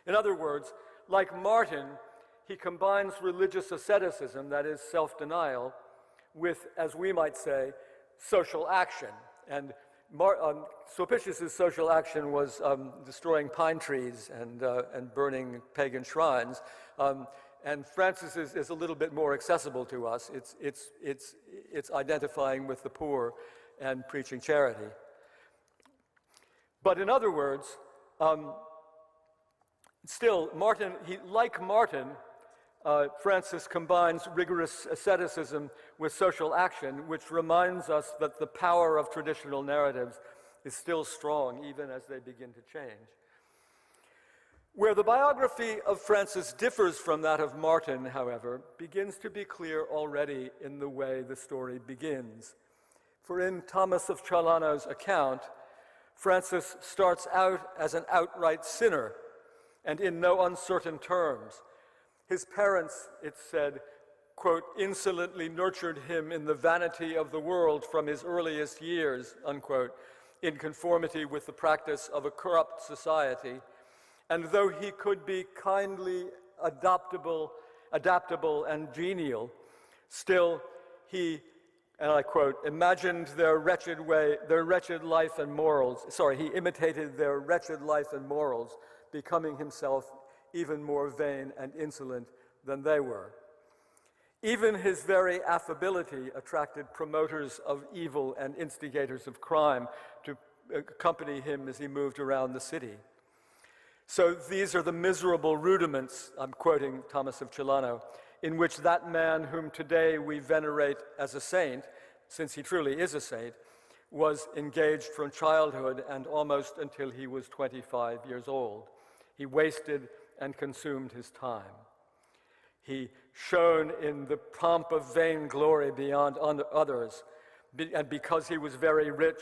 In other words, like Martin, he combines religious asceticism, that is self-denial, with, as we might say, social action. And Sulpicius's social action was destroying pine trees and burning pagan shrines. And Francis is a little bit more accessible to us. It's identifying with the poor and preaching charity. But in other words, still, like Martin, Francis combines rigorous asceticism with social action, which reminds us that the power of traditional narratives is still strong, even as they begin to change. Where the biography of Francis differs from that of Martin, however, begins to be clear already in the way the story begins. For in Thomas of Celano's account, Francis starts out as an outright sinner and in no uncertain terms. His parents, it's said, quote, insolently nurtured him in the vanity of the world from his earliest years, unquote, in conformity with the practice of a corrupt society. And though he could be kindly adaptable and genial, still he, and I quote, imagined their wretched life and morals. He imitated their wretched life and morals, becoming himself even more vain and insolent than they were. Even his very affability attracted promoters of evil and instigators of crime to accompany him as he moved around the city. So these are the miserable rudiments, I'm quoting Thomas of Celano, in which that man whom today we venerate as a saint, since he truly is a saint, was engaged from childhood and almost until he was 25 years old. He wasted and consumed his time. He shone in the pomp of vain glory beyond others, and because he was very rich,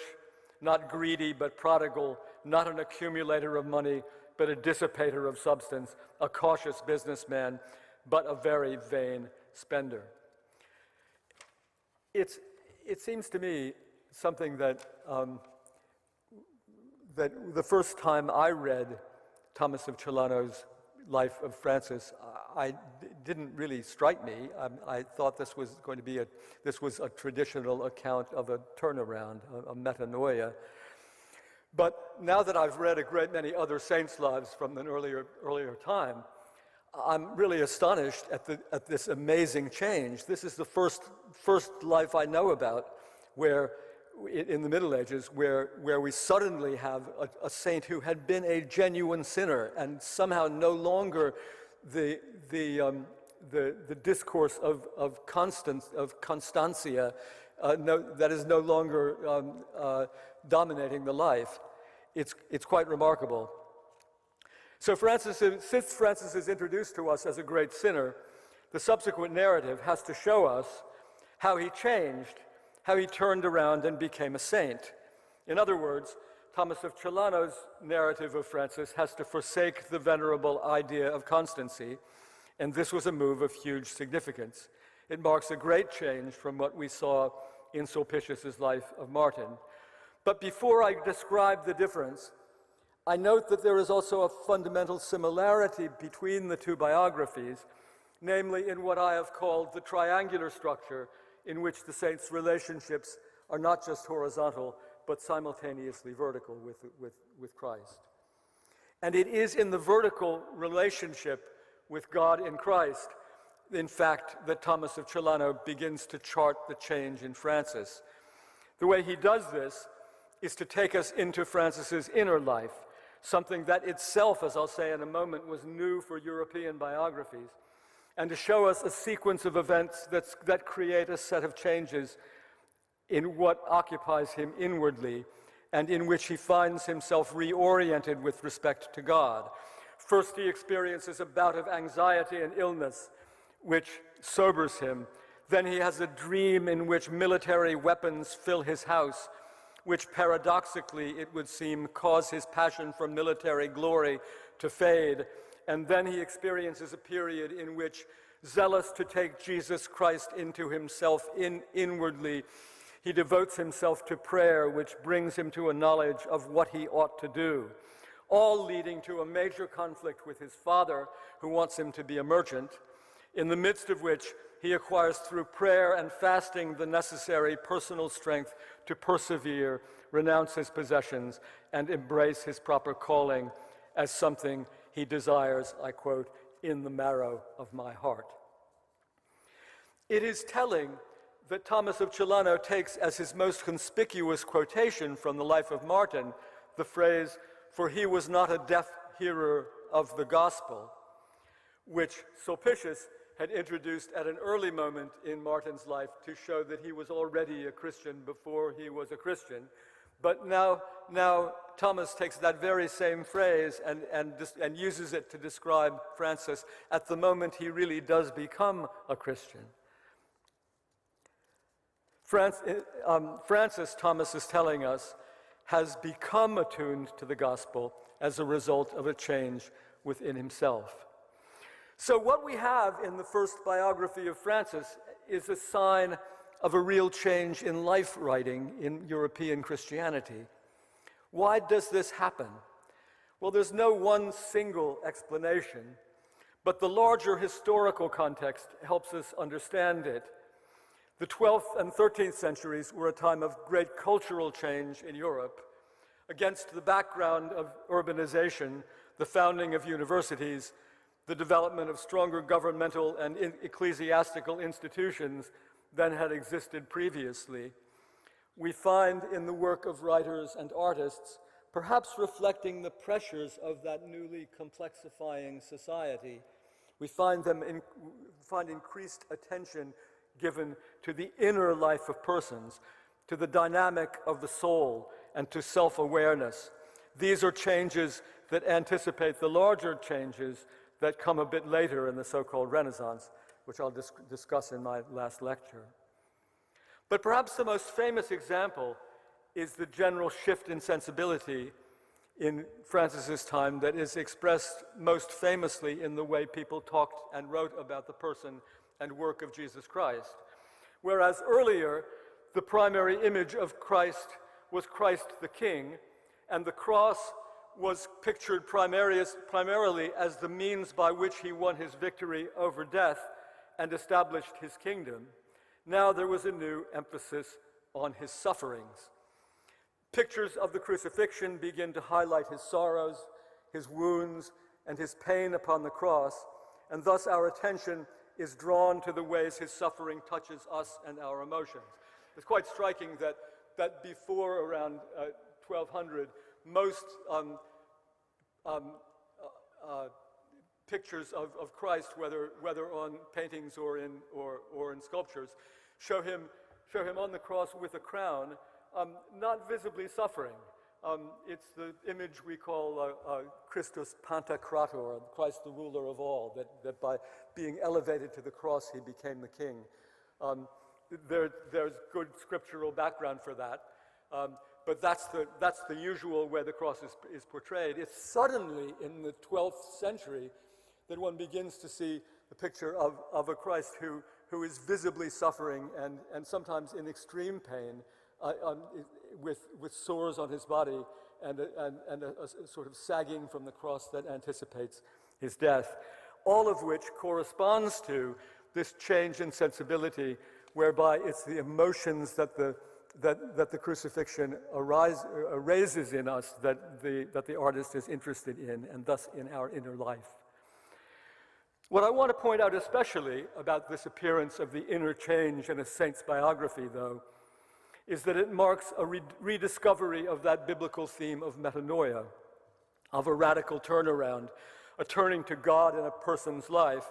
not greedy but prodigal, not an accumulator of money, but a dissipator of substance, a cautious businessman, but a very vain spender. It seems to me something that the first time I read Thomas of Celano's Life of Francis, didn't really strike me. I thought this was going to be a traditional account of a turnaround, a metanoia. But now that I've read a great many other saints' lives from an earlier time, I'm really astonished at this amazing change. This is the first life I know about where, in the Middle Ages, where we suddenly have a saint who had been a genuine sinner and somehow no longer the discourse of constancia that is no longer dominating the life. It's quite remarkable. So since Francis is introduced to us as a great sinner, the subsequent narrative has to show us how he changed, how he turned around and became a saint. In other words, Thomas of Celano's narrative of Francis has to forsake the venerable idea of constancy, and this was a move of huge significance. It marks a great change from what we saw in Sulpicius's Life of Martin. But before I describe the difference, I note that there is also a fundamental similarity between the two biographies, namely in what I have called the triangular structure in which the saints' relationships are not just horizontal, but simultaneously vertical with Christ. And it is in the vertical relationship with God in Christ, in fact, that Thomas of Celano begins to chart the change in Francis. The way he does this is to take us into Francis's inner life, something that itself, as I'll say in a moment, was new for European biographies, and to show us a sequence of events that create a set of changes in what occupies him inwardly and in which he finds himself reoriented with respect to God. First, he experiences a bout of anxiety and illness, which sobers him. Then he has a dream in which military weapons fill his house, which paradoxically, it would seem, cause his passion for military glory to fade. And then he experiences a period in which, zealous to take Jesus Christ into himself inwardly, he devotes himself to prayer, which brings him to a knowledge of what he ought to do, all leading to a major conflict with his father, who wants him to be a merchant, in the midst of which he acquires through prayer and fasting the necessary personal strength to persevere, renounce his possessions, and embrace his proper calling as something he desires, I quote, in the marrow of my heart. It is telling that Thomas of Celano takes as his most conspicuous quotation from the Life of Martin the phrase, "For he was not a deaf hearer of the gospel," which Sulpicius had introduced at an early moment in Martin's life to show that he was already a Christian before he was a Christian. But now Thomas takes that very same phrase and uses it to describe Francis at the moment he really does become a Christian. Francis, Thomas is telling us, has become attuned to the gospel as a result of a change within himself. So what we have in the first biography of Francis is a sign of a real change in life writing in European Christianity. Why does this happen? Well, there's no one single explanation, but the larger historical context helps us understand it. The 12th and 13th centuries were a time of great cultural change in Europe. Against the background of urbanization, the founding of universities, the development of stronger governmental and ecclesiastical institutions than had existed previously, we find in the work of writers and artists, perhaps reflecting the pressures of that newly complexifying society, we find increased attention given to the inner life of persons, to the dynamic of the soul, and to self-awareness. These are changes that anticipate the larger changes that come a bit later in the so-called Renaissance, which I'll discuss in my last lecture. But perhaps the most famous example is the general shift in sensibility in Francis's time that is expressed most famously in the way people talked and wrote about the person and work of Jesus Christ. Whereas earlier, the primary image of Christ was Christ the King, and the cross was pictured primarily as the means by which he won his victory over death and established his kingdom. Now there was a new emphasis on his sufferings. Pictures of the crucifixion begin to highlight his sorrows, his wounds, and his pain upon the cross, and thus our attention is drawn to the ways his suffering touches us and our emotions. It's quite striking that before around 1200, most pictures of Christ, whether on paintings or in sculptures, show him on the cross with a crown, not visibly suffering. It's the image we call Christus Pantocrator, Christ the ruler of all, that by being elevated to the cross he became the king. There's good scriptural background for that, but that's the usual way the cross is portrayed. It's suddenly in the 12th century that one begins to see the picture of a Christ who is visibly suffering and sometimes in extreme pain, with sores on his body and a sort of sagging from the cross that anticipates his death, all of which corresponds to this change in sensibility, whereby it's the emotions that the crucifixion raises in us that the artist is interested in, and thus in our inner life. What I want to point out especially about this appearance of the inner change in a saint's biography, though, is that it marks a rediscovery of that biblical theme of metanoia, of a radical turnaround, a turning to God in a person's life,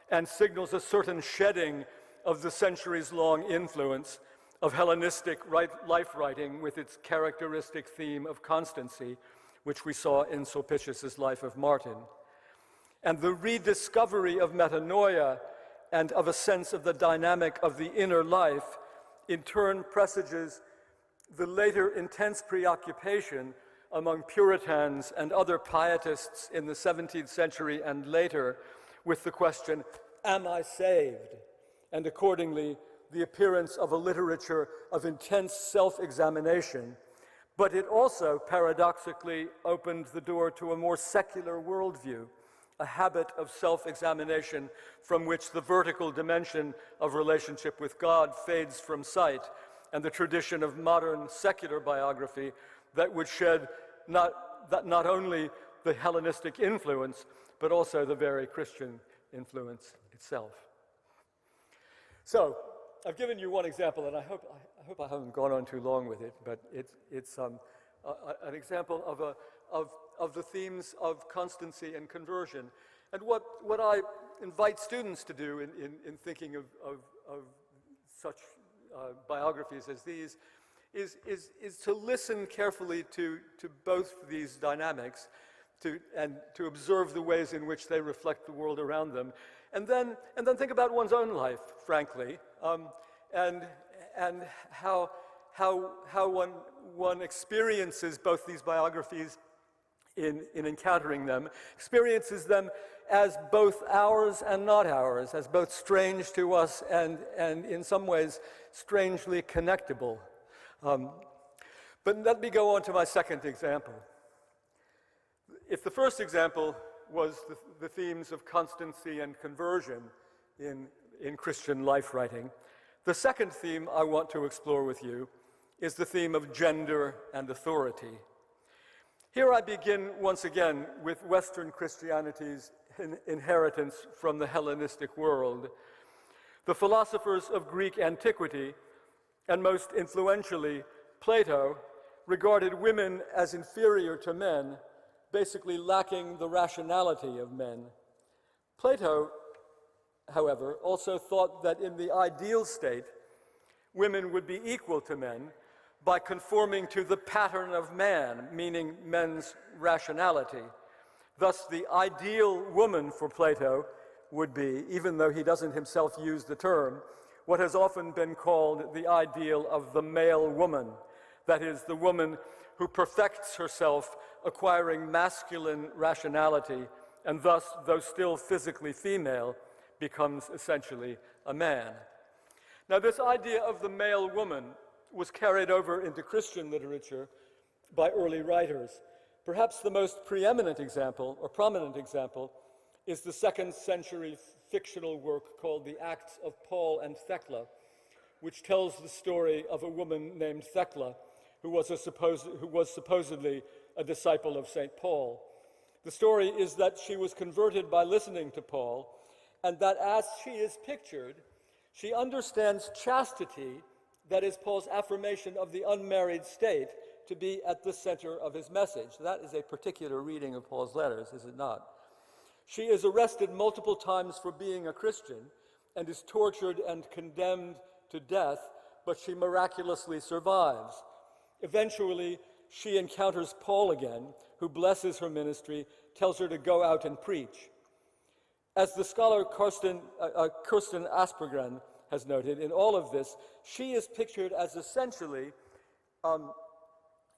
and signals a certain shedding of the centuries-long influence of Hellenistic life writing with its characteristic theme of constancy, which we saw in Sulpicius's Life of Martin. And the rediscovery of metanoia and of a sense of the dynamic of the inner life in turn presages the later intense preoccupation among Puritans and other pietists in the 17th century and later with the question, am I saved? And accordingly, the appearance of a literature of intense self-examination, but it also paradoxically opened the door to a more secular worldview, a habit of self-examination from which the vertical dimension of relationship with God fades from sight, and the tradition of modern secular biography that would shed not only the Hellenistic influence, but also the very Christian influence itself. So, I've given you one example, and I hope I haven't gone on too long with it, but it's an example of the themes of constancy and conversion. And what I invite students to do in thinking of such biographies as these is to listen carefully to both these dynamics, and to observe the ways in which they reflect the world around them, and then think about one's own life, frankly, and how one experiences both these biographies in encountering them, experiences them as both ours and not ours, as both strange to us and in some ways strangely connectable. But let me go on to my second example. If the first example was the themes of constancy and conversion in Christian life writing, the second theme I want to explore with you is the theme of gender and authority. Here I begin once again with Western Christianity's inheritance from the Hellenistic world. The philosophers of Greek antiquity, and most influentially Plato, regarded women as inferior to men, basically lacking the rationality of men. Plato, however, also thought that in the ideal state, women would be equal to men by conforming to the pattern of man, meaning men's rationality. Thus, the ideal woman for Plato would be, even though he doesn't himself use the term, what has often been called the ideal of the male woman. That is, the woman who perfects herself, acquiring masculine rationality, and thus, though still physically female, becomes essentially a man. Now, this idea of the male woman was carried over into Christian literature by early writers. Perhaps the most preeminent example, or prominent example, is the 2nd century fictional work called The Acts of Paul and Thecla, which tells the story of a woman named Thecla, who was supposedly a disciple of St. Paul. The story is that she was converted by listening to Paul, and that as she is pictured, she understands chastity, that is Paul's affirmation of the unmarried state, to be at the center of his message. That is a particular reading of Paul's letters, is it not? She is arrested multiple times for being a Christian and is tortured and condemned to death, but she miraculously survives. Eventually, she encounters Paul again, who blesses her ministry, tells her to go out and preach. As the scholar Kirsten Aspergren has noted, in all of this, she is pictured as essentially,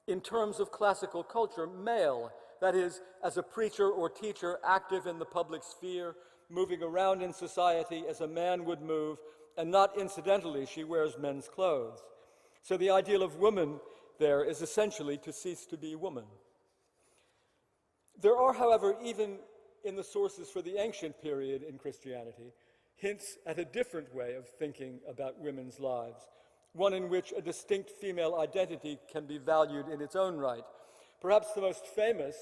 in terms of classical culture, male. That is, as a preacher or teacher active in the public sphere, moving around in society as a man would move, and not incidentally, she wears men's clothes. So the ideal of woman there is essentially to cease to be woman. There are, however, even in the sources for the ancient period in Christianity, hints at a different way of thinking about women's lives, one in which a distinct female identity can be valued in its own right. Perhaps the most famous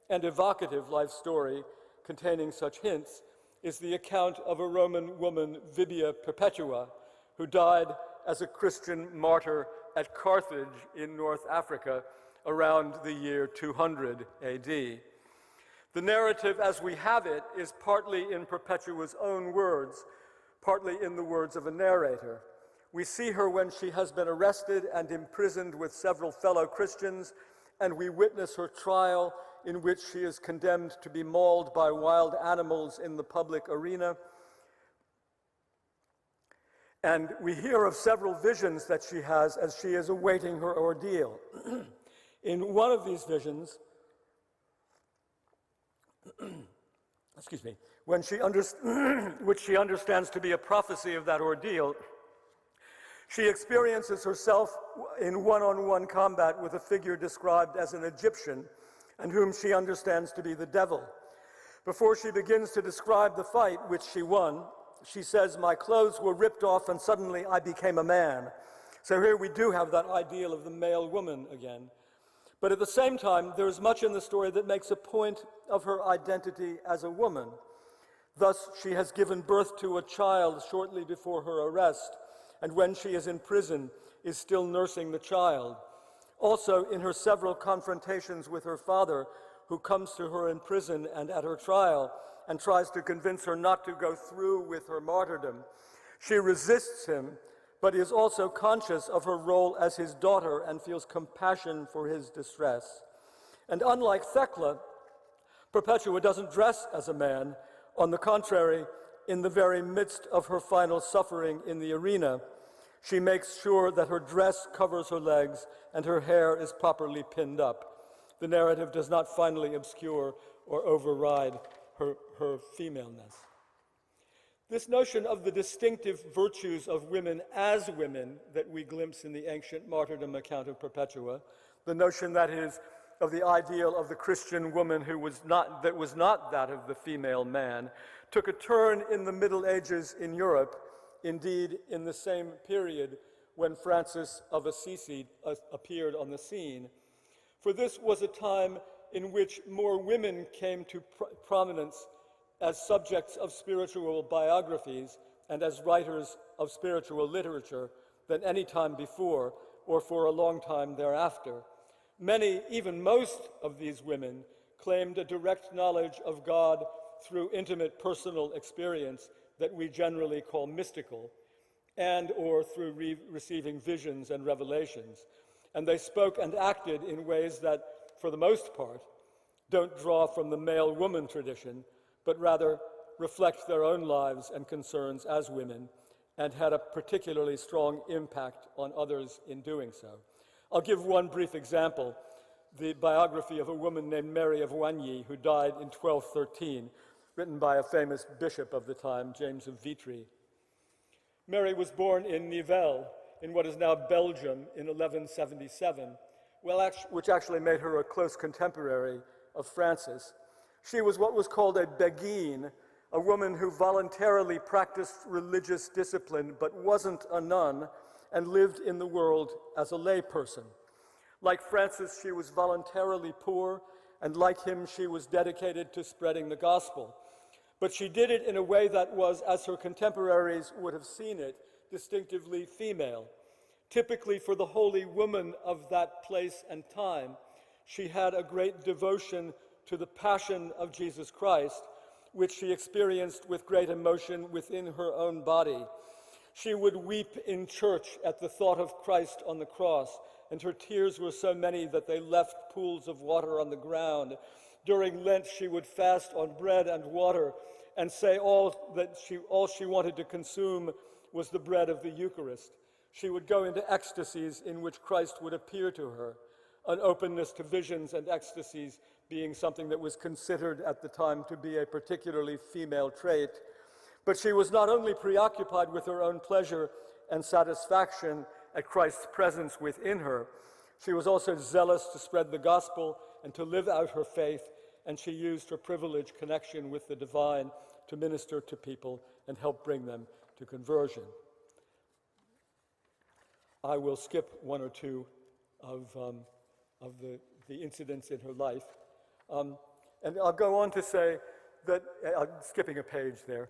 and evocative life story containing such hints is the account of a Roman woman, Vibia Perpetua, who died as a Christian martyr at Carthage in North Africa around the year 200 AD. The narrative as we have it is partly in Perpetua's own words, partly in the words of a narrator. We see her when she has been arrested and imprisoned with several fellow Christians, and we witness her trial in which she is condemned to be mauled by wild animals in the public arena. And we hear of several visions that she has as she is awaiting her ordeal. In one of these visions, which she understands to be a prophecy of that ordeal, she experiences herself in one-on-one combat with a figure described as an Egyptian and whom she understands to be the devil. Before she begins to describe the fight, which she won, she says, "My clothes were ripped off and suddenly I became a man." So here we do have that ideal of the male woman again. But at the same time, there is much in the story that makes a point of her identity as a woman. Thus, she has given birth to a child shortly before her arrest, and when she is in prison, is still nursing the child. Also, in her several confrontations with her father, who comes to her in prison and at her trial, and tries to convince her not to go through with her martyrdom, she resists him, but is also conscious of her role as his daughter and feels compassion for his distress. And unlike Thecla, Perpetua doesn't dress as a man. On the contrary, in the very midst of her final suffering in the arena, She makes sure that her dress covers her legs and her hair is properly pinned up. The narrative does not finally obscure or override her femaleness. This notion of the distinctive virtues of women as women that we glimpse in the ancient martyrdom account of Perpetua, the notion that is of the ideal of the Christian woman who was not that of the female man, took a turn in the Middle Ages in Europe, indeed in the same period when Francis of Assisi appeared on the scene. For this was a time in which more women came to prominence as subjects of spiritual biographies and as writers of spiritual literature than any time before or for a long time thereafter. Many, even most of these women, claimed a direct knowledge of God through intimate personal experience that we generally call mystical, and or through receiving visions and revelations. And they spoke and acted in ways that, for the most part, don't draw from the male-woman tradition, but rather reflect their own lives and concerns as women, and had a particularly strong impact on others in doing so. I'll give one brief example, the biography of a woman named Mary of Oigny, who died in 1213, written by a famous bishop of the time, James of Vitry. Mary was born in Nivelles, in what is now Belgium, in 1177, which actually made her a close contemporary of Francis. She was what was called a beguine, a woman who voluntarily practiced religious discipline but wasn't a nun and lived in the world as a layperson. Like Francis, she was voluntarily poor, and like him, she was dedicated to spreading the gospel. But she did it in a way that was, as her contemporaries would have seen it, distinctively female. Typically for the holy woman of that place and time, she had a great devotion to the passion of Jesus Christ, which she experienced with great emotion within her own body. She would weep in church at the thought of Christ on the cross, and her tears were so many that they left pools of water on the ground. During Lent, she would fast on bread and water and say all she wanted to consume was the bread of the Eucharist. She would go into ecstasies in which Christ would appear to her, an openness to visions and ecstasies being something that was considered at the time to be a particularly female trait. But she was not only preoccupied with her own pleasure and satisfaction at Christ's presence within her, she was also zealous to spread the gospel and to live out her faith, and she used her privileged connection with the divine to minister to people and help bring them to conversion. I will skip one or two of the incidents in her life. And I'll go on to say that, skipping a page there,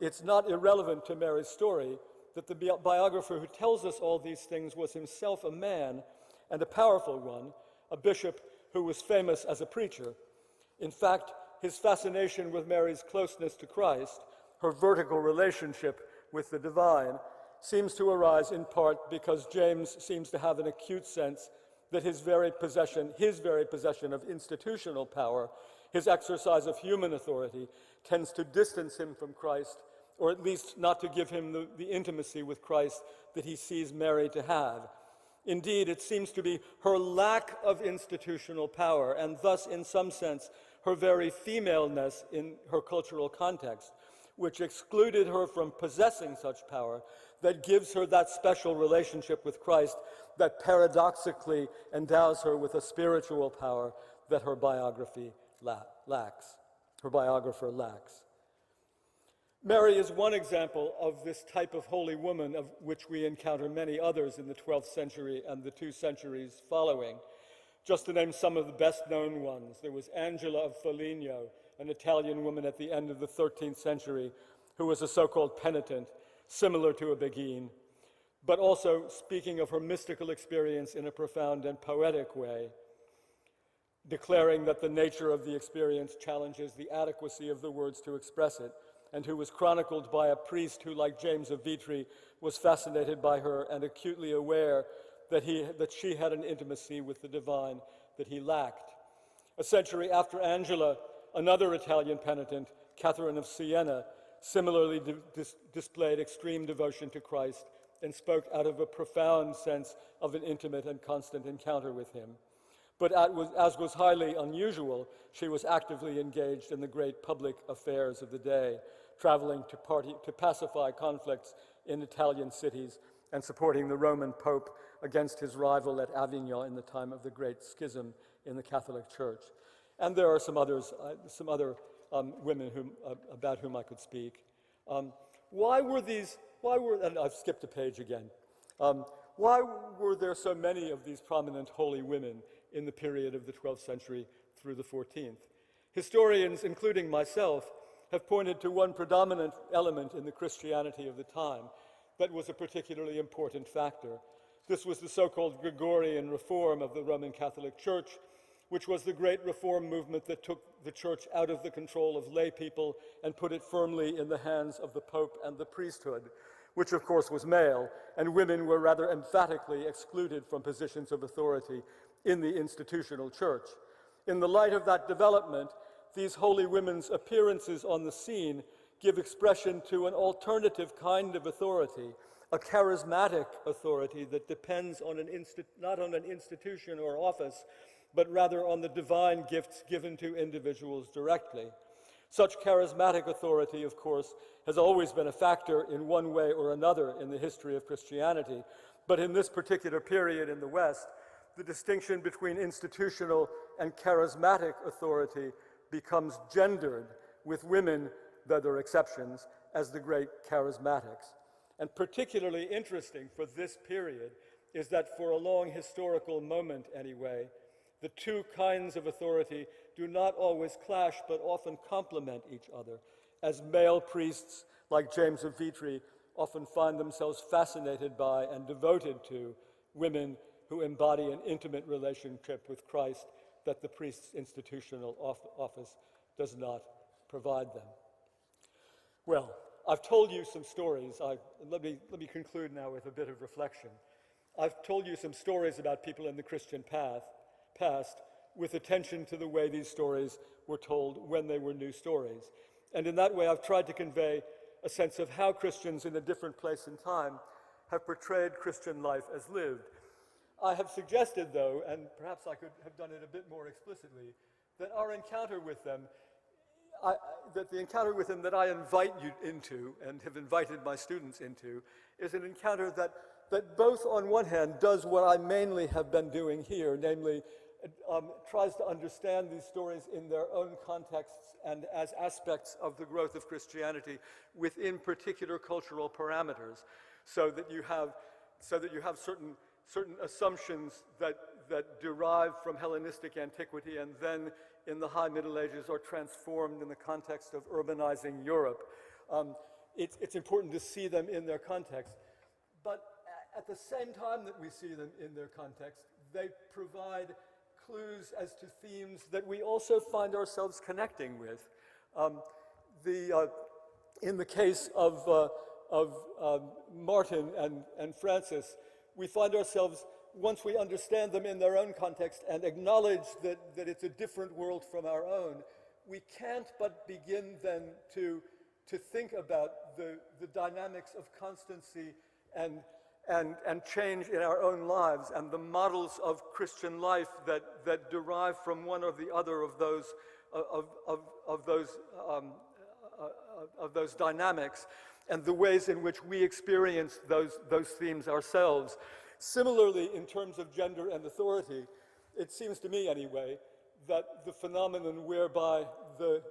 it's not irrelevant to Mary's story that the biographer who tells us all these things was himself a man, and a powerful one, a bishop who was famous as a preacher. In fact, his fascination with Mary's closeness to Christ, her vertical relationship with the divine, seems to arise in part because James seems to have an acute sense that his very possession of institutional power, his exercise of human authority, tends to distance him from Christ, or at least not to give him the intimacy with Christ that he sees Mary to have. Indeed, it seems to be her lack of institutional power, and thus, in some sense, her very femaleness in her cultural context, which excluded her from possessing such power, that gives her that special relationship with Christ that paradoxically endows her with a spiritual power that her biographer lacks. Mary is one example of this type of holy woman, of which we encounter many others in the 12th century and the 2 centuries following. Just to name some of the best-known ones, there was Angela of Foligno, an Italian woman at the end of the 13th century, who was a so-called penitent, similar to a beguine, but also speaking of her mystical experience in a profound and poetic way, declaring that the nature of the experience challenges the adequacy of the words to express it, and who was chronicled by a priest who, like James of Vitry, was fascinated by her and acutely aware that she had an intimacy with the divine that he lacked. A century after Angela, another Italian penitent, Catherine of Siena, similarly displayed extreme devotion to Christ and spoke out of a profound sense of an intimate and constant encounter with him. But as was highly unusual, she was actively engaged in the great public affairs of the day, traveling to pacify conflicts in Italian cities and supporting the Roman Pope against his rival at Avignon in the time of the Great Schism in the Catholic Church. And there are some other women about whom I could speak. And I've skipped a page again. Why were there so many of these prominent holy women in the period of the 12th century through the 14th? Historians, including myself, have pointed to one predominant element in the Christianity of the time that was a particularly important factor. This was the so-called Gregorian reform of the Roman Catholic Church, which was the great reform movement that took the church out of the control of lay people and put it firmly in the hands of the Pope and the priesthood, which of course was male, and women were rather emphatically excluded from positions of authority in the institutional church. In the light of that development, these holy women's appearances on the scene give expression to an alternative kind of authority, a charismatic authority that depends on not on an institution or office, but rather on the divine gifts given to individuals directly. Such charismatic authority, of course, has always been a factor in one way or another in the history of Christianity, but in this particular period in the West, the distinction between institutional and charismatic authority becomes gendered, with women, though there are exceptions, as the great charismatics. And particularly interesting for this period is that for a long historical moment anyway, the two kinds of authority do not always clash, but often complement each other, as male priests like James of Vitry often find themselves fascinated by and devoted to women who embody an intimate relationship with Christ that the priest's institutional office does not provide them. Well, I've told you some stories. Let me conclude now with a bit of reflection. I've told you some stories about people in the Christian past with attention to the way these stories were told when they were new stories. And in that way, I've tried to convey a sense of how Christians in a different place and time have portrayed Christian life as lived. I have suggested, though, and perhaps I could have done it a bit more explicitly, that our encounter with them, that the encounter with them that I invite you into and have invited my students into is an encounter that both on one hand does what I mainly have been doing here, namely tries to understand these stories in their own contexts and as aspects of the growth of Christianity within particular cultural parameters, so that you have certain assumptions that derive from Hellenistic antiquity and then in the High Middle Ages are transformed in the context of urbanizing Europe. It's important to see them in their context, but at the same time that we see them in their context, they provide clues as to themes that we also find ourselves connecting with. In the case of Martin and Francis, we find ourselves, once we understand them in their own context and acknowledge that it's a different world from our own, we can't but begin then to think about the dynamics of constancy and change in our own lives and the models of Christian life that derive from one or the other of those dynamics and the ways in which we experience those themes ourselves. Similarly, in terms of gender and authority, it seems to me anyway that the phenomenon whereby the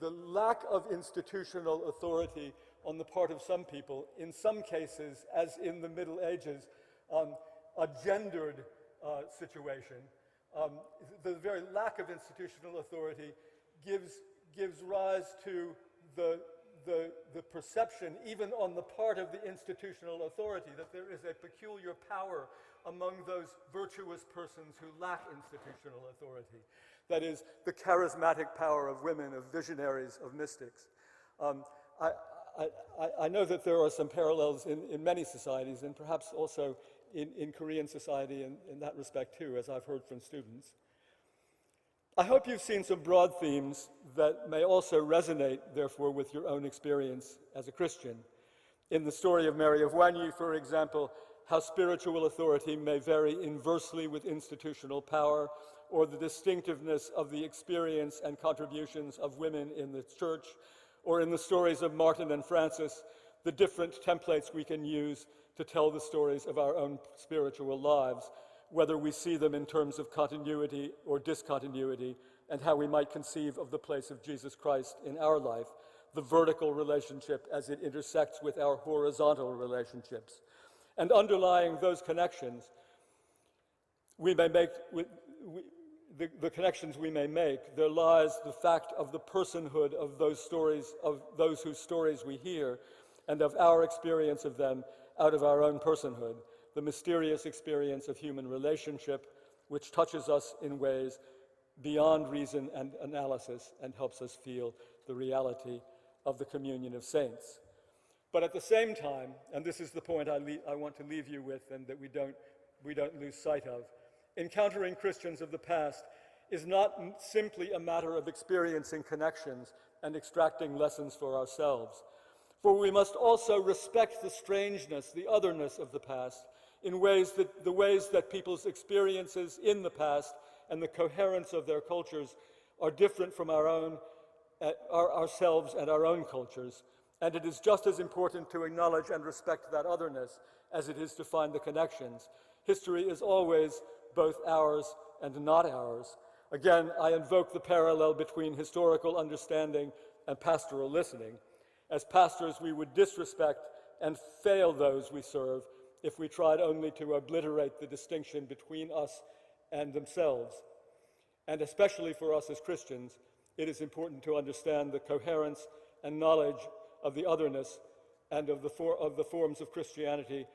lack of institutional authority on the part of some people, in some cases, as in the Middle Ages, a gendered situation, the very lack of institutional authority gives rise to the perception, even on the part of the institutional authority, that there is a peculiar power among those virtuous persons who lack institutional authority. That is, the charismatic power of women, of visionaries, of mystics. I know that there are some parallels in many societies, and perhaps also in Korean society in that respect too, as I've heard from students. I hope you've seen some broad themes that may also resonate, therefore, with your own experience as a Christian. In the story of Mary of Wanyu, for example, how spiritual authority may vary inversely with institutional power, or the distinctiveness of the experience and contributions of women in the church, or in the stories of Martin and Francis, the different templates we can use to tell the stories of our own spiritual lives, whether we see them in terms of continuity or discontinuity, and how we might conceive of the place of Jesus Christ in our life, the vertical relationship as it intersects with our horizontal relationships. And underlying those connections, we may make, the connections we may make, there lies the fact of the personhood of those stories, of those whose stories we hear, and of our experience of them out of our own personhood, the mysterious experience of human relationship, which touches us in ways beyond reason and analysis and helps us feel the reality of the communion of saints. But at the same time, and this is the point I want to leave you with and that we don't lose sight of, encountering Christians of the past is not simply a matter of experiencing connections and extracting lessons for ourselves. For we must also respect the strangeness, the otherness of the past, in ways that people's experiences in the past and the coherence of their cultures are different from our own, ourselves and our own cultures. And it is just as important to acknowledge and respect that otherness as it is to find the connections. History is always both ours and not ours. Again, I invoke the parallel between historical understanding and pastoral listening. As pastors, we would disrespect and fail those we serve if we tried only to obliterate the distinction between us and themselves. And especially for us as Christians, it is important to understand the coherence and knowledge of the otherness and of the forms of Christianity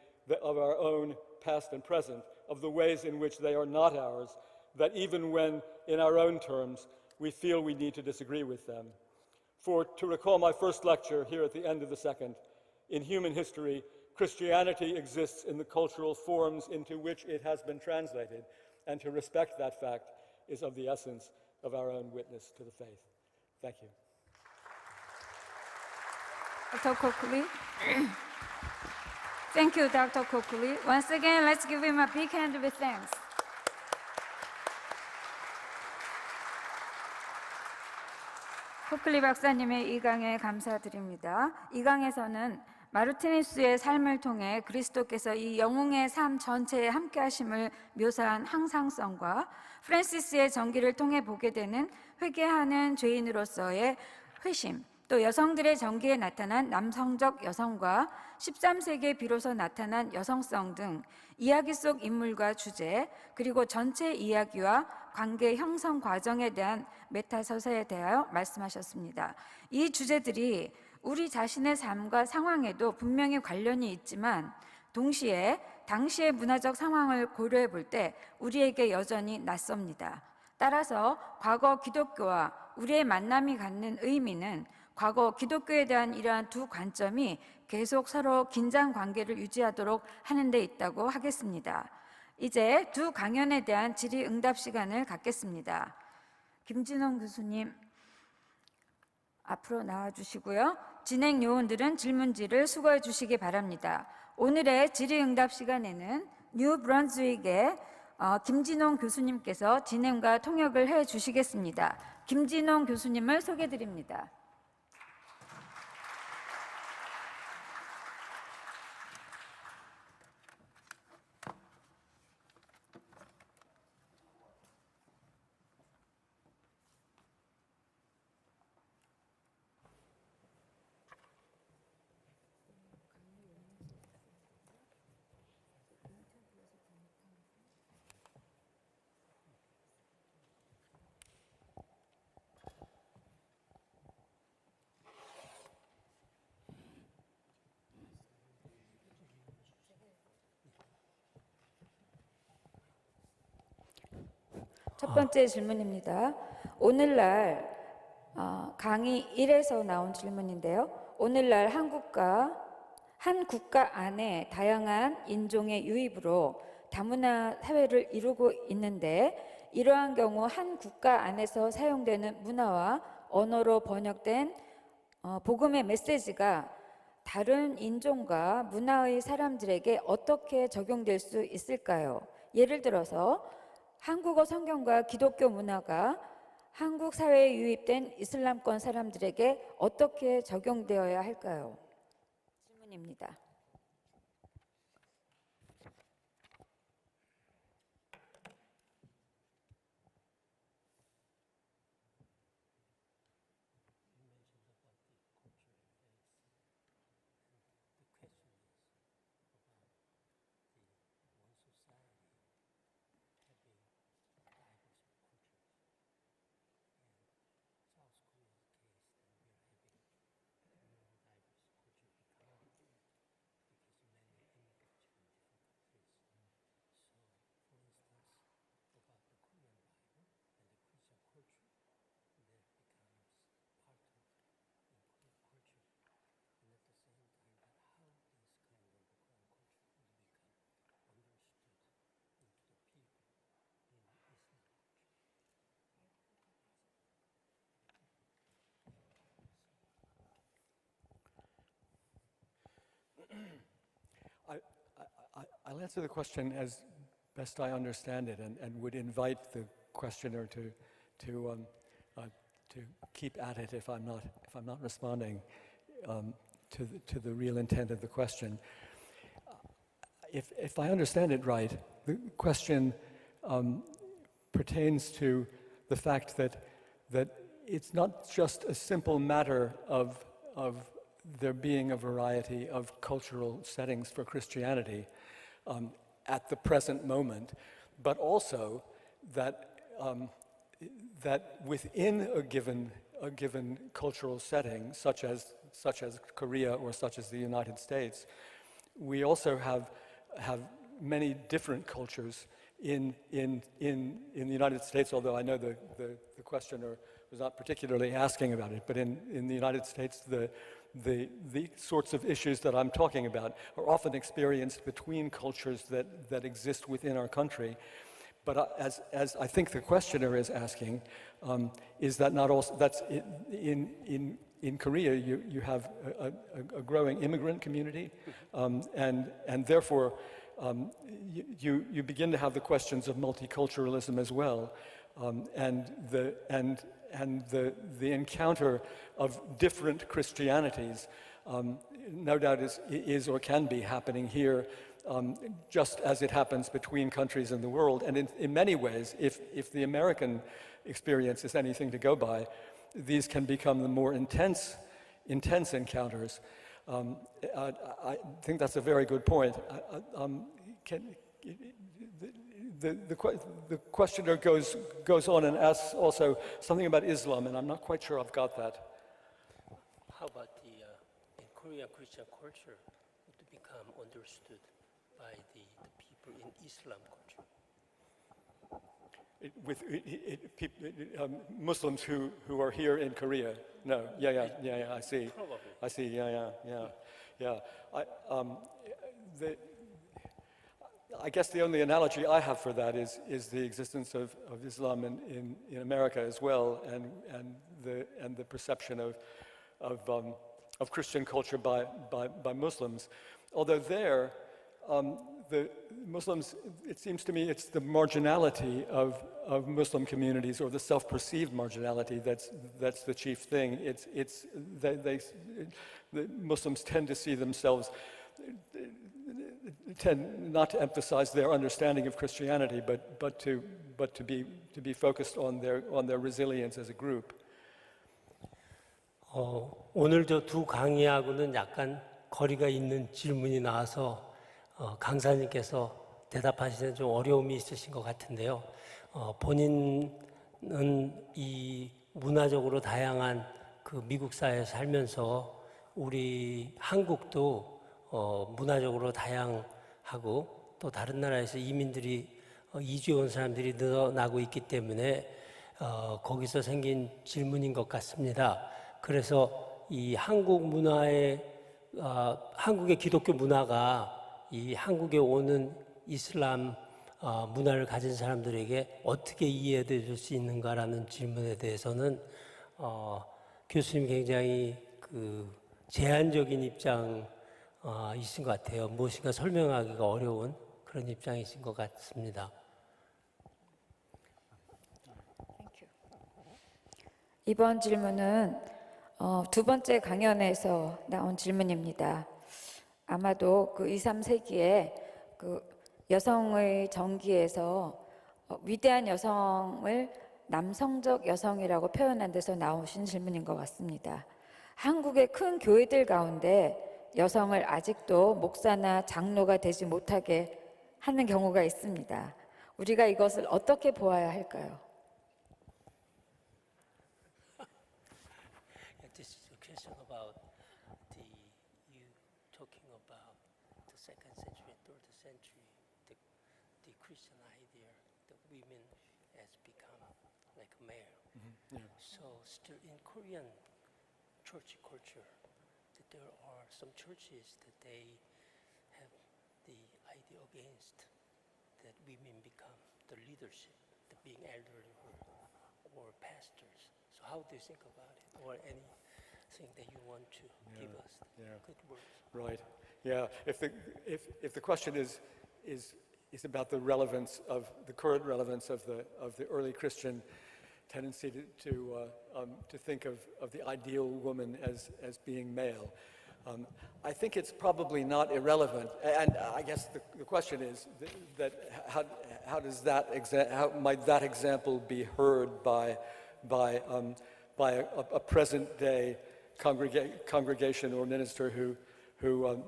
of our own past and present, of the ways in which they are not ours, that even when, in our own terms, we feel we need to disagree with them. For to recall my first lecture here at the end of the second, in human history, Christianity exists in the cultural forms into which it has been translated, and to respect that fact is of the essence of our own witness to the faith. Thank you. Dr. Coakley. Thank you, Dr. Coakley. Once again, let's give him a big hand with thanks. 코클리 박사님의 이 강에 감사드립니다. 이 강에서는 마르티네스의 삶을 통해 그리스도께서 이 영웅의 삶 전체에 함께하심을 묘사한 항상성과 프랜시스의 전기를 통해 보게 되는 회개하는 죄인으로서의 회심, 또 여성들의 전기에 나타난 남성적 여성과 13세기에 비로소 나타난 여성성 등 이야기 속 인물과 주제, 그리고 전체 이야기와 관계 형성 과정에 대한 메타서사에 대하여 말씀하셨습니다. 이 주제들이 우리 자신의 삶과 상황에도 분명히 관련이 있지만 동시에 당시의 문화적 상황을 고려해 볼 때 우리에게 여전히 낯섭니다. 따라서 과거 기독교와 우리의 만남이 갖는 의미는 과거 기독교에 대한 이러한 두 관점이 계속 서로 긴장 관계를 유지하도록 하는 데 있다고 하겠습니다. 이제 두 강연에 대한 질의응답 시간을 갖겠습니다. 김진원 교수님 앞으로 나와주시고요. 진행 요원들은 질문지를 수거해 주시기 바랍니다. 오늘의 질의응답 시간에는 뉴브런스윅의 김진원 교수님께서 진행과 통역을 해 주시겠습니다. 김진원 교수님을 소개해 드립니다. 첫 번째 질문입니다. 오늘날 강의 1에서 나온 질문인데요. 오늘날 한 국가 안에 다양한 인종의 유입으로 다문화 사회를 이루고 있는데 이러한 경우 한 국가 안에서 사용되는 문화와 언어로 번역된 복음의 메시지가 다른 인종과 문화의 사람들에게 어떻게 적용될 수 있을까요? 예를 들어서 한국어 성경과 기독교 문화가 한국 사회에 유입된 이슬람권 사람들에게 어떻게 적용되어야 할까요? 질문입니다. I'll answer the question as best I understand it, and would invite the questioner to keep at it if I'm not responding to the real intent of the question. If I understand it right, the question pertains to the fact that it's not just a simple matter of there being a variety of cultural settings for Christianity at the present moment, but also that within a given cultural setting, such as Korea or such as the United States, we also have many different cultures in the United States. Although I know the questioner was not particularly asking about it, but in the United States, the sorts of issues that I'm talking about are often experienced between cultures that exist within our country. But as I think the questioner is asking, is that not also that's in Korea you have a growing immigrant community, and therefore you begin to have the questions of multiculturalism as well, and the encounter of different Christianities, no doubt is or can be happening here, just as it happens between countries in the world. And in many ways, if the American experience is anything to go by, these can become the more intense encounters. I think that's a very good point. The questioner goes on and asks also something about Islam, and I'm not quite sure I've got that. How about in Korean Christian culture to become understood by the people in Islam culture? Muslims who are here in Korea. No, yeah, I see. Probably. I see, yeah. I guess the only analogy I have for that is the existence of Islam in America as well, and the perception of Christian culture by Muslims. Although there, the Muslims, it seems to me, it's the marginality of Muslim communities, or the self-perceived marginality, that's the chief thing. The Muslims tend to see themselves, tend not to emphasize their understanding of Christianity, but to be focused on their resilience as a group. 오늘 저 두 강의하고는 약간 거리가 있는 질문이 나와서 강사님께서 대답하시는 좀 어려움이 있으신 것 같은데요. 본인은 이 문화적으로 다양한 그 미국 사회에 살면서 우리 한국도 문화적으로 다양하고 또 다른 나라에서 이민들이 이주해 온 사람들이 늘어나고 있기 때문에 거기서 생긴 질문인 것 같습니다. 그래서 이 한국 문화의 한국의 기독교 문화가 이 한국에 오는 이슬람 문화를 가진 사람들에게 어떻게 이해될 수 있는가라는 질문에 대해서는 교수님 굉장히 제한적인 입장 이신 것 같아요. 무엇인가 설명하기가 어려운 그런 입장이신 것 같습니다. 이번 질문은 두 번째 강연에서 나온 질문입니다. 아마도 그 2, 3세기에 그 여성의 정기에서 위대한 여성을 남성적 여성이라고 표현한 데서 나오신 질문인 것 같습니다. 한국의 큰 교회들 가운데 여성을 아직도 목사나 장로가 되지 못하게 하는 경우가 있습니다. 우리가 이것을 어떻게 보아야 할까요? This is a question about you talking about the second century, third century, the Christian idea that women has become like a male. So still in Korean church culture, that there are some churches that they have the idea against that women become the leadership, the being elderly or pastors. So how do you think about it, or anything that you want to give us good words? Right. Yeah. If the question is about the relevance of the current relevance of the early Christian tendency to think of the ideal woman as being male, I think it's probably not irrelevant. And I guess the question is that how might that example be heard by a present day congregation or minister who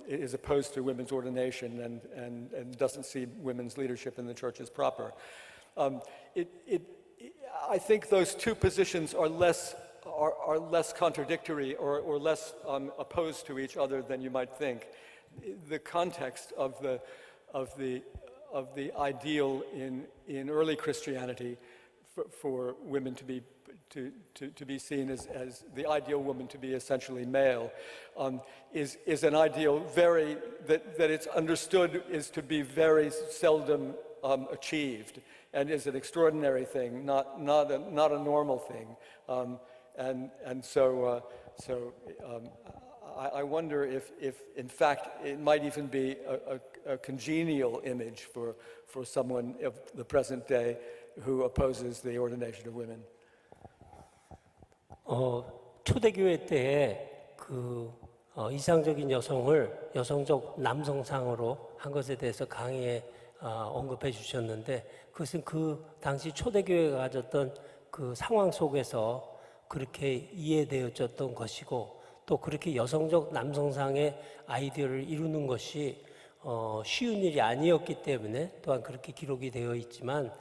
is opposed to women's ordination and doesn't see women's leadership in the church as proper. I think those two positions are less contradictory or less opposed to each other than you might think. The context of the ideal in early Christianity for women to be seen as the ideal woman to be essentially male is an ideal that it's understood is to be very seldom achieved, and is an extraordinary thing, not a normal thing. So I wonder if in fact it might even be a congenial image for someone of the present day who opposes the ordination of women. 초대교회 때에 이상적인 여성을 여성적 남성상으로 한 것에 대해서 강의에 언급해 주셨는데, 그것은 그 당시 초대교회가 가졌던 그 상황 속에서 그렇게 이해되어졌던 것이고, 또 그렇게 여성적 남성상의 아이디어를 이루는 것이 쉬운 일이 아니었기 때문에 또한 그렇게 기록이 되어 있지만,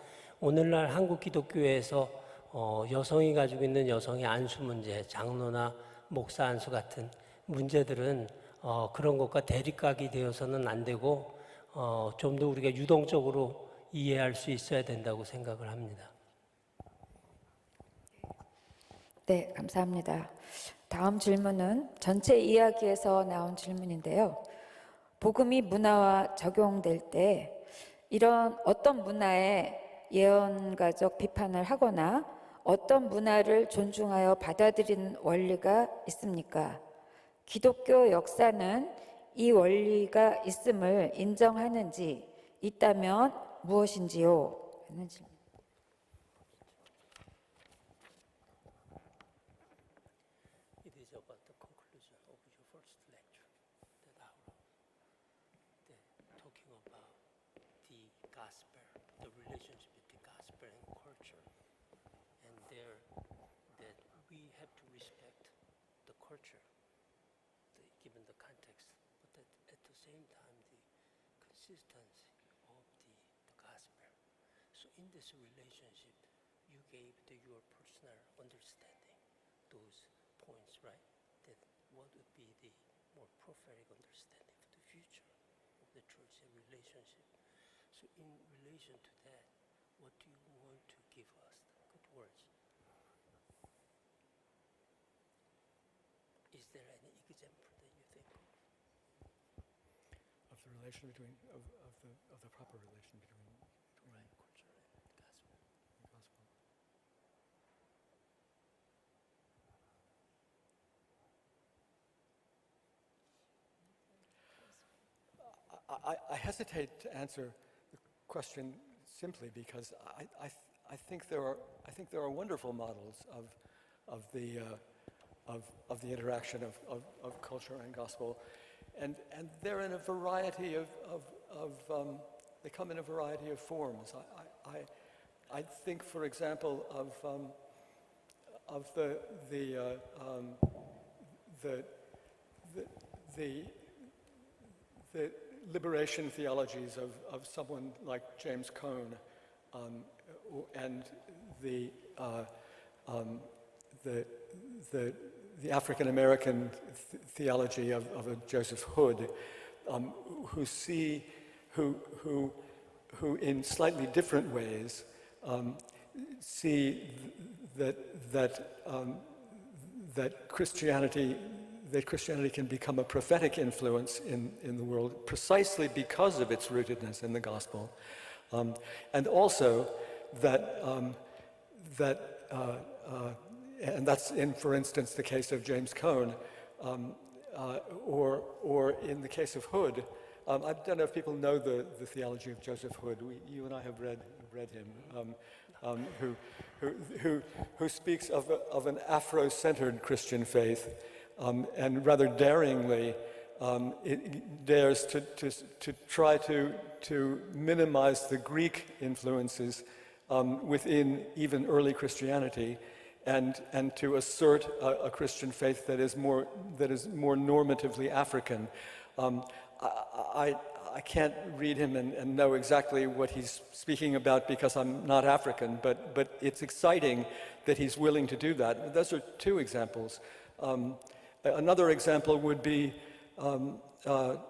오늘날 한국 기독교회에서 여성이 가지고 있는 여성의 안수 문제, 장로나 목사 안수 같은 문제들은 그런 것과 대립각이 되어서는 안 되고 좀 더 우리가 유동적으로 이해할 수 있어야 된다고 생각을 합니다. 네, 감사합니다. 다음 질문은 전체 이야기에서 나온 질문인데요. 복음이 문화와 적용될 때 이런 어떤 문화에 예언가적 비판을 하거나 어떤 문화를 존중하여 받아들이는 원리가 있습니까? 기독교 역사는 이 원리가 있음을 인정하는지, 있다면 무엇인지요? 하는 질문. It is about the conclusion of your first lecture, talking about the gospel, the relationship between gospel and culture, and that we have to respect the culture, given the context, but that at the same time the consistency of the gospel. So in this relationship, you gave your personal understanding those points, right? That what would be the more prophetic understanding for the future of the church and relationship. So in relation to that, what do you want to give us? Good words. Is there any example that you think of? Of the relation between of the proper relation between Right, culture and gospel. the gospel. I hesitate to answer the question simply because I think there are wonderful models of the interaction of culture and gospel, and they're in a variety they come in a variety of forms. I think, for example, of the liberation theologies of someone like James Cone, and the African American theology of a Joseph Hood, who in slightly different ways see that Christianity can become a prophetic influence in the world precisely because of its rootedness in the gospel, and also and that's for instance, the case of James Cone, or in the case of Hood. I don't know if people know the theology of Joseph Hood. You and I have read him, who speaks of an Afro-centered Christian faith, and rather daringly it dares to try to minimize the Greek influences within even early Christianity, and to assert a Christian faith that is more normatively African. I can't read him and know exactly what he's speaking about because I'm not African, but it's exciting that he's willing to do that. Those are two examples. Another example would be the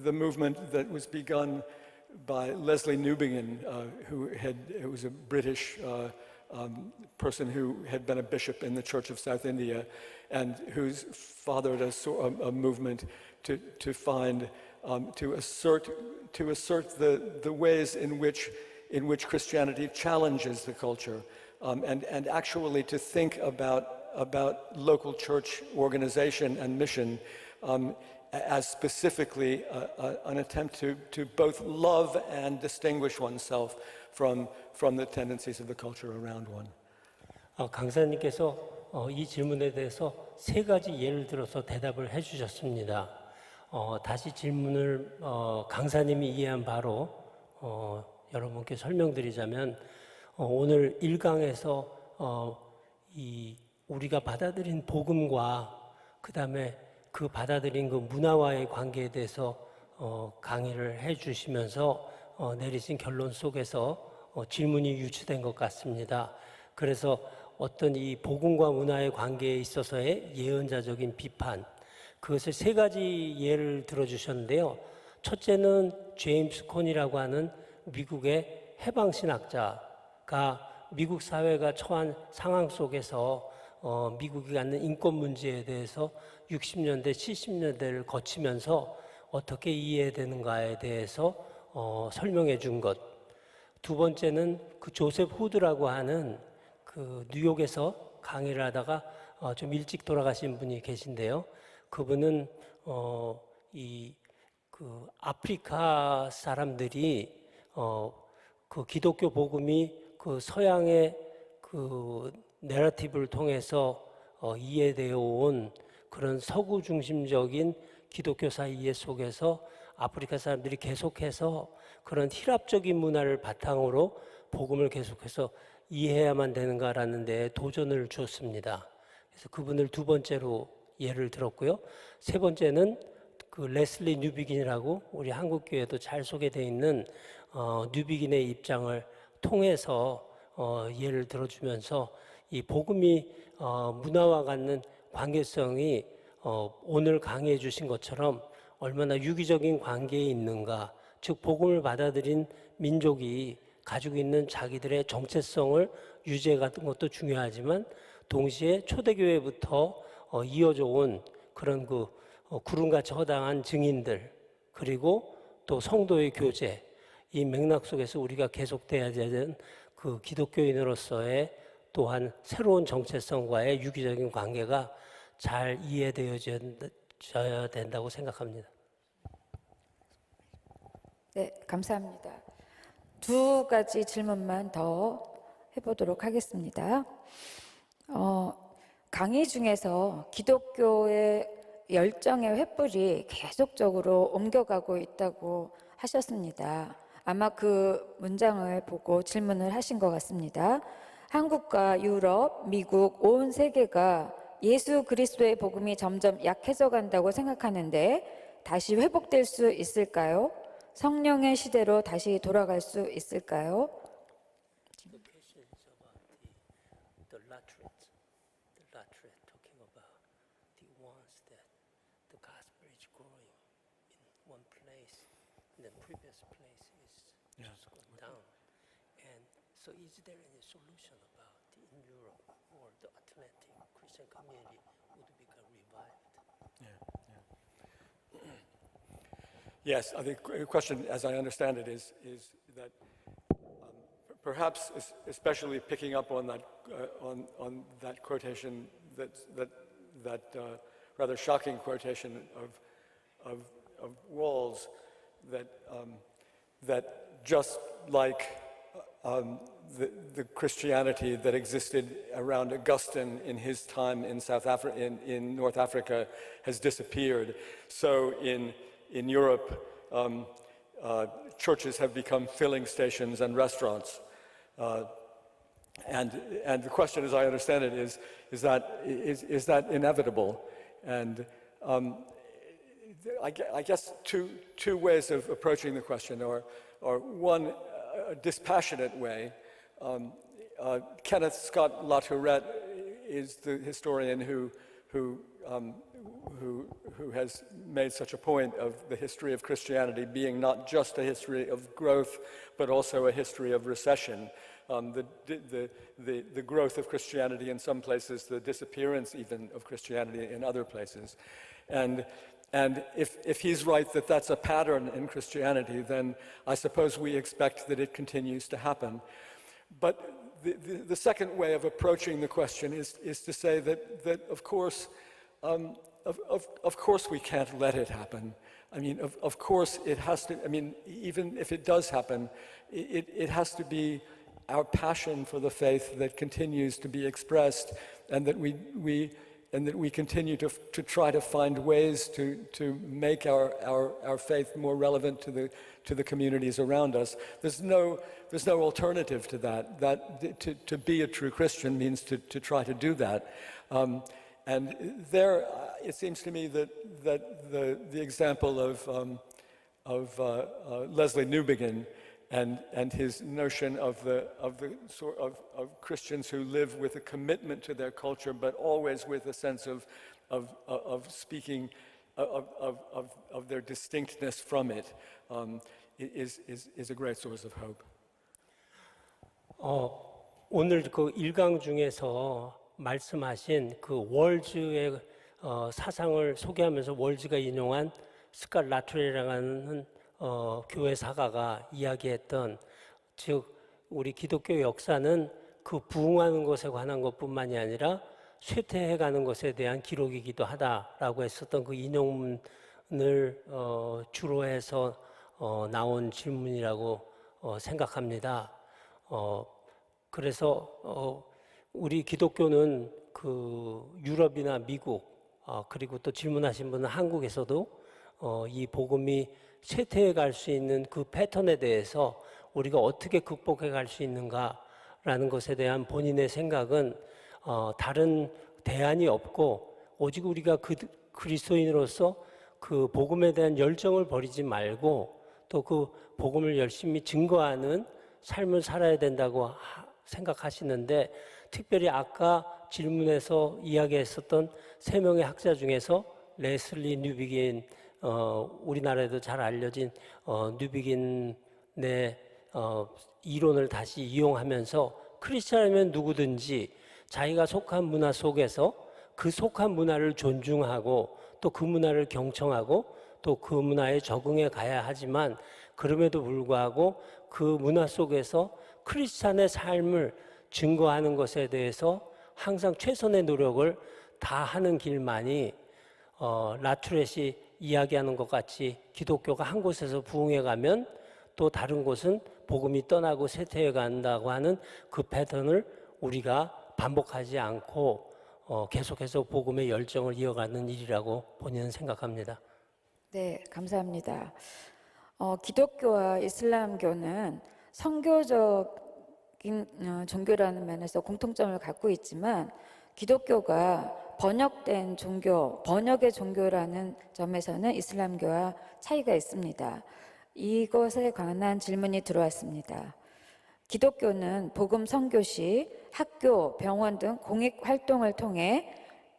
movement that was begun by Leslie Newbigin, who was a British person who had been a bishop in the Church of South India, and who's fathered a movement to assert the ways in which Christianity challenges the culture, and actually to think about local church organization and mission as specifically an attempt to both love and distinguish oneself from the tendencies of the culture around one. 강사님께서 이 질문에 대해서 세 가지 예를 들어서 대답을 해주셨습니다. 다시 질문을 강사님이 이해한 바로 여러분께 설명드리자면, 오늘 1강에서 우리가 받아들인 복음과 그 다음에 그 받아들인 그 문화와의 관계에 대해서 강의를 해주시면서 내리신 결론 속에서 질문이 유추된 것 같습니다. 그래서 어떤 이 복음과 문화의 관계에 있어서의 예언자적인 비판, 그것을 세 가지 예를 들어주셨는데요. 첫째는 제임스 콘이라고 하는 미국의 해방신학자가 미국 사회가 처한 상황 속에서 미국이 갖는 인권 문제에 대해서 60년대, 70년대를 거치면서 어떻게 이해되는가에 대해서 설명해 준 것. 두 번째는 그 조셉 후드라고 하는 그 뉴욕에서 강의를 하다가 좀 일찍 돌아가신 분이 계신데요. 그분은 그 아프리카 사람들이 그 기독교 복음이 그 서양의 그 내러티브를 통해서 이해되어 온 그런 서구 중심적인 기독교사 이해 속에서 아프리카 사람들이 계속해서 그런 힐압적인 문화를 바탕으로 복음을 계속해서 이해해야만 되는가라는 데에 도전을 주었습니다. 그래서 그분을 두 번째로 예를 들었고요. 세 번째는 그 레슬리 뉴비긴이라고 우리 한국교회도 잘 소개되어 있는 뉴비긴의 입장을 통해서 예를 들어주면서 이 복음이 문화와 갖는 관계성이 오늘 강의해 주신 것처럼 얼마나 유기적인 관계에 있는가, 즉 복음을 받아들인 민족이 가지고 있는 자기들의 정체성을 유지해가는 것도 중요하지만 동시에 초대교회부터 이어져 온 그런 그 구름같이 허당한 증인들, 그리고 또 성도의 교제, 이 맥락 속에서 우리가 계속돼야 되는 그 기독교인으로서의 또한 새로운 정체성과의 유기적인 관계가 잘 이해되어져야 된다고 생각합니다. 네, 감사합니다. 두 가지 질문만 더 해보도록 하겠습니다. 강의 중에서 기독교의 열정의 횃불이 계속적으로 옮겨가고 있다고 하셨습니다. 아마 그 문장을 보고 질문을 하신 것 같습니다. 한국과 유럽, 미국, 온 세계가 예수 그리스도의 복음이 점점 약해져 간다고 생각하는데 다시 회복될 수 있을까요? 성령의 시대로 다시 돌아갈 수 있을까요? So is there any solution about in Europe or the Atlantic Christian community would become revived? Yes, I think the question, as I understand it, is that perhaps, especially picking up on that quotation, that rather shocking quotation of Walls, that just like the Christianity that existed around Augustine in his time in in North Africa has disappeared. So in Europe, churches have become filling stations and restaurants. And the question, as I understand it, is that inevitable? And I guess two ways of approaching the question, or one, a dispassionate way. Kenneth Scott Latourette is the historian who has made such a point of the history of Christianity being not just a history of growth, but also a history of recession. The growth of Christianity in some places, the disappearance even of Christianity in other places. And if he's right that that's a pattern in Christianity, then I suppose we expect that it continues to happen. But the second way of approaching the question is to say that of course we can't let it happen. I mean, of course it has to. I mean, even if it does happen, it has to be our passion for the faith that continues to be expressed, and that we continue to try to find ways to make our faith more relevant to the communities around us. There's no alternative to that. To be a true Christian means to try to do that. And there, it seems to me that the example of Leslie Newbigin and his notion of Christians who live with a commitment to their culture, but always with a sense of speaking of their distinctness from it, is a great source of hope. 오늘 그 1강 중에서 말씀하신 그 월즈의 사상을 소개하면서 월즈가 인용한 스칼 라투레라는 교회 사가가 이야기했던, 즉 우리 기독교 역사는 그 부흥하는 것에 관한 것뿐만이 아니라 쇠퇴해가는 것에 대한 기록이기도 하다라고 했었던 그 인용문을 주로 해서 나온 질문이라고 생각합니다. 그래서 우리 기독교는 그 유럽이나 미국, 그리고 또 질문하신 분은 한국에서도 이 복음이 쇠퇴해 갈 수 있는 그 패턴에 대해서 우리가 어떻게 극복해 갈 수 있는가라는 것에 대한 본인의 생각은 다른 대안이 없고, 오직 우리가 그리스도인으로서 그 복음에 대한 열정을 버리지 말고 또 그 복음을 열심히 증거하는 삶을 살아야 된다고 생각하시는데, 특별히 아까 질문에서 이야기했었던 3명의 학자 중에서 레슬리 뉴비긴, 우리나라에도 잘 알려진 뉴비긴의 이론을 다시 이용하면서 크리스찬이면 누구든지 자기가 속한 문화 속에서 그 속한 문화를 존중하고 또 그 문화를 경청하고 또 그 문화에 적응해 가야 하지만, 그럼에도 불구하고 그 문화 속에서 크리스찬의 삶을 증거하는 것에 대해서 항상 최선의 노력을 다하는 길만이 라투렛이 이야기하는 것 같이 기독교가 한 곳에서 부흥해 가면 또 다른 곳은 복음이 떠나고 쇠퇴해 간다고 하는 그 패턴을 우리가 반복하지 않고 계속해서 복음의 열정을 이어가는 일이라고 본인은 생각합니다. 네, 감사합니다. 기독교와 이슬람교는 선교적인 종교라는 면에서 공통점을 갖고 있지만 기독교가 번역된 종교, 번역의 종교라는 점에서는 이슬람교와 차이가 있습니다. 이것에 관한 질문이 들어왔습니다. 기독교는 복음 선교 시 학교, 병원 등 공익 활동을 통해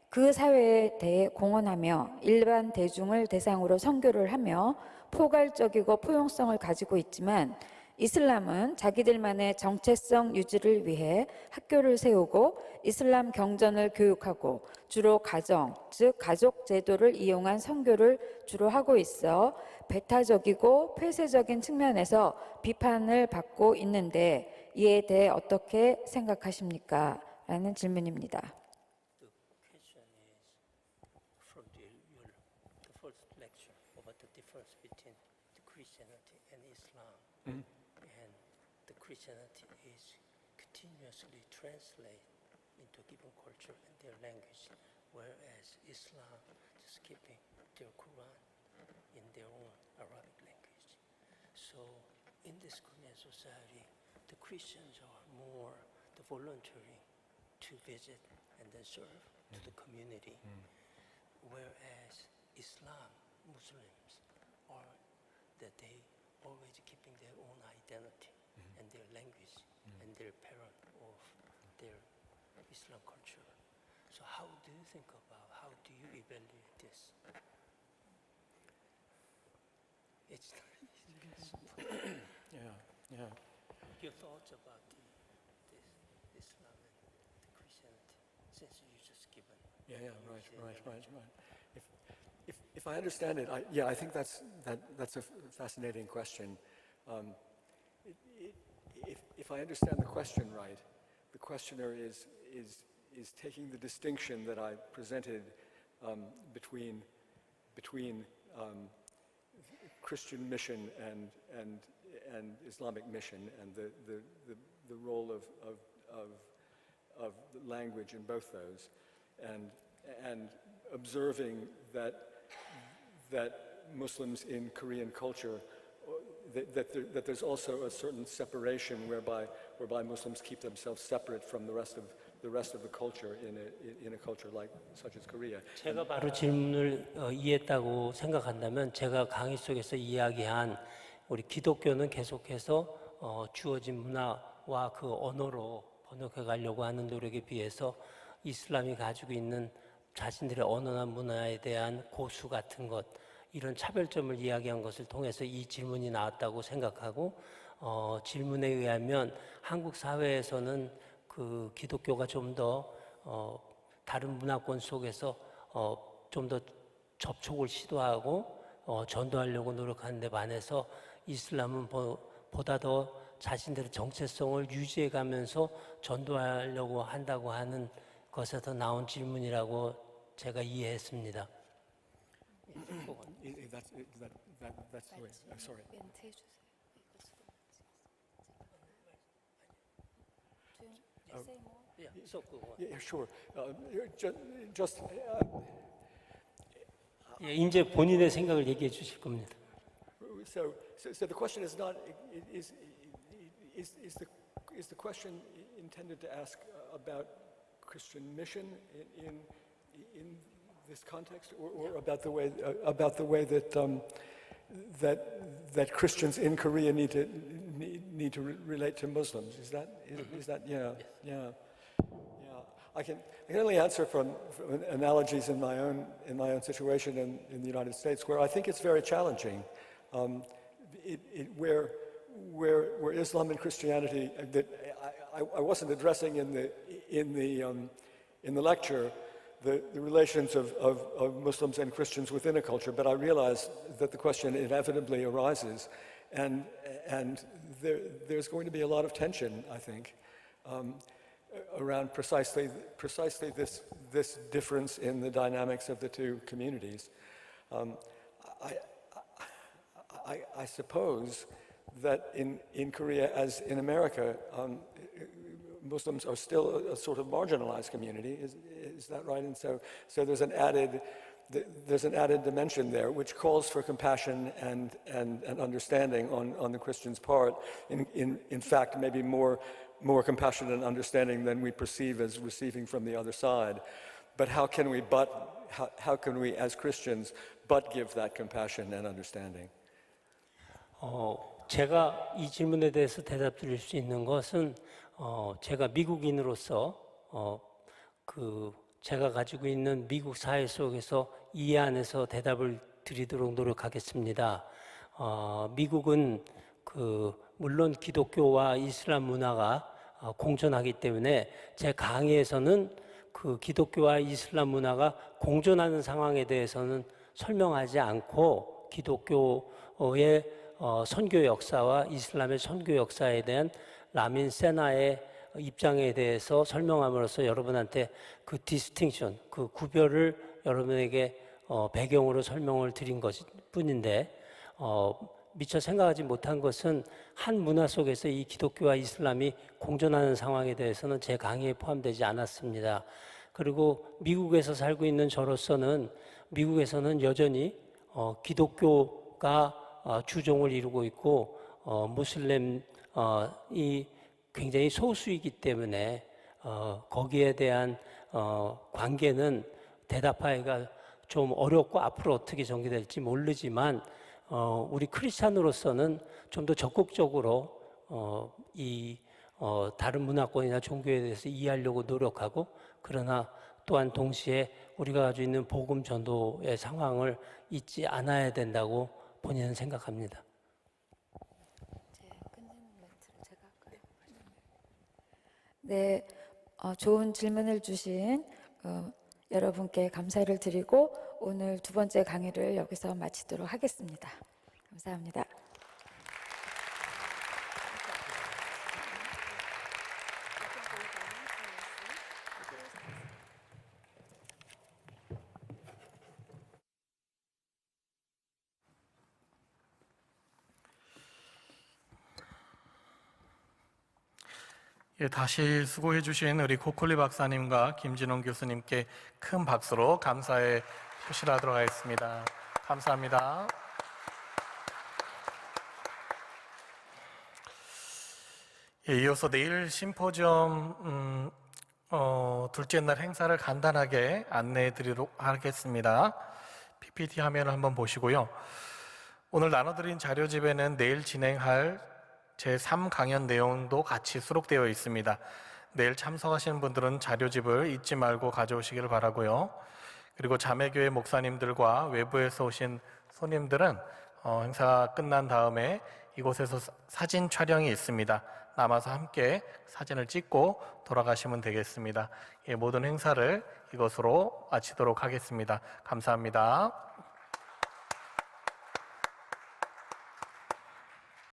그 사회에 대해 공헌하며 일반 대중을 대상으로 선교를 하며 포괄적이고 포용성을 가지고 있지만 이슬람은 자기들만의 정체성 유지를 위해 학교를 세우고 이슬람 경전을 교육하고 주로 가정, 즉 가족 제도를 이용한 선교를 주로 하고 있어 배타적이고 폐쇄적인 측면에서 비판을 받고 있는데 이에 대해 어떻게 생각하십니까? 라는 질문입니다. Christianity is continuously translated into given culture and their language, whereas Islam is keeping their Quran in their own Arabic language. So in this Korean society, the Christians are more the voluntary to visit and then serve to the community, whereas Islam, Muslims are that they always keeping their own identity and their language and their parent of their Islam culture. So how do you think about, how do you evaluate this? It's not easy. Yeah. Your thoughts about this Islam and the Christianity, since you just given. Right. If I understand it, I think that's a fascinating question. If I understand the question right, the questioner is taking the distinction that I presented between Christian mission and Islamic mission, and the role of language in both those, and observing that Muslims in Korean culture, that there's also a certain separation whereby Muslims keep themselves separate from the rest of the culture in a culture like such as Korea. 제가 바로 질문을 이해했다고 생각한다면 제가 강의 속에서 이야기한 우리 기독교는 계속해서 주어진 문화와 그 언어로 번역해 가려고 하는 노력에 비해서 이슬람이 가지고 있는 자신들의 언어나 문화에 대한 고수 같은 것, 이런 차별점을 이야기한 것을 통해서 이 질문이 나왔다고 생각하고, 질문에 의하면 한국 사회에서는 그 기독교가 좀 더 다른 문화권 속에서 좀 더 접촉을 시도하고 전도하려고 노력하는 데 반해서 이슬람은 보다 더 자신들의 정체성을 유지해 가면서 전도하려고 한다고 하는 것에서 나온 질문이라고 제가 이해했습니다. That's the way. I'm sorry. Yeah, sure. Just. 예, 이제 본인의 생각을 얘기해 주실 겁니다. So the question is not is the question intended to ask about Christian mission in this context, or about the way that Christians in Korea need to relate to Muslims? Is that yeah. I can only answer from analogies in my own situation in the United States, where I think it's very challenging, where Islam and Christianity that I wasn't addressing in the lecture the relations of Muslims and Christians within a culture, but I realize that the question inevitably arises, and there's going to be a lot of tension, I think, around precisely this difference in the dynamics of the two communities. I suppose that in Korea, as in America, Muslims are still a sort of marginalized community. Is that right? And so there's an added dimension there, which calls for compassion and understanding on the Christian's part. In fact, maybe more compassion and understanding than we perceive as receiving from the other side. But how can we as Christians but give that compassion and understanding? 제가 이 질문에 대해서 대답 드릴 수 있는 것은 제가 미국인으로서 제가 가지고 있는 미국 사회 속에서 이해 안에서 대답을 드리도록 노력하겠습니다. 미국은 물론 기독교와 이슬람 문화가 공존하기 때문에 제 강의에서는 기독교와 이슬람 문화가 공존하는 상황에 대해서는 설명하지 않고 기독교의 선교 역사와 이슬람의 선교 역사에 대한 라민 세나의 입장에 대해서 설명함으로써 여러분한테 그 디스팅션, 그 구별을 여러분에게 배경으로 설명을 드린 것 뿐인데 미처 생각하지 못한 것은 한 문화 속에서 이 기독교와 이슬람이 공존하는 상황에 대해서는 제 강의에 포함되지 않았습니다. 그리고 미국에서 살고 있는 저로서는 미국에서는 여전히 기독교가 주종을 이루고 있고 무슬림이 굉장히 소수이기 때문에 거기에 대한 관계는 대답하기가 좀 어렵고 앞으로 어떻게 전개될지 모르지만 우리 크리스찬으로서는 좀 더 적극적으로 다른 문화권이나 종교에 대해서 이해하려고 노력하고 그러나 또한 동시에 우리가 가지고 있는 복음 전도의 상황을 잊지 않아야 된다고 본인은 생각합니다. 네, 좋은 질문을 주신 여러분께 감사를 드리고 오늘 두 번째 강의를 여기서 마치도록 하겠습니다. 감사합니다. 예, 다시 수고해 주신 우리 코콜리 박사님과 김진홍 교수님께 큰 박수로 감사의 표시를 하도록 하겠습니다. 감사합니다. 예, 이어서 내일 심포지엄 둘째 날 행사를 간단하게 안내해 드리도록 하겠습니다. PPT 화면을 한번 보시고요. 오늘 나눠드린 자료집에는 내일 진행할 제3강연 내용도 같이 수록되어 있습니다. 내일 참석하시는 분들은 자료집을 잊지 말고 가져오시기를 바라고요. 그리고 자매교회 목사님들과 외부에서 오신 손님들은 행사가 끝난 다음에 이곳에서 사진 촬영이 있습니다. 남아서 함께 사진을 찍고 돌아가시면 되겠습니다. 예, 모든 행사를 이것으로 마치도록 하겠습니다. 감사합니다.